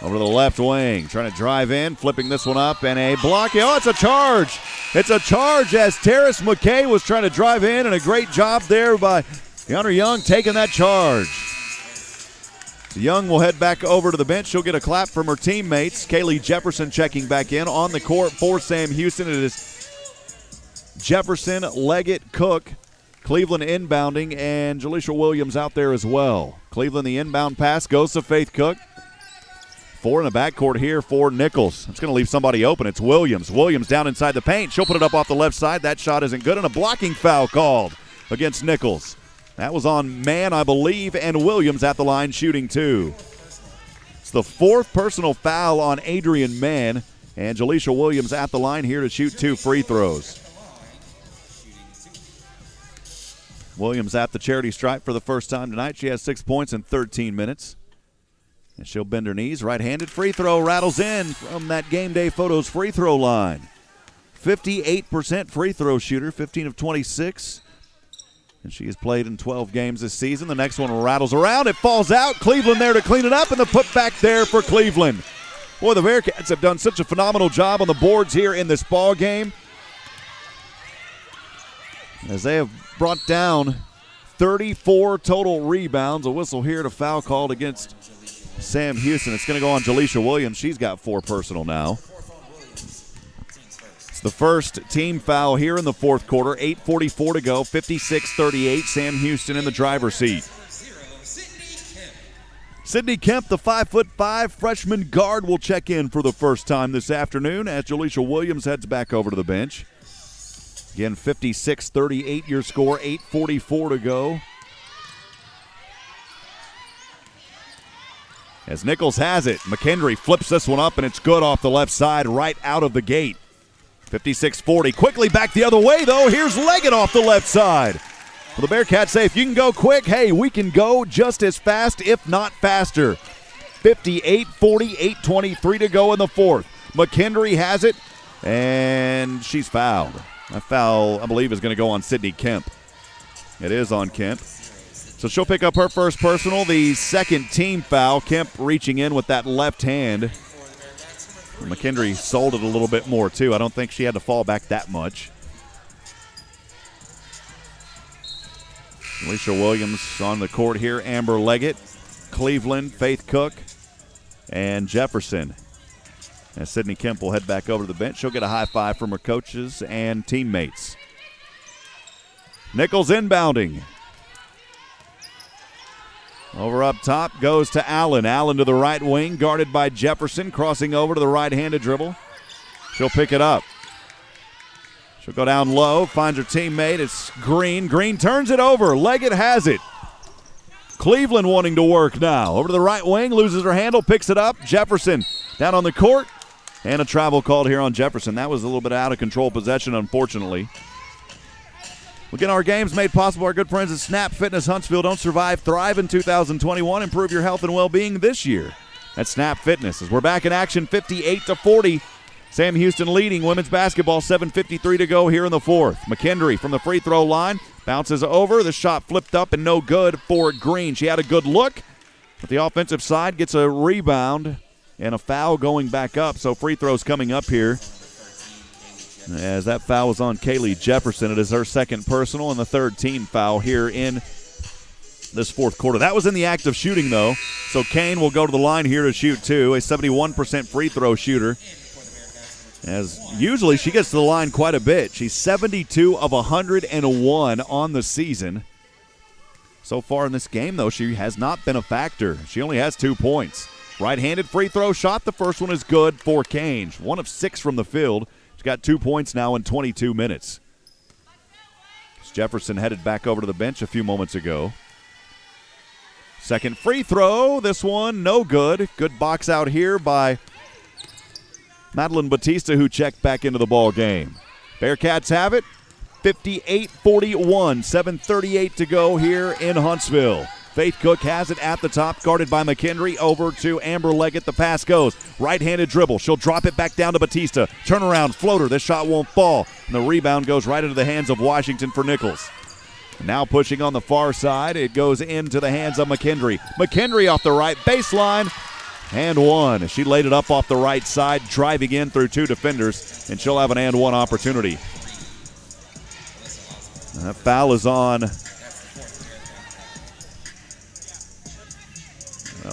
C: Over to the left wing, trying to drive in, flipping this one up, and a block. Oh, it's a charge. It's a charge as Terrace McKay was trying to drive in, and a great job there by Deandra Young taking that charge. So Young will head back over to the bench. She'll get a clap from her teammates. Kaylee Jefferson checking back in on the court for Sam Houston. It is Jefferson, Leggett, Cook, Cleveland inbounding, and Jaleisha Williams out there as well. Cleveland, the inbound pass goes to Faith Cook. 4 in the backcourt here for Nicholls. It's going to leave somebody open. It's Williams. Williams down inside the paint. She'll put it up off the left side. That shot isn't good, and a blocking foul called against Nicholls. That was on Mann, I believe, and Williams at the line shooting 2. It's the 4th personal foul on Adrian Mann, and Jaleisha Williams at the line here to shoot 2 free throws. Williams at the charity stripe for the first time tonight. She has 6 points in 13 minutes. And she'll bend her knees. Right-handed free throw rattles in from that Game Day Photos free throw line. 58% free throw shooter, 15 of 26. And she has played in 12 games this season. The next one rattles around. It falls out. Cleveland there to clean it up, and the putback there for Cleveland. Boy, the Bearkats have done such a phenomenal job on the boards here in this ball game, as they have brought down 34 total rebounds. A whistle here to foul called against Sam Houston. It's going to go on Jaleisha Williams. She's got 4 personal now. It's the first team foul here in the fourth quarter. 8:44 to go, 56-38. Sam Houston in the driver's seat. Sydney Kemp, the 5'5" freshman guard, will check in for the first time this afternoon as Jaleisha Williams heads back over to the bench. Again, 56-38 your score, 8:44 to go. As Nicholls has it, McKendry flips this one up, and it's good off the left side right out of the gate. 56-40. Quickly back the other way, though. Here's Leggett off the left side. Well, the Bearkats say if you can go quick, hey, we can go just as fast, if not faster. 58-40, 8:23 to go in the fourth. McKendry has it, and she's fouled. That foul, I believe, is going to go on Sydney Kemp. It is on Kemp. So she'll pick up her first personal, the second team foul. Kemp reaching in with that left hand. McKendry sold it a little bit more, too. I don't think she had to fall back that much. Alicia Williams on the court here. Amber Leggett, Cleveland, Faith Cook, and Jefferson. As Sydney Kemp will head back over to the bench. She'll get a high five from her coaches and teammates. Nicholls inbounding. Over up top goes to Allen. Allen to the right wing, guarded by Jefferson, crossing over to the right-handed dribble. She'll pick it up. She'll go down low, finds her teammate. It's Green. Green turns it over. Leggett has it. Cleveland wanting to work now. Over to the right wing, loses her handle, picks it up. Jefferson down on the court. And a travel called here on Jefferson. That was a little bit out of control possession, unfortunately. We'll get our games made possible. Our good friends at Snap Fitness Huntsville. Don't survive, thrive in 2021. Improve your health and well-being this year at Snap Fitness. As we're back in action, 58-40. Sam Houston leading women's basketball, 7:53 to go here in the fourth. McKendry from the free throw line bounces over. The shot flipped up and no good for Green. She had a good look, but the offensive side gets a rebound and a foul going back up. So free throws coming up here. As that foul was on Kaylee Jefferson. It is her second personal and the third team foul here in this fourth quarter. That was in the act of shooting, though. So Kane will go to the line here to shoot two. A 71% free throw shooter. As usually she gets to the line quite a bit. She's 72 of 101 on the season. So far in this game, though, she has not been a factor. She only has 2 points. Right-handed free throw shot. The first one is good for Kane. 1 of 6 from the field. She's got 2 points now in 22 minutes. Jefferson headed back over to the bench a few moments ago. Second free throw. This one no good. Good box out here by Madeline Batista, who checked back into the ball game. Bearkats have it. 58-41. 7:38 to go here in Huntsville. Faith Cook has it at the top, guarded by McKendry. Over to Amber Leggett. The pass goes. Right-handed dribble. She'll drop it back down to Batista. Turnaround floater. This shot won't fall. And the rebound goes right into the hands of Washington for Nicholls. Now pushing on the far side. It goes into the hands of McKendry. McKendry off the right baseline. And one. She laid it up off the right side, driving in through 2 defenders. And she'll have an and one opportunity. That foul is on.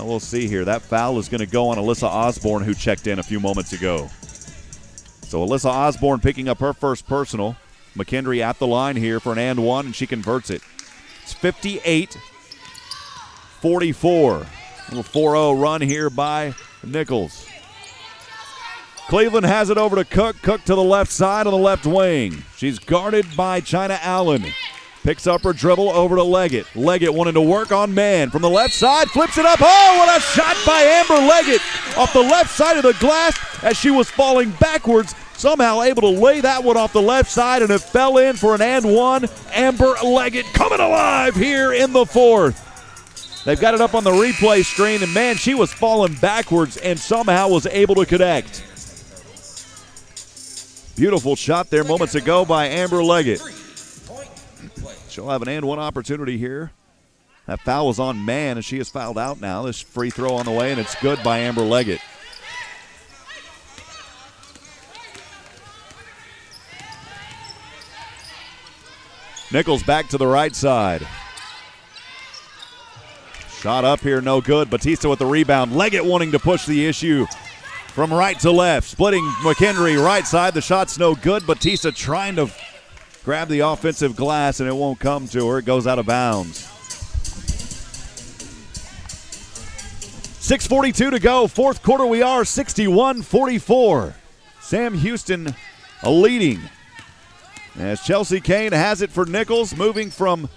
C: We'll see here. That foul is going to go on Alyssa Osborne, who checked in a few moments ago. So Alyssa Osborne picking up her first personal. McKendry at the line here for an and one, and she converts it. It's 58-44. Little 4-0 run here by Nicholls. Cleveland has it over to Cook. Cook to the left side on the left wing. She's guarded by China Allen. Picks up her dribble over to Leggett. Leggett wanting to work on man from the left side. Flips it up. Oh, what a shot by Amber Leggett off the left side of the glass as she was falling backwards. Somehow able to lay that one off the left side, and it fell in for an and one. Amber Leggett coming alive here in the fourth. They've got it up on the replay screen, and man, she was falling backwards and somehow was able to connect. Beautiful shot there moments ago by Amber Leggett. She'll have an and one opportunity here. That foul was on Mann, and she is fouled out now. This free throw on the way, and it's good by Amber Leggett. Nicholls back to the right side. Shot up here, no good. Batista with the rebound. Leggett wanting to push the issue from right to left. Splitting McHenry right side. The shot's no good. Batista trying to grab the offensive glass, and it won't come to her. It goes out of bounds. 6:42 to go. Fourth quarter we are 61-44. Sam Houston leading. As Chelsea Kane has it for Nicholls, moving from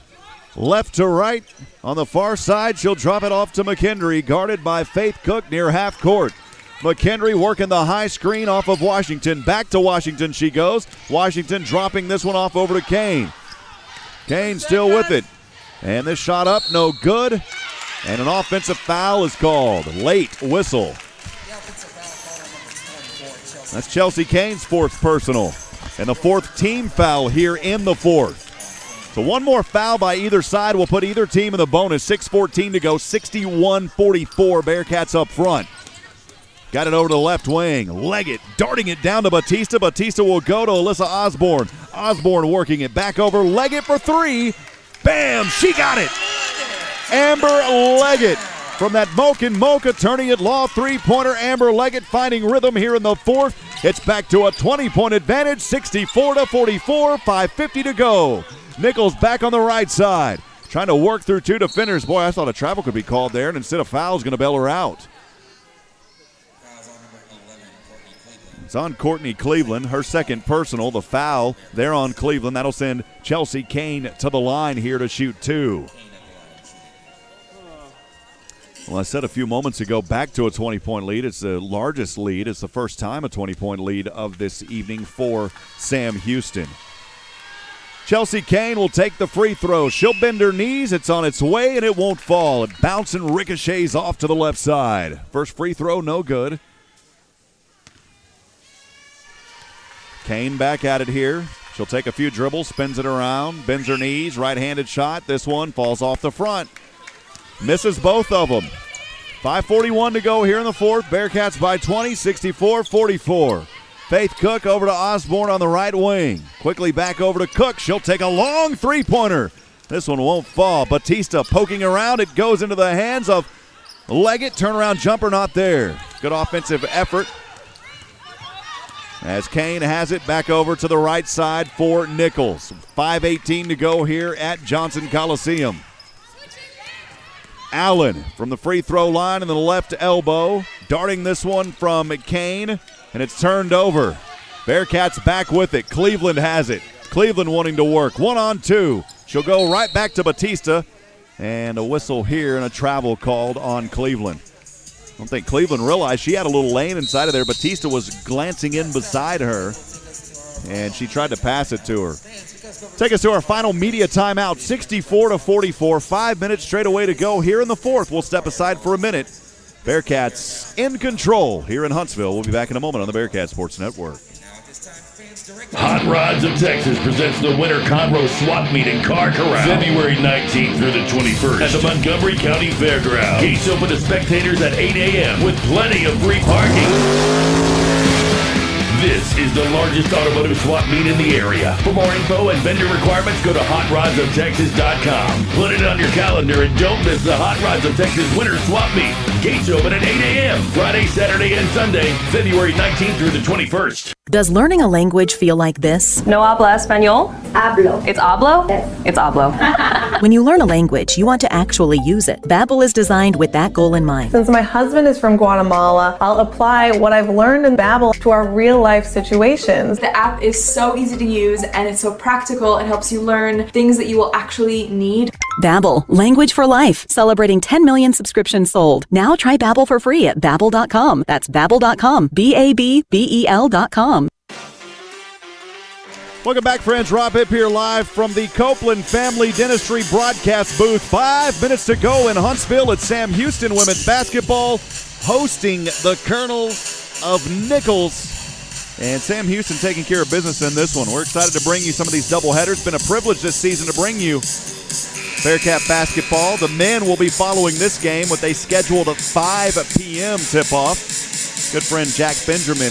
C: left to right. On the far side, she'll drop it off to McHenry, guarded by Faith Cook near half court. McHenry working the high screen off of Washington. Back to Washington she goes. Washington dropping this one off over to Kane. Kane still with it. And this shot up, no good. And an offensive foul is called. Late whistle. That's Chelsea Kane's fourth personal. And the fourth team foul here in the fourth. So one more foul by either side will put either team in the bonus. 6:14 to go, 61-44. Bearcats up front. Got it over to the left wing. Leggett darting it down to Batista. Batista will go to Alyssa Osborne. Osborne working it back over. Leggett for three. Bam! She got it! Amber Leggett from that Mocha turning it law three-pointer. Amber Leggett finding rhythm here in the fourth. It's back to a 20-point advantage, 64-44, 5:50 to go. Nicholls back on the right side, trying to work through two defenders. Boy, I thought a travel could be called there, and instead of foul's going to bail her out. It's on Courtney Cleveland, her second personal. The foul there on Cleveland. That'll send Chelsea Kane to the line here to shoot two. Well, I said a few moments ago, back to a 20-point lead. It's the largest lead. It's the first time a 20-point lead of this evening for Sam Houston. Chelsea Kane will take the free throw. She'll bend her knees. It's on its way, and it won't fall. It bounces and ricochets off to the left side. First free throw, no good. Kane back at it here. She'll take a few dribbles, spins it around, bends her knees, right-handed shot. This one falls off the front. Misses both of them. 5:41 to go here in the fourth. Bearcats by 20, 64-44. Faith Cook over to Osborne on the right wing. Quickly back over to Cook. She'll take a long three-pointer. This one won't fall. Batista poking around. It goes into the hands of Leggett. Turnaround jumper not there. Good offensive effort. As Kane has it back over to the right side for Nicholls. 5:18 to go here at Johnson Coliseum. Allen from the free throw line in the left elbow. Darting this one from Kane, and it's turned over. Bearcats back with it. Cleveland has it. Cleveland wanting to work. 1-on-2. She'll go right back to Batista. And a whistle here and a travel called on Cleveland. I don't think Cleveland realized she had a little lane inside of there. Batista was glancing in beside her, and she tried to pass it to her. Take us to our final media timeout, 64-44. 5 minutes straight away to go here in the fourth. We'll step aside for a minute. Bearcats in control here in Huntsville. We'll be back in a moment on the Bearcat Sports Network.
B: Hot Rods of Texas presents the Winter Conroe Swap Meet in Car Corral, February 19th through the 21st at the Montgomery County Fairgrounds. Gates open to spectators at 8 a.m. with plenty of free parking. This is the largest automotive swap meet in the area. For more info and vendor requirements, go to HotRodsOfTexas.com. Put it on your calendar and don't miss the Hot Rods of Texas Winter Swap Meet. Gates open at 8 a.m. Friday, Saturday, and Sunday, February 19th through the 21st.
G: Does learning a language feel like this?
H: No habla español?
M: Hablo.
H: It's hablo?
M: Yes.
H: It's hablo.
G: When you learn a language, you want to actually use it. Babbel is designed with that goal in mind.
H: Since my husband is from Guatemala, I'll apply what I've learned in Babbel to our real-life situations.
J: The app is so easy to use and it's so practical. It helps you learn things that you will actually need.
G: Babbel, language for life, celebrating 10 million subscriptions sold. Now try Babbel for free at Babbel.com. That's Babbel.com, Babbel.com.
C: Welcome back, friends. Rob Hipp here live from the Copeland Family Dentistry broadcast booth. 5 minutes to go in Huntsville at Sam Houston women's basketball, hosting the Colonels of Nicholls. And Sam Houston taking care of business in this one. We're excited to bring you some of these doubleheaders. Been a privilege this season to bring you Bearcat basketball. The men will be following this game with a scheduled 5 p.m. tip-off. Good friend Jack Benjamin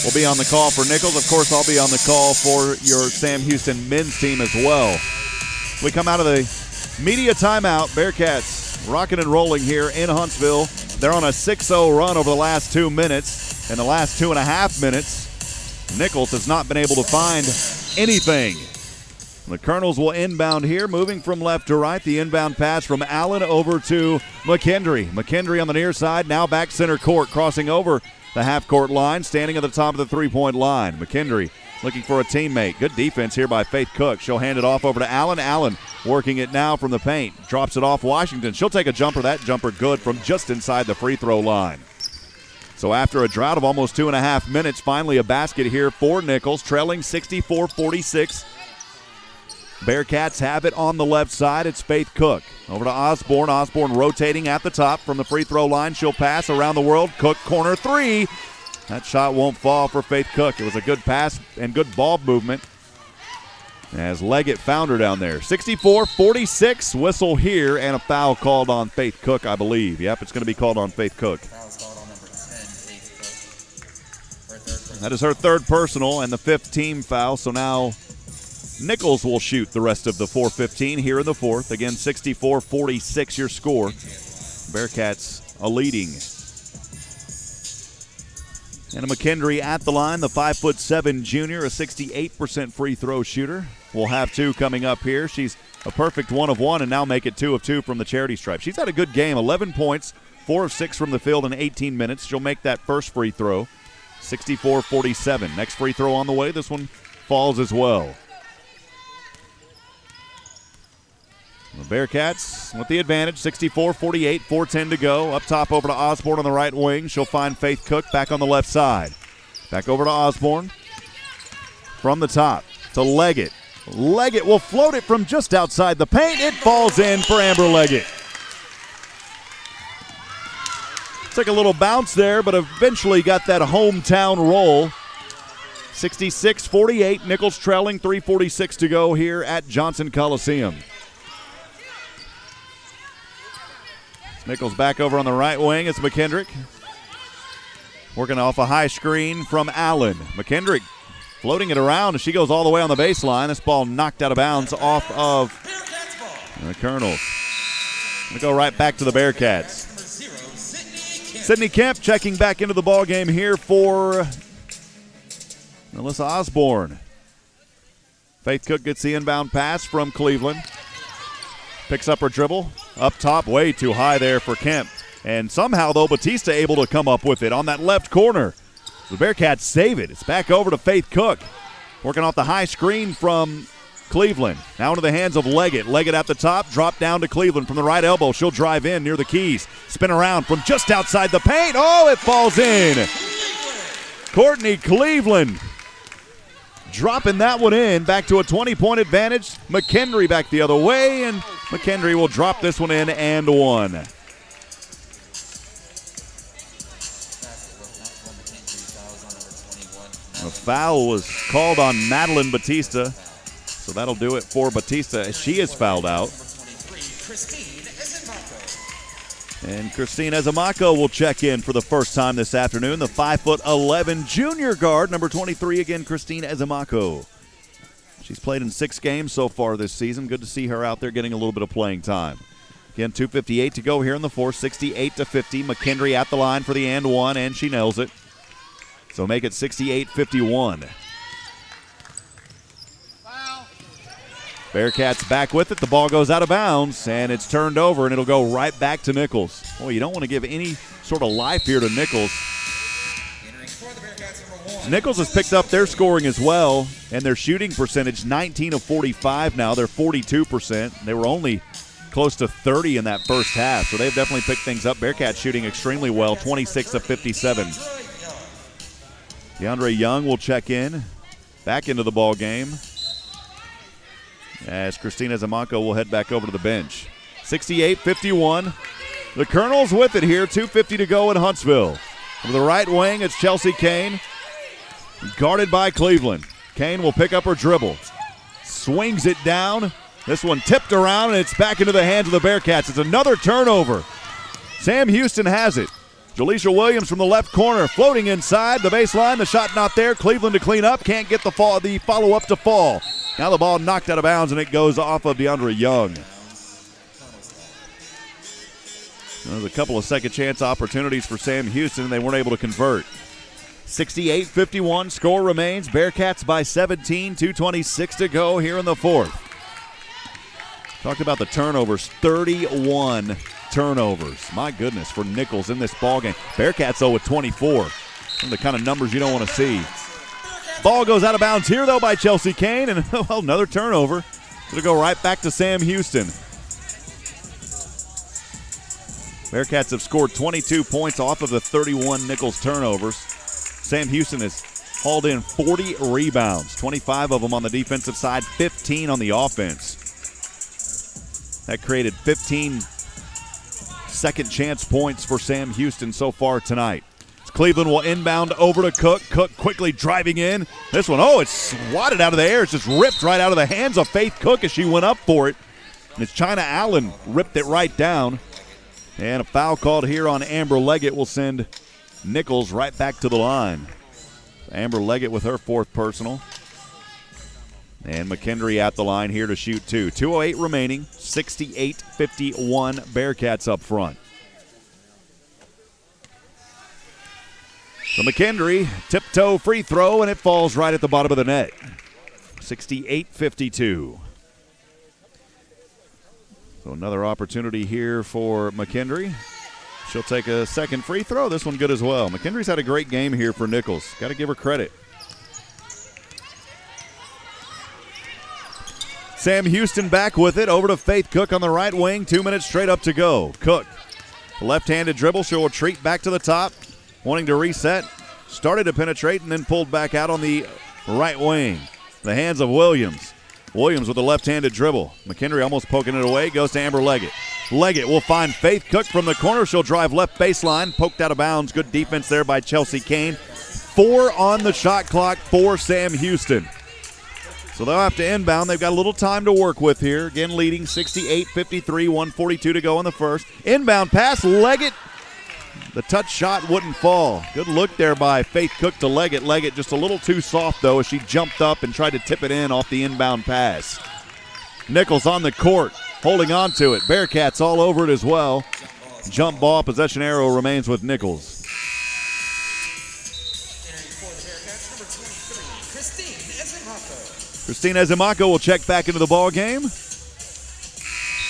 C: will be on the call for Nicholls. Of course, I'll be on the call for your Sam Houston men's team as well. We come out of the media timeout. Bearcats rocking and rolling here in Huntsville. They're on a 6-0 run over the last 2 minutes. In the last 2.5 minutes, Nicholls has not been able to find anything. The Colonels will inbound here, moving from left to right. The inbound pass from Allen over to McKendry. McKendry on the near side, now back center court, crossing over the half-court line, standing at the top of the three-point line. McKendry looking for a teammate. Good defense here by Faith Cook. She'll hand it off over to Allen. Allen working it now from the paint. Drops it off Washington. She'll take a jumper. That jumper good from just inside the free throw line. So after a drought of almost 2.5 minutes, finally a basket here for Nicholls, trailing 64-46. Bearcats have it on the left side. It's Faith Cook. Over to Osborne. Osborne rotating at the top from the free throw line. She'll pass around the world. Cook, corner three. That shot won't fall for Faith Cook. It was a good pass and good ball movement as Leggett found her down there. 64-46, whistle here, and a foul called on Faith Cook, I believe. Yep, it's going to be called on Faith Cook. That is her third personal and the 5th team foul. So now Nicholls will shoot the rest of the 4:15 here in the fourth. Again, 64-46 your score. Bearcats a leading. And a McKendry at the line, the 5'7" junior, a 68% free throw shooter. We'll have 2 coming up here. She's a perfect 1 of 1 and now make it 2 of 2 from the charity stripe. She's had a good game, 11 points, 4 of 6 from the field in 18 minutes. She'll make that first free throw. 64-47. Next free throw on the way. This one falls as well. The Bearcats with the advantage, 64-48, 4:10 to go. Up top over to Osborne on the right wing. She'll find Faith Cook back on the left side. Back over to Osborne. From the top to Leggett. Leggett will float it from just outside the paint. It falls in for Amber Leggett. Took a little bounce there, but eventually got that hometown roll. 66-48, Nicholls trailing, 3:46 to go here at Johnson Coliseum. Nicholls back over on the right wing. It's McKendrick. Working off a high screen from Allen. McKendrick floating it around as she goes all the way on the baseline. This ball knocked out of bounds off of the Colonels. Going to go right back to the Bearcats. Sydney Kemp checking back into the ball game here for Melissa Osborne. Faith Cook gets the inbound pass from Cleveland. Picks up her dribble. Up top, way too high there for Kemp. And somehow, though, Batista able to come up with it on that left corner. The Bearcats save it. It's back over to Faith Cook. Working off the high screen from Cleveland. Now into the hands of Leggett. Leggett at the top, drop down to Cleveland from the right elbow. She'll drive in near the keys. Spin around from just outside the paint. Oh, it falls in. Courtney Cleveland dropping that one in. Back to a 20-point advantage. McKendry back the other way, and McKendry will drop this one in and one. A foul was called on Madeline Batista, so that'll do it for Batista as she is fouled out. And Christine Ezamako will check in for the first time this afternoon. The 5'11" junior guard, number 23 again, Christine Ezamako. She's played in 6 games so far this season. Good to see her out there getting a little bit of playing time. Again, 2:58 to go here in the fourth, 68-50. McKendry at the line for the and one, and she nails it. So make it 68-51. Bearcats back with it. The ball goes out of bounds, and it's turned over, and it'll go right back to Nicholls. Boy, you don't want to give any sort of life here to Nicholls. Nicholls has picked up their scoring as well, and their shooting percentage, 19 of 45 now. They're 42%. They were only close to 30 in that first half, so they've definitely picked things up. Bearcats shooting extremely well, 26 of 57. DeAndre Young will check in, back into the ball game, as Christina Zamanco will head back over to the bench. 68-51. The Colonels with it here. 2:50 to go in Huntsville. From the right wing, it's Chelsea Kane. Guarded by Cleveland. Kane will pick up her dribble. Swings it down. This one tipped around, and it's back into the hands of the Bearcats. It's another turnover. Sam Houston has it. Jaleisha Williams from the left corner, floating inside the baseline. The shot not there. Cleveland to clean up. Can't get the follow-up to fall. Now the ball knocked out of bounds, and it goes off of DeAndre Young. There's a couple of second-chance opportunities for Sam Houston, and they weren't able to convert. 68-51, score remains. Bearcats by 17, 2:26 to go here in the fourth. Talked about the turnovers, 31 turnovers. My goodness, for Nicholls in this ballgame. Bearcats, though, with 24. Some of the kind of numbers you don't want to see. Ball goes out of bounds here, though, by Chelsea Kane, and another turnover. It'll go right back to Sam Houston. Bearcats have scored 22 points off of the 31 Nicholls turnovers. Sam Houston has hauled in 40 rebounds, 25 of them on the defensive side, 15 on the offense. That created 15 second chance points for Sam Houston so far tonight. Cleveland will inbound over to Cook. Cook quickly driving in. This one, it's swatted out of the air. It's just ripped right out of the hands of Faith Cook as she went up for it. And it's China Allen ripped it right down. And a foul called here on Amber Leggett will send Nicholls right back to the line. Amber Leggett with her fourth personal. And McKendry at the line here to shoot two. 2:08 remaining, 68-51 Bearcats up front. So McKendry, tiptoe free throw, and it falls right at the bottom of the net. 68-52. So another opportunity here for McKendry. She'll take a second free throw. This one good as well. McKendry's had a great game here for Nicholls. Got to give her credit. Sam Houston back with it. Over to Faith Cook on the right wing. 2 minutes straight up to go. Cook, left-handed dribble. She'll retreat back to the top. Wanting to reset. Started to penetrate and then pulled back out on the right wing. The hands of Williams. Williams with the left-handed dribble. McKendry almost poking it away. Goes to Amber Leggett. Leggett will find Faith Cook from the corner. She'll drive left baseline. Poked out of bounds. Good defense there by Chelsea Kane. 4 on the shot clock for Sam Houston. So they'll have to inbound. They've got a little time to work with here. Again, leading 68-53, 1:42 to go in the first. Inbound pass, Leggett. The touch shot wouldn't fall. Good look there by Faith Cook to Leggett. Leggett just a little too soft, though, as she jumped up and tried to tip it in off the inbound pass. Nicholls on the court, holding on to it. Bearcats all over it as well. Jump ball, possession arrow remains with Nicholls. Christine Ezimako will check back into the ball game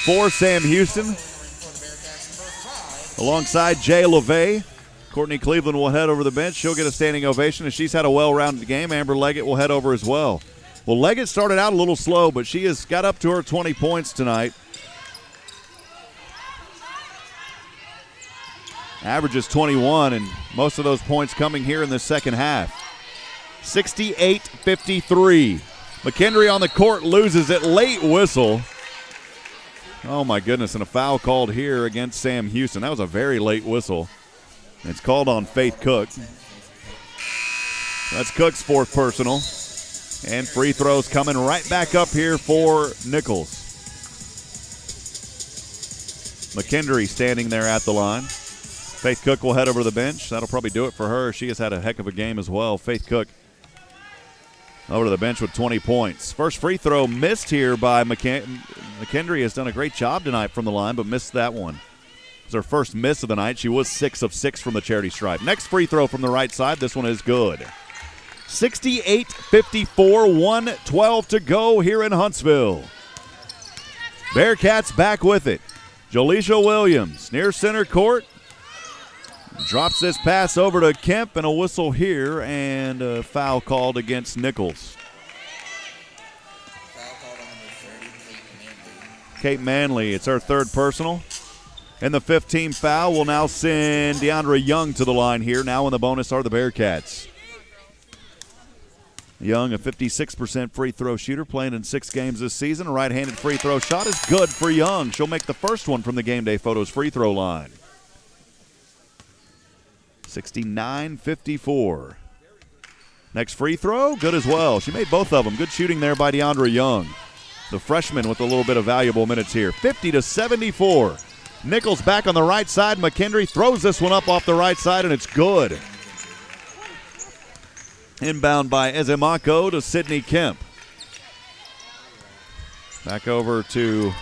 C: for Sam Houston. Alongside Jay LeVay, Courtney Cleveland will head over the bench. She'll get a standing ovation as she's had a well-rounded game. Amber Leggett will head over as well. Well, Leggett started out a little slow, but she has got up to her 20 points tonight. Averages 21, and most of those points coming here in the second half. 68-53. McKendry on the court loses it. Late whistle. Oh, my goodness, and a foul called here against Sam Houston. That was a very late whistle. It's called on Faith Cook. That's Cook's fourth personal. And free throws coming right back up here for Nicholls. McKendry standing there at the line. Faith Cook will head over to the bench. That'll probably do it for her. She has had a heck of a game as well. Faith Cook over to the bench with 20 points. First free throw missed here by McKendry. Has done a great job tonight from the line, but missed that one. It was her first miss of the night. She was 6 of 6 from the charity stripe. Next free throw from the right side. This one is good. 68-54, 1:12 to go here in Huntsville. Bearcats back with it. Jaleisha Williams near center court. Drops this pass over to Kemp, and a whistle here, and a foul called against Nicholls. Kate Manley, it's her third personal. And the 15th foul will now send DeAndre Young to the line here. Now in the bonus are the Bearcats. Young, a 56% free throw shooter, playing in 6 games this season. A right-handed free throw shot is good for Young. She'll make the first one from the Game Day Photos free throw line. 69-54. Next free throw, good as well. She made both of them. Good shooting there by DeAndre Young. The freshman with a little bit of valuable minutes here. 50-74. Nicholls back on the right side. McKendry throws this one up off the right side, and it's good. Inbound by Ezemako to Sydney Kemp. Back over to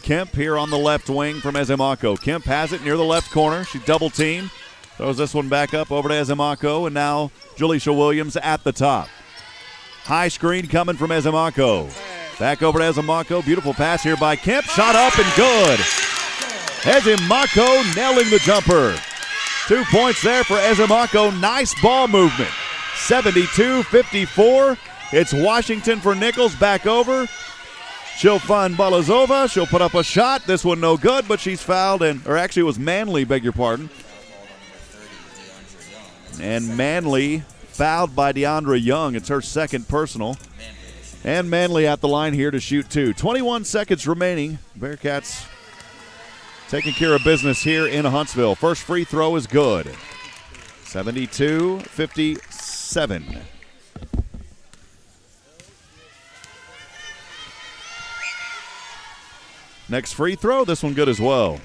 C: Kemp here on the left wing from Ezemako. Kemp has it near the left corner. She double teamed. Throws this one back up over to Ezemako, and now Jaleisha Williams at the top. High screen coming from Ezemako. Back over to Ezemako. Beautiful pass here by Kemp. Shot up and good. Ezemako nailing the jumper. 2 points there for Ezemako. Nice ball movement. 72-54. It's Washington for Nicholls. Back over. She'll find Balazova. She'll put up a shot. This one no good, but she's fouled. Or actually it was Manley, beg your pardon. And Manley fouled by DeAndre Young. It's her second personal. And Manley at the line here to shoot two. 21 seconds remaining. Bearkats taking care of business here in Huntsville. First free throw is good. 72-57. Next free throw, this one good as well.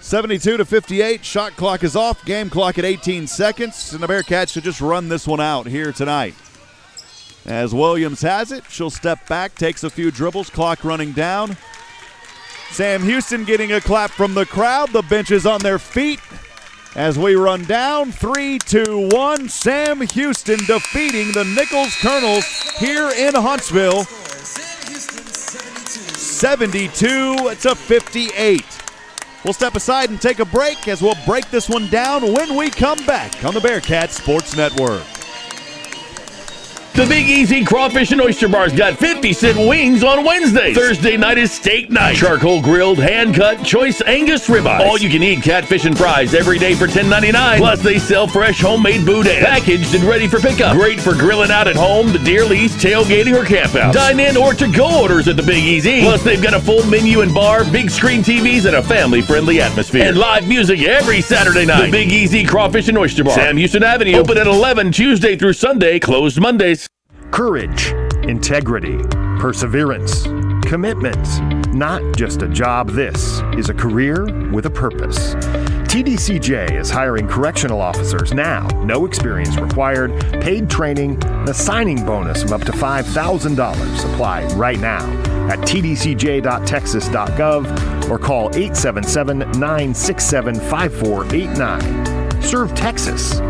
C: 72-58. Shot clock is off. Game clock at 18 seconds. And the Bearcats should just run this one out here tonight. As Williams has it, she'll step back, takes a few dribbles, clock running down. Sam Houston getting a clap from the crowd. The bench is on their feet as we run down. 3-2-1. Sam Houston defeating the Nicholls Colonels here in Huntsville. 72-58. We'll step aside and take a break as we'll break this one down when we come back on the Bearcats Sports Network.
B: The Big Easy Crawfish and Oyster Bar's got 50-cent wings on Wednesday. Thursday night is steak night. Charcoal grilled, hand-cut, choice Angus ribeyes. All-you-can-eat catfish and fries every day for $10.99. Plus, they sell fresh homemade boudin, packaged and ready for pickup. Great for grilling out at home, the deer lease, tailgating, or camphouse. Dine-in or to-go orders at the Big Easy. Plus, they've got a full menu and bar, big screen TVs, and a family-friendly atmosphere. And live music every Saturday night. The Big Easy Crawfish and Oyster Bar. Sam Houston Avenue. Open at 11 Tuesday through Sunday. Closed Mondays.
K: Courage, integrity, perseverance, commitment. Not just a job, this is a career with a purpose. TDCJ is hiring correctional officers now. No experience required, paid training, and a signing bonus of up to $5,000. Apply right now at tdcj.texas.gov or call 877-967-5489. Serve Texas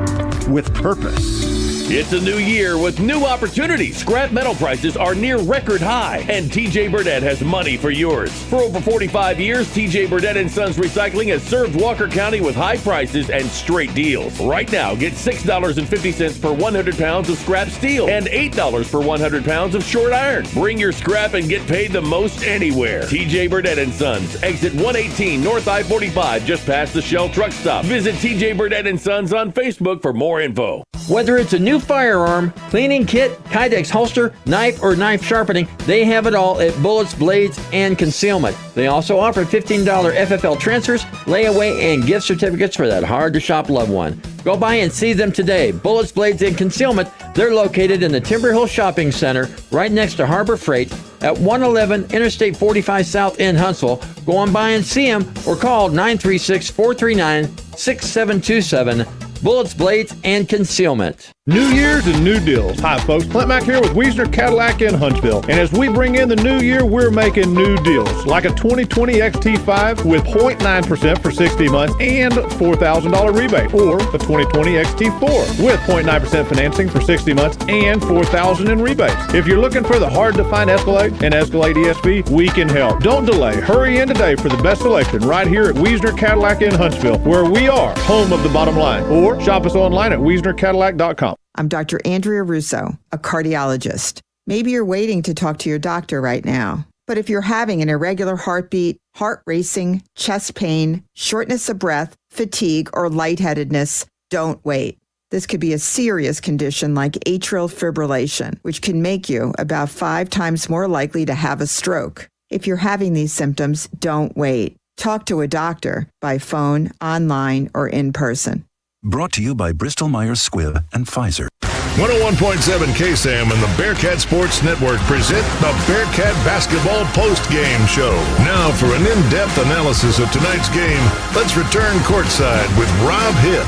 K: with purpose.
B: It's a new year with new opportunities. Scrap metal prices are near record high, and TJ Burdett has money for yours. For over 45 years, TJ Burdett & Sons Recycling has served Walker County with high prices and straight deals. Right now, get $6.50 per 100 pounds of scrap steel and $8 per 100 pounds of short iron. Bring your scrap and get paid the most anywhere. TJ Burdett & Sons, exit 118 North I-45, just past the Shell truck stop. Visit TJ Burdett & Sons on Facebook for more info.
I: Whether it's a new firearm, cleaning kit, Kydex holster, knife, or knife sharpening, they have it all at Bullets, Blades, and Concealment. They also offer $15 FFL transfers, layaway, and gift certificates for that hard-to-shop loved one. Go by and see them today. Bullets, Blades, and Concealment. They're located in the Timber Hill Shopping Center, right next to Harbor Freight, at 111 Interstate 45 South in Huntsville. Go on by and see them or call 936-439-6727. Bullets, Blades, and Concealment.
D: New Year's and new deals. Hi, folks. Clint Mack here with Wiesner Cadillac in Huntsville. And as we bring in the new year, we're making new deals. Like a 2020 XT5 with 0.9% for 60 months and $4,000 rebate. Or a 2020 XT4 with 0.9% financing for 60 months and $4,000 in rebates. If you're looking for the hard-to-find Escalade and Escalade ESV, we can help. Don't delay. Hurry in today for the best selection right here at Wiesner Cadillac in Huntsville, where we are home of the bottom line. Or shop us online at WiesnerCadillac.com.
E: I'm Dr. Andrea Russo, a cardiologist. Maybe you're waiting to talk to your doctor right now. But if you're having an irregular heartbeat, heart racing, chest pain, shortness of breath, fatigue, or lightheadedness, don't wait. This could be a serious condition like atrial fibrillation, which can make you about 5 times more likely to have a stroke. If you're having these symptoms, don't wait. Talk to a doctor by phone, online, or in person.
F: Brought to you by Bristol-Myers Squibb and Pfizer.
A: 101.7 KSAM and the Bearcat Sports Network present the Bearcat Basketball Post-Game Show. Now for an in-depth analysis of tonight's game, let's return courtside with Rob Hipp.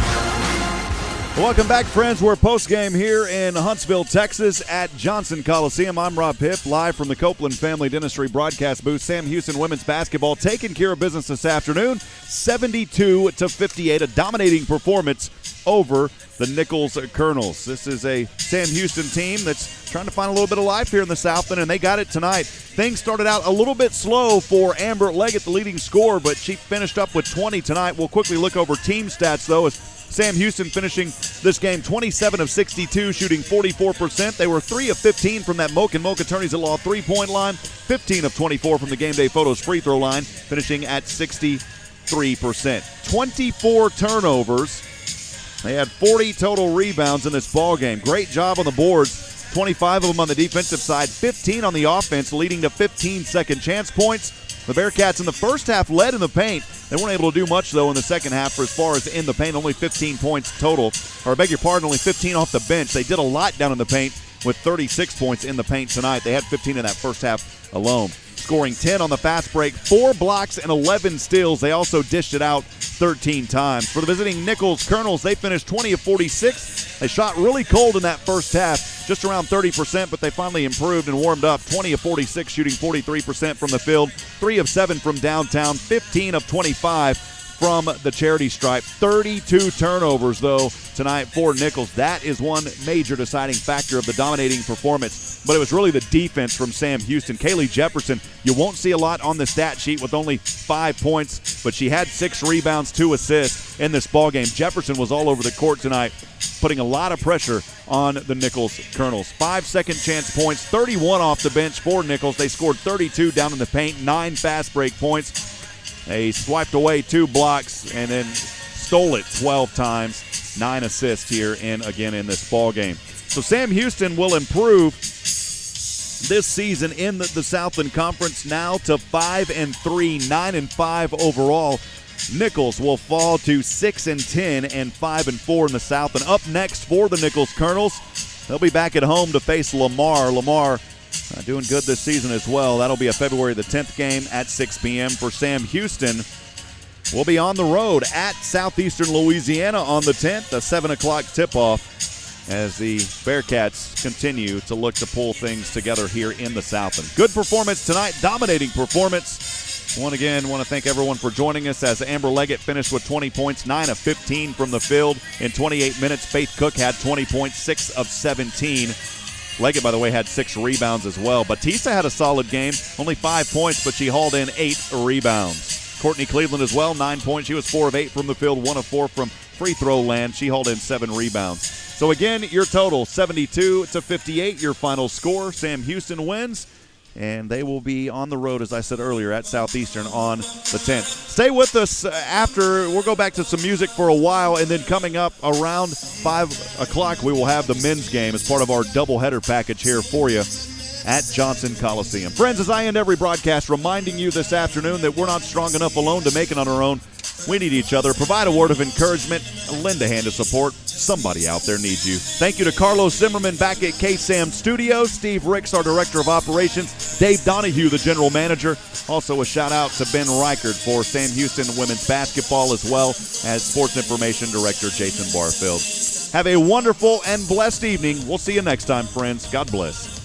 C: Welcome back, friends. We're post-game here in Huntsville, Texas at Johnson Coliseum. I'm Rob Hipp, live from the Copeland Family Dentistry broadcast booth. Sam Houston women's basketball taking care of business this afternoon, 72-58, a dominating performance over the Nicholls Colonels. This is a Sam Houston team that's trying to find a little bit of life here in the South End, and they got it tonight. Things started out a little bit slow for Amber Leggett, the leading scorer, but she finished up with 20 tonight. We'll quickly look over team stats, though, as Sam Houston finishing this game 27 of 62, shooting 44%. They were 3 of 15 from that Moke and Moke Attorneys at Law three-point line, 15 of 24 from the Game Day Photos free throw line, finishing at 63%. 24 turnovers. They had 40 total rebounds in this ball game. Great job on the boards. 25 of them on the defensive side, 15 on the offense, leading to 15 second chance points. The Bearcats in the first half led in the paint. They weren't able to do much, though, in the second half for as far as in the paint. Only 15 points total. Or I beg your pardon, only 15 off the bench. They did a lot down in the paint with 36 points in the paint tonight. They had 15 in that first half alone. Scoring 10 on the fast break, 4 blocks and 11 steals. They also dished it out 13 times. For the visiting Nicholls Colonels, they finished 20 of 46. They shot really cold in that first half, just around 30%, but they finally improved and warmed up. 20 of 46, shooting 43% from the field, 3 of 7 from downtown, 15 of 25 from the charity stripe. 32 turnovers, though, tonight for Nicholls. That is one major deciding factor of the dominating performance. But it was really the defense from Sam Houston. Kaylee Jefferson, you won't see a lot on the stat sheet with only 5 points, but she had 6 rebounds, 2 assists in this ballgame. Jefferson was all over the court tonight, putting a lot of pressure on the Nicholls Colonels. 5 second chance points, 31 off the bench for Nicholls. They scored 32 down in the paint, 9 fast break points. They swiped away 2 blocks and then stole it 12 times. 9 assists here in this ball game. So Sam Houston will improve this season in the Southland Conference now to 5-3, 9-5 overall. Nicholls will fall to 6-10 and 5-4 in the South. And up next for the Nicholls Colonels, they'll be back at home to face Lamar. Lamar doing good this season as well. That'll be a February the 10th game at 6 p.m. For Sam Houston, we'll be on the road at Southeastern Louisiana on the 10th, a 7 o'clock tip-off as the Bearcats continue to look to pull things together here in the Southland. Good performance tonight, dominating performance. Want to thank everyone for joining us as Amber Leggett finished with 20 points, 9 of 15 from the field in 28 minutes. Faith Cook had 20 points, 6 of 17. Leggett, by the way, had 6 rebounds as well. Batista had a solid game, only 5 points, but she hauled in 8 rebounds. Courtney Cleveland as well, 9 points. She was 4 of 8 from the field, 1 of 4 from free throw land. She hauled in 7 rebounds. So again, your total, 72-58, your final score. Sam Houston wins, and they will be on the road, as I said earlier, at Southeastern on the 10th. Stay with us after. We'll go back to some music for a while, and then coming up around 5 o'clock, we will have the men's game as part of our doubleheader package here for you at Johnson Coliseum. Friends, as I end every broadcast, reminding you this afternoon that we're not strong enough alone to make it on our own. We need each other. Provide a word of encouragement, lend a hand of support. Somebody out there needs you. Thank you to Carlos Zimmerman back at KSAM Studios, Steve Ricks, our Director of Operations, Dave Donahue, the General Manager. Also a shout-out to Ben Reichard for Sam Houston women's basketball, as well as Sports Information Director Jason Barfield. Have a wonderful and blessed evening. We'll see you next time, friends. God bless.